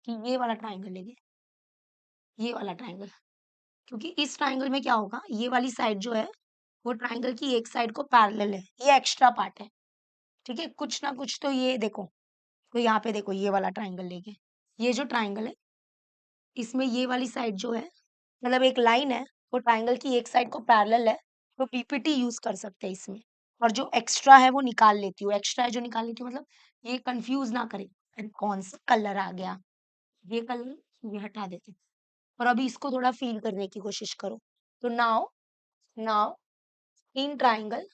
कि ये वाला ट्रायंगल लेंगे, ये वाला ट्रायंगल। क्योंकि इस ट्रायंगल में क्या होगा, ये वाली साइड जो है वो ट्रायंगल की एक साइड को पैरेलल है, ये एक्स्ट्रा पार्ट है, ठीक है? कुछ ना कुछ तो ये देखो, तो यहाँ पे देखो ये वाला ट्रायंगल लेंगे। ये जो ट्रायंगल है, इसमें ये वाली साइड जो है, मतलब एक लाइन है, वो ट्रायंगल की एक साइड को पैरेलल है, तो पीपीटी यूज़ कर सकते हैं इसमें। और जो एक्स्ट्रा है वो निकाल लेती हूँ, एक्स्ट्रा है जो निकाल लेती हूँ, मतलब ये कन्फ्यूज़ ना करे, अरे कौन-सा कलर आ गया, ये कलर, ये हटा देते हैं। और अभी इसको थोड़ा फ़ील करने की कोशिश करो। तो now now in triangle,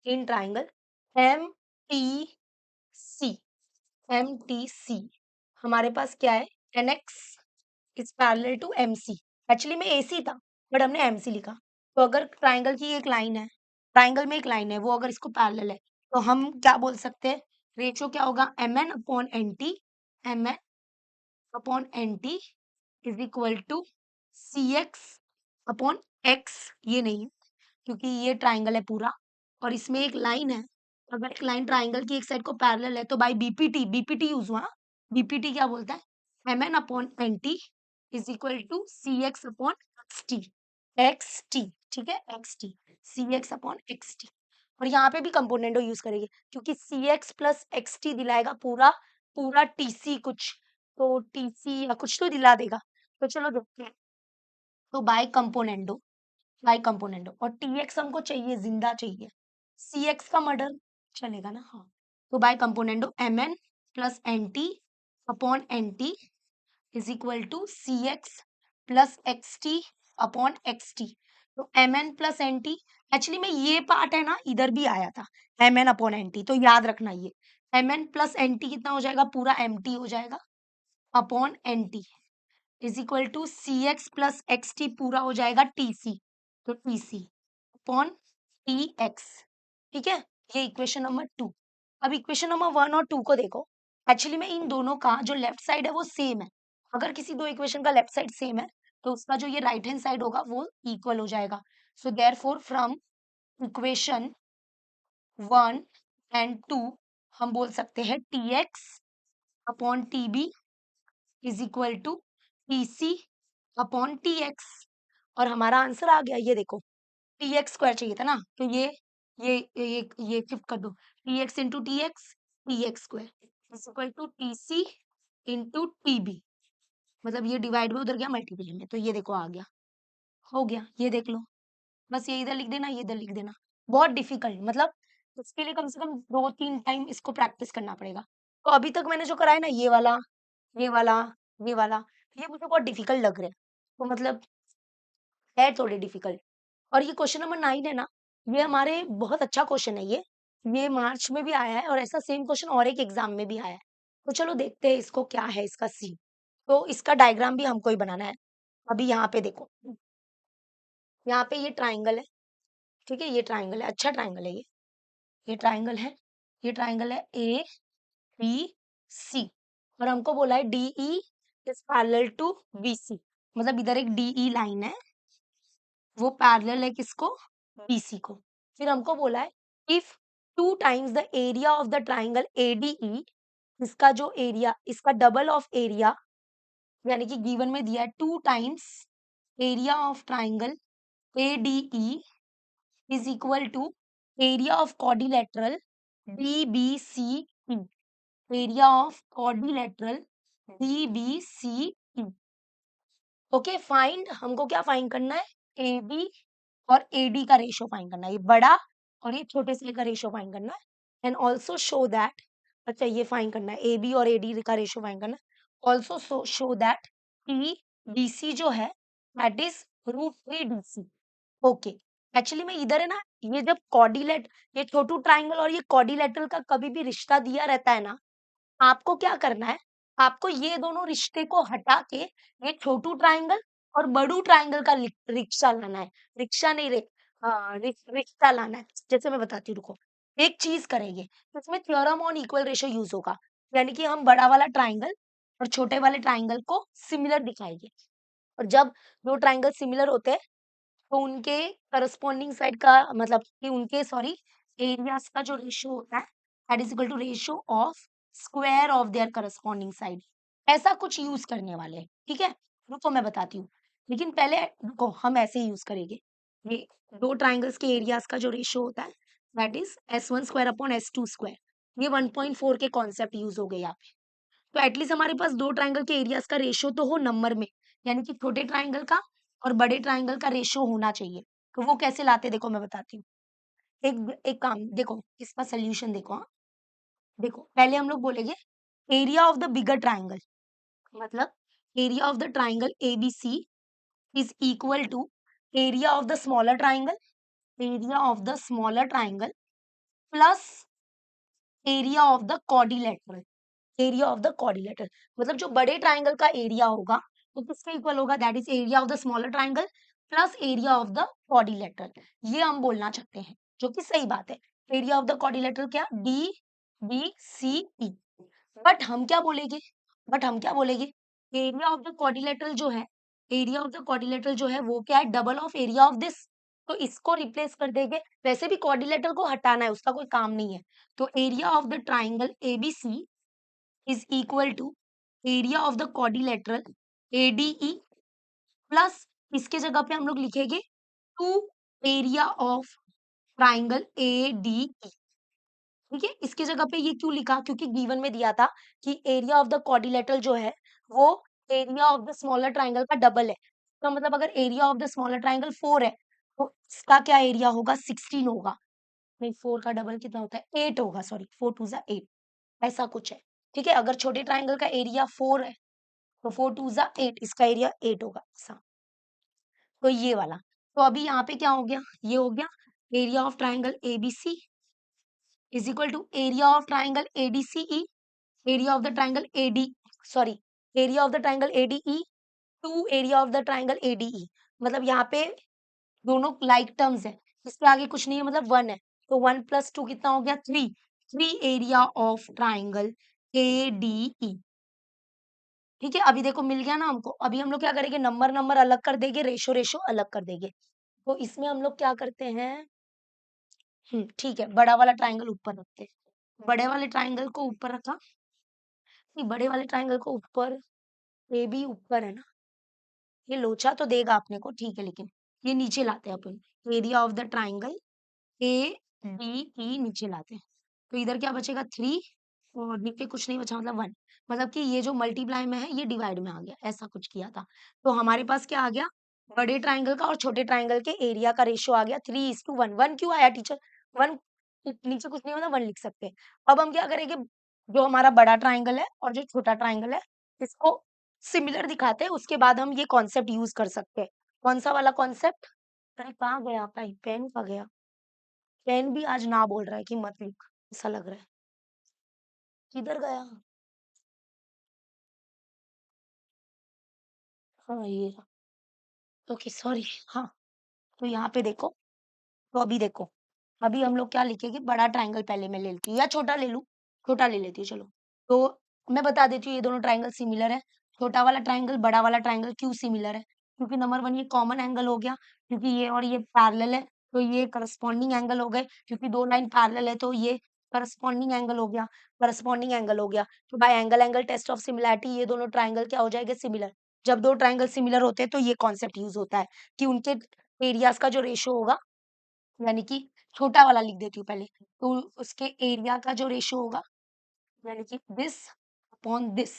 in triangle MTC, MTC हमारे पास क्या है, NX is parallel to MC, actually में एसी था, बट हमने MC लिखा। तो अगर ट्राइंगल की एक लाइन है, ट्राइंगल में एक लाइन है, वो अगर इसको पैरेलल है, तो हम क्या बोल सकते हैं? रेशियो क्या होगा? MN upon NT, MN upon NT is equal to CX upon X। ये नहीं है, क्योंकि ये ट्राइंगल है पूरा और इसमें एक लाइन है। अगर एक लाइन ट्राइंगल की एक साइड को पैरेलल है तो बाय बीपीटी यूज हुआ। बीपीटी क्या बोलता है? MN upon NT is equal to CX upon XT। XT, ठीक है, XT, CX अपॉन XT। और यहाँ पे भी कंपोनेंटो यूज करेंगे, क्योंकि CX प्लस XT दिलाएगा पूरा पूरा TC कुछ, तो TC या कुछ तो दिला देगा। तो चलो देखते हैं। तो बाय कंपोनेंटो और TX हमको चाहिए, जिंदा चाहिए। CX का मर्डर चलेगा ना? हाँ। तो by componendo MN plus NT upon NT is equal to CX plus XT upon XT। तो MN प्लस NT, एक्चुअली में ये पार्ट है ना, इधर भी आया था MN अपॉन NT, तो याद रखना ये MN प्लस NT कितना हो जाएगा? पूरा MT हो जाएगा upon NT is equal to CX plus XT पूरा हो जाएगा TC, तो TC अपॉन TX। ठीक है, ये इक्वेशन नंबर 2। अब इक्वेशन नंबर 1 और 2 को देखो। एक्चुअली में इन दोनों का जो लेफ्ट साइड है वो सेम है। अगर किसी दो इक्वेशन का लेफ्ट साइड सेम है तो उसका जो ये राइट हैंड साइड होगा वो इक्वल हो जाएगा। So therefore from equation 1 and 2 हम बोल सकते हैं TX upon TB is equal to TC upon TX। और हमारा आंसर आ गया, ये देखो, TX स्क्वायर चाहिए था ना, तो ये शिफ्ट कर दो, TX into TX square is equal to TC into TB। मतलब ये डिवाइड में उधर गया मल्टीप्लाई में, तो ये देखो आ गया, हो गया, ये देख लो। बस ये इधर लिख देना, ये इधर लिख देना। बहुत डिफिकल्ट, मतलब इसके लिए कम से कम 2-3 टाइम इसको प्रैक्टिस करना पड़ेगा। तो अभी तक मैंने जो कराया ना, ये वाला, ये वाला, ये वाला, ये मुझे बहुत डिफिकल्ट लग रहा है। तो मतलब है थोड़े डिफिकल्ट। और ये क्वेश्चन नंबर 9 है ना, ये हमारे बहुत अच्छा क्वेश्चन है ये मार्च में भी आया है और ऐसा सेम क्वेश्चन और एक एग्जाम में भी आया है। तो चलो देखते हैं इसको क्या है इसका सी। तो इसका डायग्राम भी हमको ही बनाना है। अभी यहाँ पे देखो, यहाँ पे ये ट्राइंगल है, ठीक है, ये ट्राइंगल है, अच्छा ट्राइंगल है ये ट्राइंगल है, ये ट्राइंगल है ABC। और हमको बोला है DE is parallel to BC। मतलब इधर एक DE लाइन है, वो पैरेलल है किसको? BC को। फिर हमको बोला है if 2 times the area of the triangle ADE, इसका जो एरिया, इसका डबल ऑफ एरिया, यानी कि गिवन में दिया है 2 times area of triangle ADE is equal to area of quadrilateral DBCE। Area of quadrilateral DBCE। Okay, find, हमको क्या फाइंड करना है? AB और AD का रेशियो फाइंड करना है, ये बड़ा और ये छोटे से का रेशियो फाइंड करना है। एंड ऑल्सो शो दैट, अच्छा ये फाइंड करना है, AB और AD का रेशियो फाइंड करना है। ऑल्सो शो दैट BC जो है that is √3DC। Okay, actually में इधर है ना, ये जब कॉर्डिलेट, ये छोटू ट्राइंगल और ये कॉर्डिलेटरल का कभी भी रिश्ता दिया रहता है ना, आपको क्या करना है? आपको ये दोनों रिश्ते को हटा के ये छोटू ट्राइंगल और बड़ू ट्राइंगल का रिक्शा लाना है। रिक्शा नहीं रे, हाँ, रिश्ता लाना है। जैसे मैं बताती हूँ, रुको। एक चीज करेंगे, इसमें theorem on equal ratio use होगा, यानी कि हम बड़ा वाला ट्राइंगल और छोटे वाले ट्राइंगल को सिमिलर दिखाएंगे। और जब दो ट्राइंगल सिमिलर होते हैं तो उनके करस्पॉन्डिंग साइड का, मतलब कि उनके, सॉरी, एरियाज का जो रेशियो होता है that is equal to ratio of square of their corresponding side. ऐसा कुछ यूज करने वाले हैं, ठीक है? रुको मैं बताती हूँ, लेकिन पहले रुको, हम ऐसे ही यूज करेंगे। ये दो ट्राइंगल्स के एरियाज का जो रेशियो होता है that is S1 square upon S2 square. ये 1.4 के कॉन्सेप्ट यूज हो गए यहाँ पे। तो एटलीस्ट हमारे पास दो ट्राइंगल के एरियाज का रेशियो तो हो नंबर में, यानी कि छोटे ट्राइंगल का और बड़े ट्राइंगल का रेशियो होना चाहिए। तो वो कैसे लाते, देखो मैं बताती हूँ। एक एक काम देखो, इसका सोल्यूशन देखो। हाँ, देखो पहले हम लोग बोलेंगे area of the bigger triangle, मतलब area of the triangle ABC is equal to area of the smaller triangle, area of the smaller triangle plus area of the quadrilateral, area of the quadrilateral. मतलब जो बड़े ट्राइंगल का एरिया होगा वो किसके इक्वल होगा? That is area of the smaller triangle plus area of the quadrilateral, ये हम बोलना चाहते हैं, जो कि सही बात है। एरिया ऑफ द क्वाड्रिलेटरल क्या, D B C E. But हम क्या बोलेंगे, एरिया ऑफ द क्वाड्रिलेटरल जो है, एरिया ऑफ द क्वाड्रिलेटरल जो है वो क्या है, double of area of this. तो इसको रिप्लेस कर देंगे, वैसे भी क्वाड्रिलेटरल को हटाना है, उसका कोई काम नहीं है। तो area of the triangle ABC is equal to area of the quadrilateral ADE plus इसके जगह पे हम लोग लिखेंगे two area of triangle ADE. ठीक है, इसकी जगह पे ये क्यों लिखा, क्योंकि गिवन में दिया था कि एरिया ऑफ द क्वाड्रिलेटरल जो है वो area of the smaller triangle का डबल है। तो मतलब अगर area of the smaller triangle 4 है तो इसका क्या एरिया होगा, 16 होगा। नहीं, 4 का डबल कितना होता है, 8 होगा, सॉरी 4 2 जा 8, ऐसा कुछ है। ठीक है, अगर छोटे ट्राइंगल का एरिया 4 है तो 4 2 जा 8, इसका एरिया 8 होगा ऐसा। तो ये वाला, तो अभी यहाँ पे क्या हो गया, ये हो गया area of triangle ABC is equal to area of triangle ADCE, area of the triangle AD, sorry, area of the triangle ADE to area of the triangle ADE. मतलब यहाँ पे दोनों लाइक टर्म्स है, इसके आगे कुछ नहीं है, मतलब 1 है। तो 1 प्लस 2 कितना हो गया, 3, 3 एरिया ऑफ ट्राइंगल एडीई। ठीक है, अभी देखो मिल गया ना हमको। अभी हम लोग क्या करेंगे, नंबर नंबर अलग कर देंगे, रेशो रेशो अलग कर देंगे। तो इसमें हम लोग क्या करते हैं, ठीक है, बड़ा वाला ट्राइंगल ऊपर रखते हैं। बड़े वाले ट्राइंगल को ऊपर रखा, नहीं बड़े वाले ट्राइंगल को ऊपर, ये भी ऊपर है ना, ये लोचा तो देगा अपने को, ठीक है, लेकिन ये नीचे लाते हैं अपन, area of the triangle A D E नीचे लाते हैं। तो इधर क्या बचेगा, 3, और नीचे कुछ नहीं बचा, मतलब 1। मतलब कि ये जो मल्टीप्लाई में है ये डिवाइड में आ गया, ऐसा कुछ किया था। तो हमारे पास क्या आ गया, बड़े ट्राइंगल का और छोटे ट्राइंगल के एरिया का रेशियो आ गया 3:1। 1 क्यों आया टीचर, 1 नीचे कुछ नहीं, मतलब 1 लिख सकते हैं। अब हम क्या करेंगे, जो हमारा बड़ा ट्राइंगल है और जो छोटा ट्राइंगल है इसको सिमिलर दिखाते हैं, उसके बाद हम ये कॉन्सेप्ट यूज कर सकते हैं। कौन सा वाला कॉन्सेप्ट, अरे कहाँ गया भाई, पेन कहाँ गया, पेन भी आज ना बोल रहा है कि मत लिख, ऐसा लग रहा है, किधर गया। हाँ ये रहा। Okay sorry. हाँ, तो यहाँ पे देखो, तो अभी देखो, अभी हम लोग क्या लिखेंगे, बड़ा ट्राइंगल पहले मैं ले लेती हूँ, या छोटा ले लूँ, छोटा ले लेती हूँ चलो। तो मैं बता देती हूँ ये दोनों ट्राइंगल सिमिलर है। छोटा वाला ट्राइंगल बड़ा वाला ट्राइंगल क्यों सिमिलर है, क्योंकि नंबर 1 ये कॉमन एंगल हो गया, क्योंकि ये और ये पैरेलल है, तो ये करस्पॉन्डिंग एंगल हो गए, क्योंकि दो लाइन पैरेलल है तो ये करस्पॉन्डिंग एंगल हो गया, करस्पॉन्डिंग एंगल हो गया। तो by angle angle test of similarity ये दोनों ट्राइंगल क्या हो जाएंगे, सिमिलर। जब दो ट्राइंगल सिमिलर होते हैं तो ये कॉन्सेप्ट यूज होता है कि उनके एरियाज का जो रेशियो होगा, यानी कि छोटा वाला लिख देती हूँ पहले, तो उसके एरिया का जो रेशियो होगा, यानी कि दिस अपॉन दिस,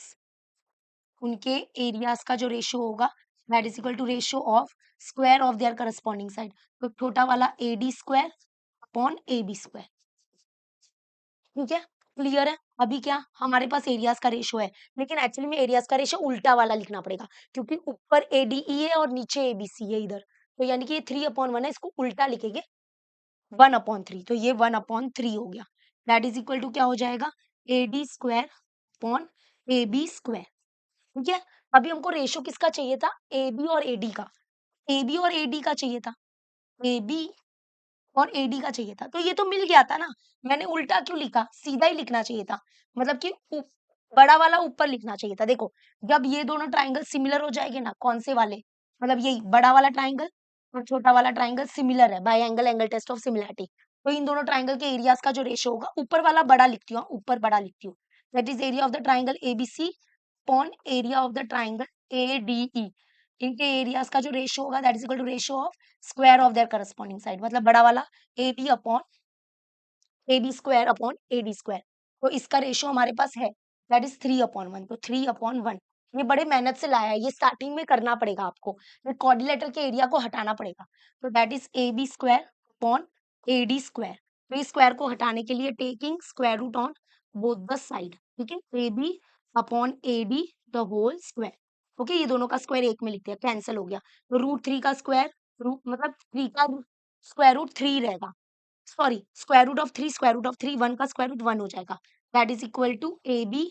उनके एरियाज का जो रेशियो होगा that is equal to ratio of square of their corresponding side. तो छोटा वाला AD square upon A B square. ठीक है, क्लियर है। अभी क्या हमारे पास एरियाज का रेशियो है, लेकिन एक्चुअली में एरियाज का रेशियो उल्टा वाला लिखना पड़ेगा, क्योंकि ऊपर एडीई है और नीचे एबीसी है इधर। तो यानी कि ये 3/1 है, इसको उल्टा लिखेंगे 1/3। तो ये 1/3 हो गया, दैट इज इक्वल टू क्या हो जाएगा, AD square upon A B square. ठीक है, अभी हमको रेशियो किसका चाहिए था, ए बी और एडी का, ए बी और एडी का चाहिए था, ए बी और एडी का चाहिए था, तो ये तो मिल गया था ना। मैंने उल्टा क्यों लिखा, सीधा ही लिखना चाहिए था, मतलब कि बड़ा वाला ऊपर लिखना चाहिए था। देखो, जब ये दोनों ट्राइंगल सिमिलर हो जाएंगे ना, कौन से वाले, मतलब यही बड़ा वाला ट्राइंगल और छोटा वाला ट्राइंगल सिमिलर है by angle angle test of similarity. तो इन दोनों ट्राइंगल के एरियाज का जो रेशियो होगा, ऊपर वाला बड़ा लिखती हूँ, ऊपर बड़ा लिखती हूँ, that is area of the triangle ABC upon area of the triangle ADE. इनके एरियाज का जो रेशियो होगा that is equal to ratio of square of their corresponding side, मतलब बड़ा वाला A B upon A B square upon A D square. तो इसका रेशियो हमारे पास है दैट इज 3/1। तो 3/1 ये बड़े मेहनत से लाया है, ये स्टार्टिंग में करना पड़ेगा आपको, ये क्वाड्रिलेटरल के एरिया को हटाना पड़ेगा। तो that is A B square upon A D square. तो इस स्क्वायर को हटाने के लिए taking square root on both the side, ठीक है, A B upon A D the whole square. Okay, ये दोनों का स्क्वायर एक में लिखते हैं, कैंसिल हो गया। तो √3 का स्क्वायर, रूट मतलब 3 का स्क्वायर रूट 3 रहेगा, sorry square root of 3, square root of 3, 1 का स्क्वायर रूट 1 हो जाएगा, that is equal to A B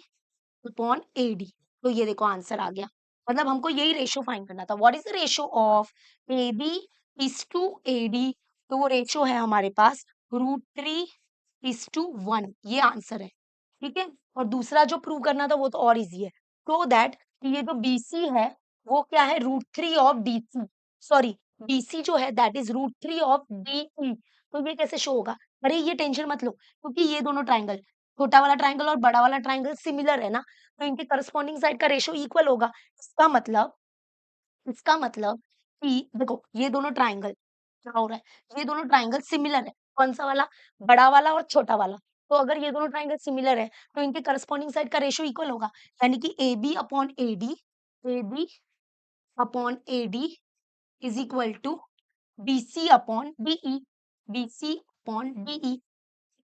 upon A D. तो ये देखो आंसर आ गया। मतलब हमको यही रेशियो फाइंड करना था। What is the ratio of A B is to A D? तो वो रेशियो है हमारे पास √3:1, ये आंसर है। ठीक है, और दूसरा जो प्रूव करना था वो तो और इजी है। तो दैट ये जो बीसी है वो क्या है, √3 ऑफ डीसी, सॉरी बीसी जो है दैट इज √3 ऑफ डीई। तो ये कैसे शो होगा? अरे ये टेंशन मत लो, क्योंकि ये दोनों ट्राइंगल, छोटा वाला ट्राइंगल और बड़ा वाला ट्राइंगल सिमिलर है ना, तो इनके करस्पॉन्डिंग साइड का रेशियो इक्वल होगा। इसका मतलब इसका मतलब कि देखो ये दोनों ट्राइंगल क्या हो रहा है, ये दोनों ट्राइंगल सिमिलर है। कौन सा वाला? बड़ा वाला और छोटा वाला। तो अगर ये दोनों ट्राइंगल सिमिलर है तो इनके करस्पॉन्डिंग साइड का रेशियो इक्वल होगा, यानी कि AB upon AD is equal to BC upon DE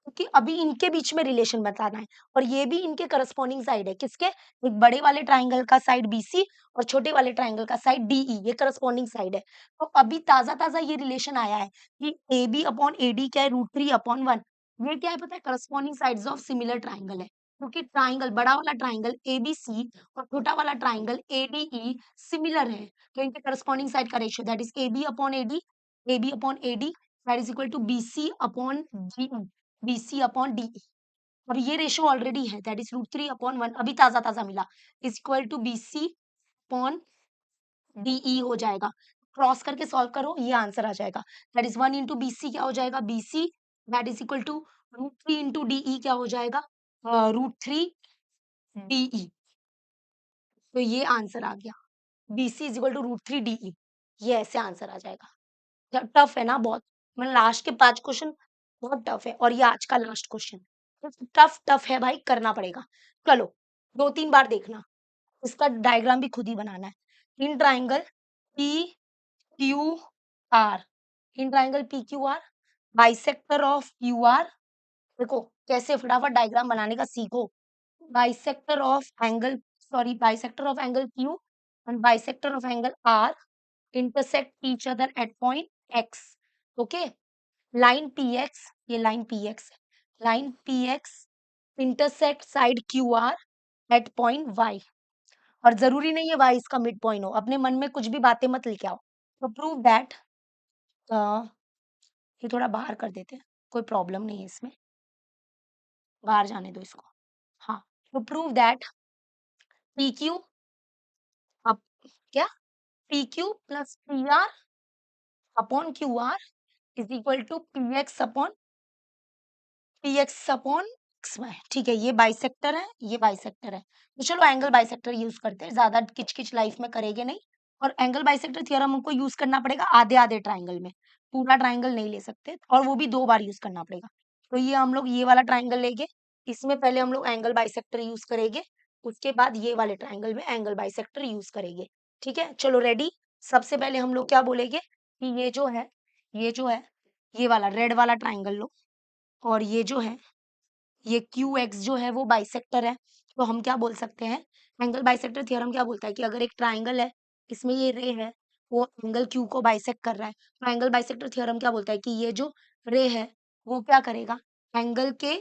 क्योंकि अभी इनके बीच में रिलेशन बताना है, और ये भी इनके करस्पॉन्डिंग साइड है। किसके? एक बड़े वाले ट्राइंगल का साइड BC और छोटे वाले ट्राइंगल का साइड DE, ये करस्पॉन्डिंग साइड है। तो अभी ताजा-ताजा ये रिलेशन आया है कि AB अपॉन AD क्या है, √3/1। ये क्या है पता है? Corresponding sides of similar triangle है। क्योंकि ट्राइंगल, बड़ा वाला ट्राइंगल ABC और छोटा वाला ट्राइंगल ADE सिमिलर है। तो इनके करस्पॉन्डिंग साइड का ratio that is AB upon AD that is equal to BC upon DE। और ये रेशियो ऑलरेडी है दैट इज √3/1, अभी ताजा-ताजा मिला, इज इक्वल टू BC/DE हो जाएगा। क्रॉस करके सॉल्व करो, ये आंसर आ जाएगा। दैट इज 1 इंटू BC क्या हो जाएगा? BC that is equal to √3 into DE क्या हो जाएगा? √3DE। तो ये आंसर आ गया, BC is equal to √3DE। ये ऐसे आंसर आ जाएगा। टफ है ना बहुत, मतलब लास्ट के 5 क्वेश्चन बहुत टफ है, और ये आज का लास्ट क्वेश्चन टफ टफ है भाई, करना पड़ेगा। चलो 2-3 बार देखना, इसका डायग्राम भी खुद ही बनाना है। In triangle PQR, in triangle PQR, bisector of QR। देखो कैसे फटाफट डायग्राम बनाने का सीखो। Bisector of angle, sorry bisector of angle Q and bisector of angle R intersect each other at point X. Okay, line PX, ये लाइन PX है, line PX intersect side QR at point Y, और जरूरी नहीं है Y इसका मिड पॉइंट हो, अपने मन में कुछ भी बातें मत लेके आओ। तो प्रूव दैट, ये थोड़ा बाहर कर देते हैं, कोई प्रॉब्लम नहीं है इसमें, बाहर जाने दो इसको। हाँ, तो प्रूव दैट PQ अप क्या, PQ plus PR upon QR is equal to PX upon XY। ठीक है, ये बाइसेक्टर है, ये बाइसेक्टर है, तो चलो एंगल बाइसेक्टर यूज करते हैं, ज्यादा किच-किच लाइफ में करेंगे नहीं। और एंगल बाइसेक्टर थ्योरम हमको यूज करना पड़ेगा आधे-आधे ट्राइंगल में, पूरा ट्राइंगल नहीं ले सकते, और वो भी 2 बार यूज करना पड़ेगा। तो ये हम लोग ये वाला ट्राइंगल लेंगे, इसमें पहले हम लोग एंगल बाइसेक्टर यूज करेंगे, उसके बाद ये वाले ट्राइंगल में एंगल बाइसेक्टर यूज करेंगे। ठीक है, चलो रेडी। सबसे पहले हम लोग क्या बोलेंगे कि ये जो है ये वाला रेड वाला ट्राइंगल लो, और ये जो है ये QX जो है वो बाइसेक्टर है। तो हम क्या बोल सकते हैं, एंगल बाइसेक्टर थ्योरम क्या बोलता है कि अगर एक ट्राइंगल है, इसमें ये रे है, वो एंगल Q को बाइसेक्ट कर रहा है, तो एंगल बाइसेक्टर थ्योरम क्या बोलता है कि ये जो रे है वो क्या करेगा, एंगल के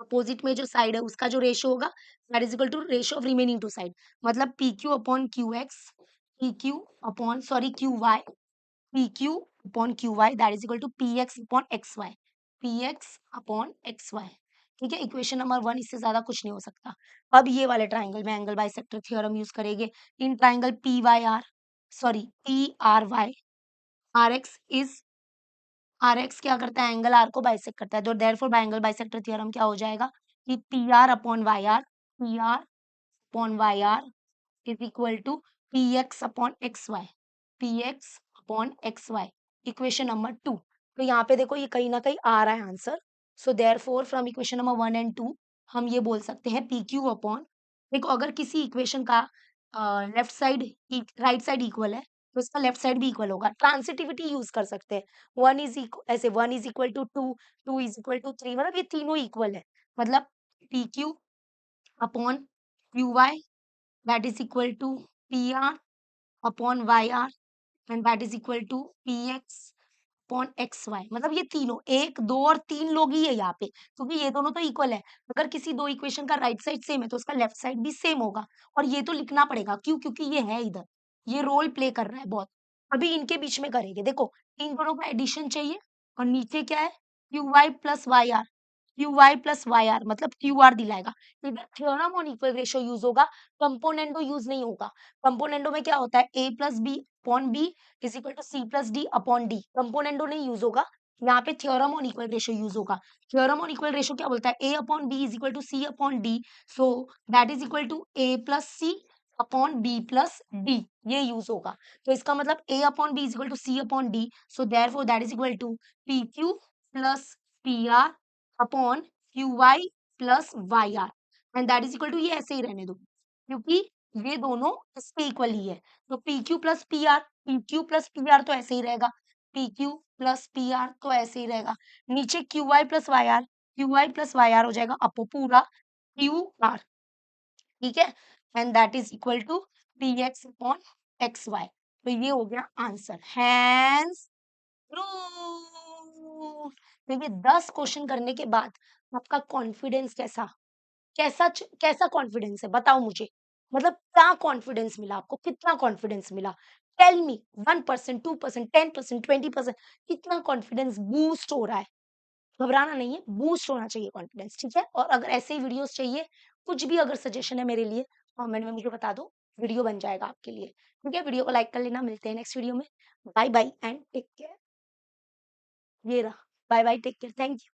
अपोजिट में जो साइड है उसका जो रेशियो होगा that is equal to ratio of remaining two side, मतलब PQ upon QX, PQ upon sorry QY, PQ upon QY that is equal to PX upon XY, PX upon XY। ठीक है, इक्वेशन नंबर 1, इससे ज्यादा कुछ नहीं हो सकता। अब ये वाले ट्राइंगल में एंगल बाइसेक्टर थ्योरम यूज करेंगे। In triangle PYR, sorry PRY, RX is, RX क्या करता है, एंगल R को बाइसेक्ट करता है, तो therefore by angle bisector theorem क्या हो जाएगा कि PR upon YR, PR upon YR is equal to PX upon XY, PX upon XY, equation number 2। तो यहाँ पे देखो ये कहीं ना कहीं आ रहा है answer. So therefore from equation number 1 and 2 हम ये बोल सकते हैं PQ अपॉन, देखो अगर किसी इक्वेशन का left side right side equal है तो इसका लेफ्ट साइड भी इक्वल होगा, ट्रांसिटिविटी यूज कर सकते हैं। 1 इज ऐसे 1 is equal to 2, 2 is equal to 3, मतलब ये तीनों इक्वल है, मतलब PQ upon QY that is equal to PR upon YR and that is equal to PX upon X Y, मतलब ये तीनों, 1 2 और 3 लोग ही है यहाँ पे, क्योंकि ये दोनों तो इक्वल है। अगर किसी दो इक्वेशन का राइट साइड सेम है तो उसका लेफ्ट साइड भी सेम होगा, और ये तो लिखना पड़ेगा, क्यों? क्योंकि ये है इधर, ये रोल प्ले कर रहा है बहुत। अभी इनके बीच में करेंगे, देखो इन दोनों का एडिशन चाहिए, और नीचे क्या है, Q Y plus Y R, Q Y plus Y R मतलब क्यू आर दिलाएगा। इधर theorem on equal ratio use होगा, कंपोनेंडो यूज नहीं होगा। कंपोनेंडो में क्या होता है, A plus B upon B is equal to C plus D upon D, componendo नहीं यूज होगा। यहाँ पे theorem on equal ratio use होगा। थ्योरम ऑन इक्वल रेशियो क्या बोलता है, A upon B is equal to C upon D, so that is equal to A plus C upon B plus D, ये यूज होगा। तो इसका मतलब A upon B is equal to C upon D, so therefore that is equal to P Q plus P R upon Q Y plus Y R, and that is equal to, ये ऐसे ही रहने दो क्योंकि ये दोनों इसके इक्वल ही है। तो P Q plus P R, P Q plus P R तो ऐसे ही रहेगा, P Q plus P R तो ऐसे ही रहेगा। नीचे Q Y plus Y R, Q Y plus Y R हो जाएगा अपो पूरा क्यू आर, ठीक है, and that is equal to P X upon X Y. तो ये हो गया आंसर, हैंस प्रूफ। तो ये 10 क्वेश्चन करने के बाद आपका कॉन्फिडेंस कैसा, कैसा कॉन्फिडेंस है बताओ मुझे, मतलब क्या कॉन्फिडेंस मिला आपको, कितना कॉन्फिडेंस मिला, टेल मी, 1% 2% 10% 20%, कितना कॉन्फिडेंस बूस्ट हो रहा है। घबराना नहीं है, बूस्ट होना चाहिए कॉन्फिडेंस, ठीक है। और अगर ऐसे ही वीडियोस चाहिए, कुछ भी अगर सजेशन है मेरे लिए, कमेंट में मुझे बता दो, वीडियो बन जाएगा आपके लिए, ठीक है। वीडियो को लाइक कर लेना, मिलते हैं नेक्स्ट वीडियो में। Bye bye and take care. ये रहा, bye bye, take care, thank you.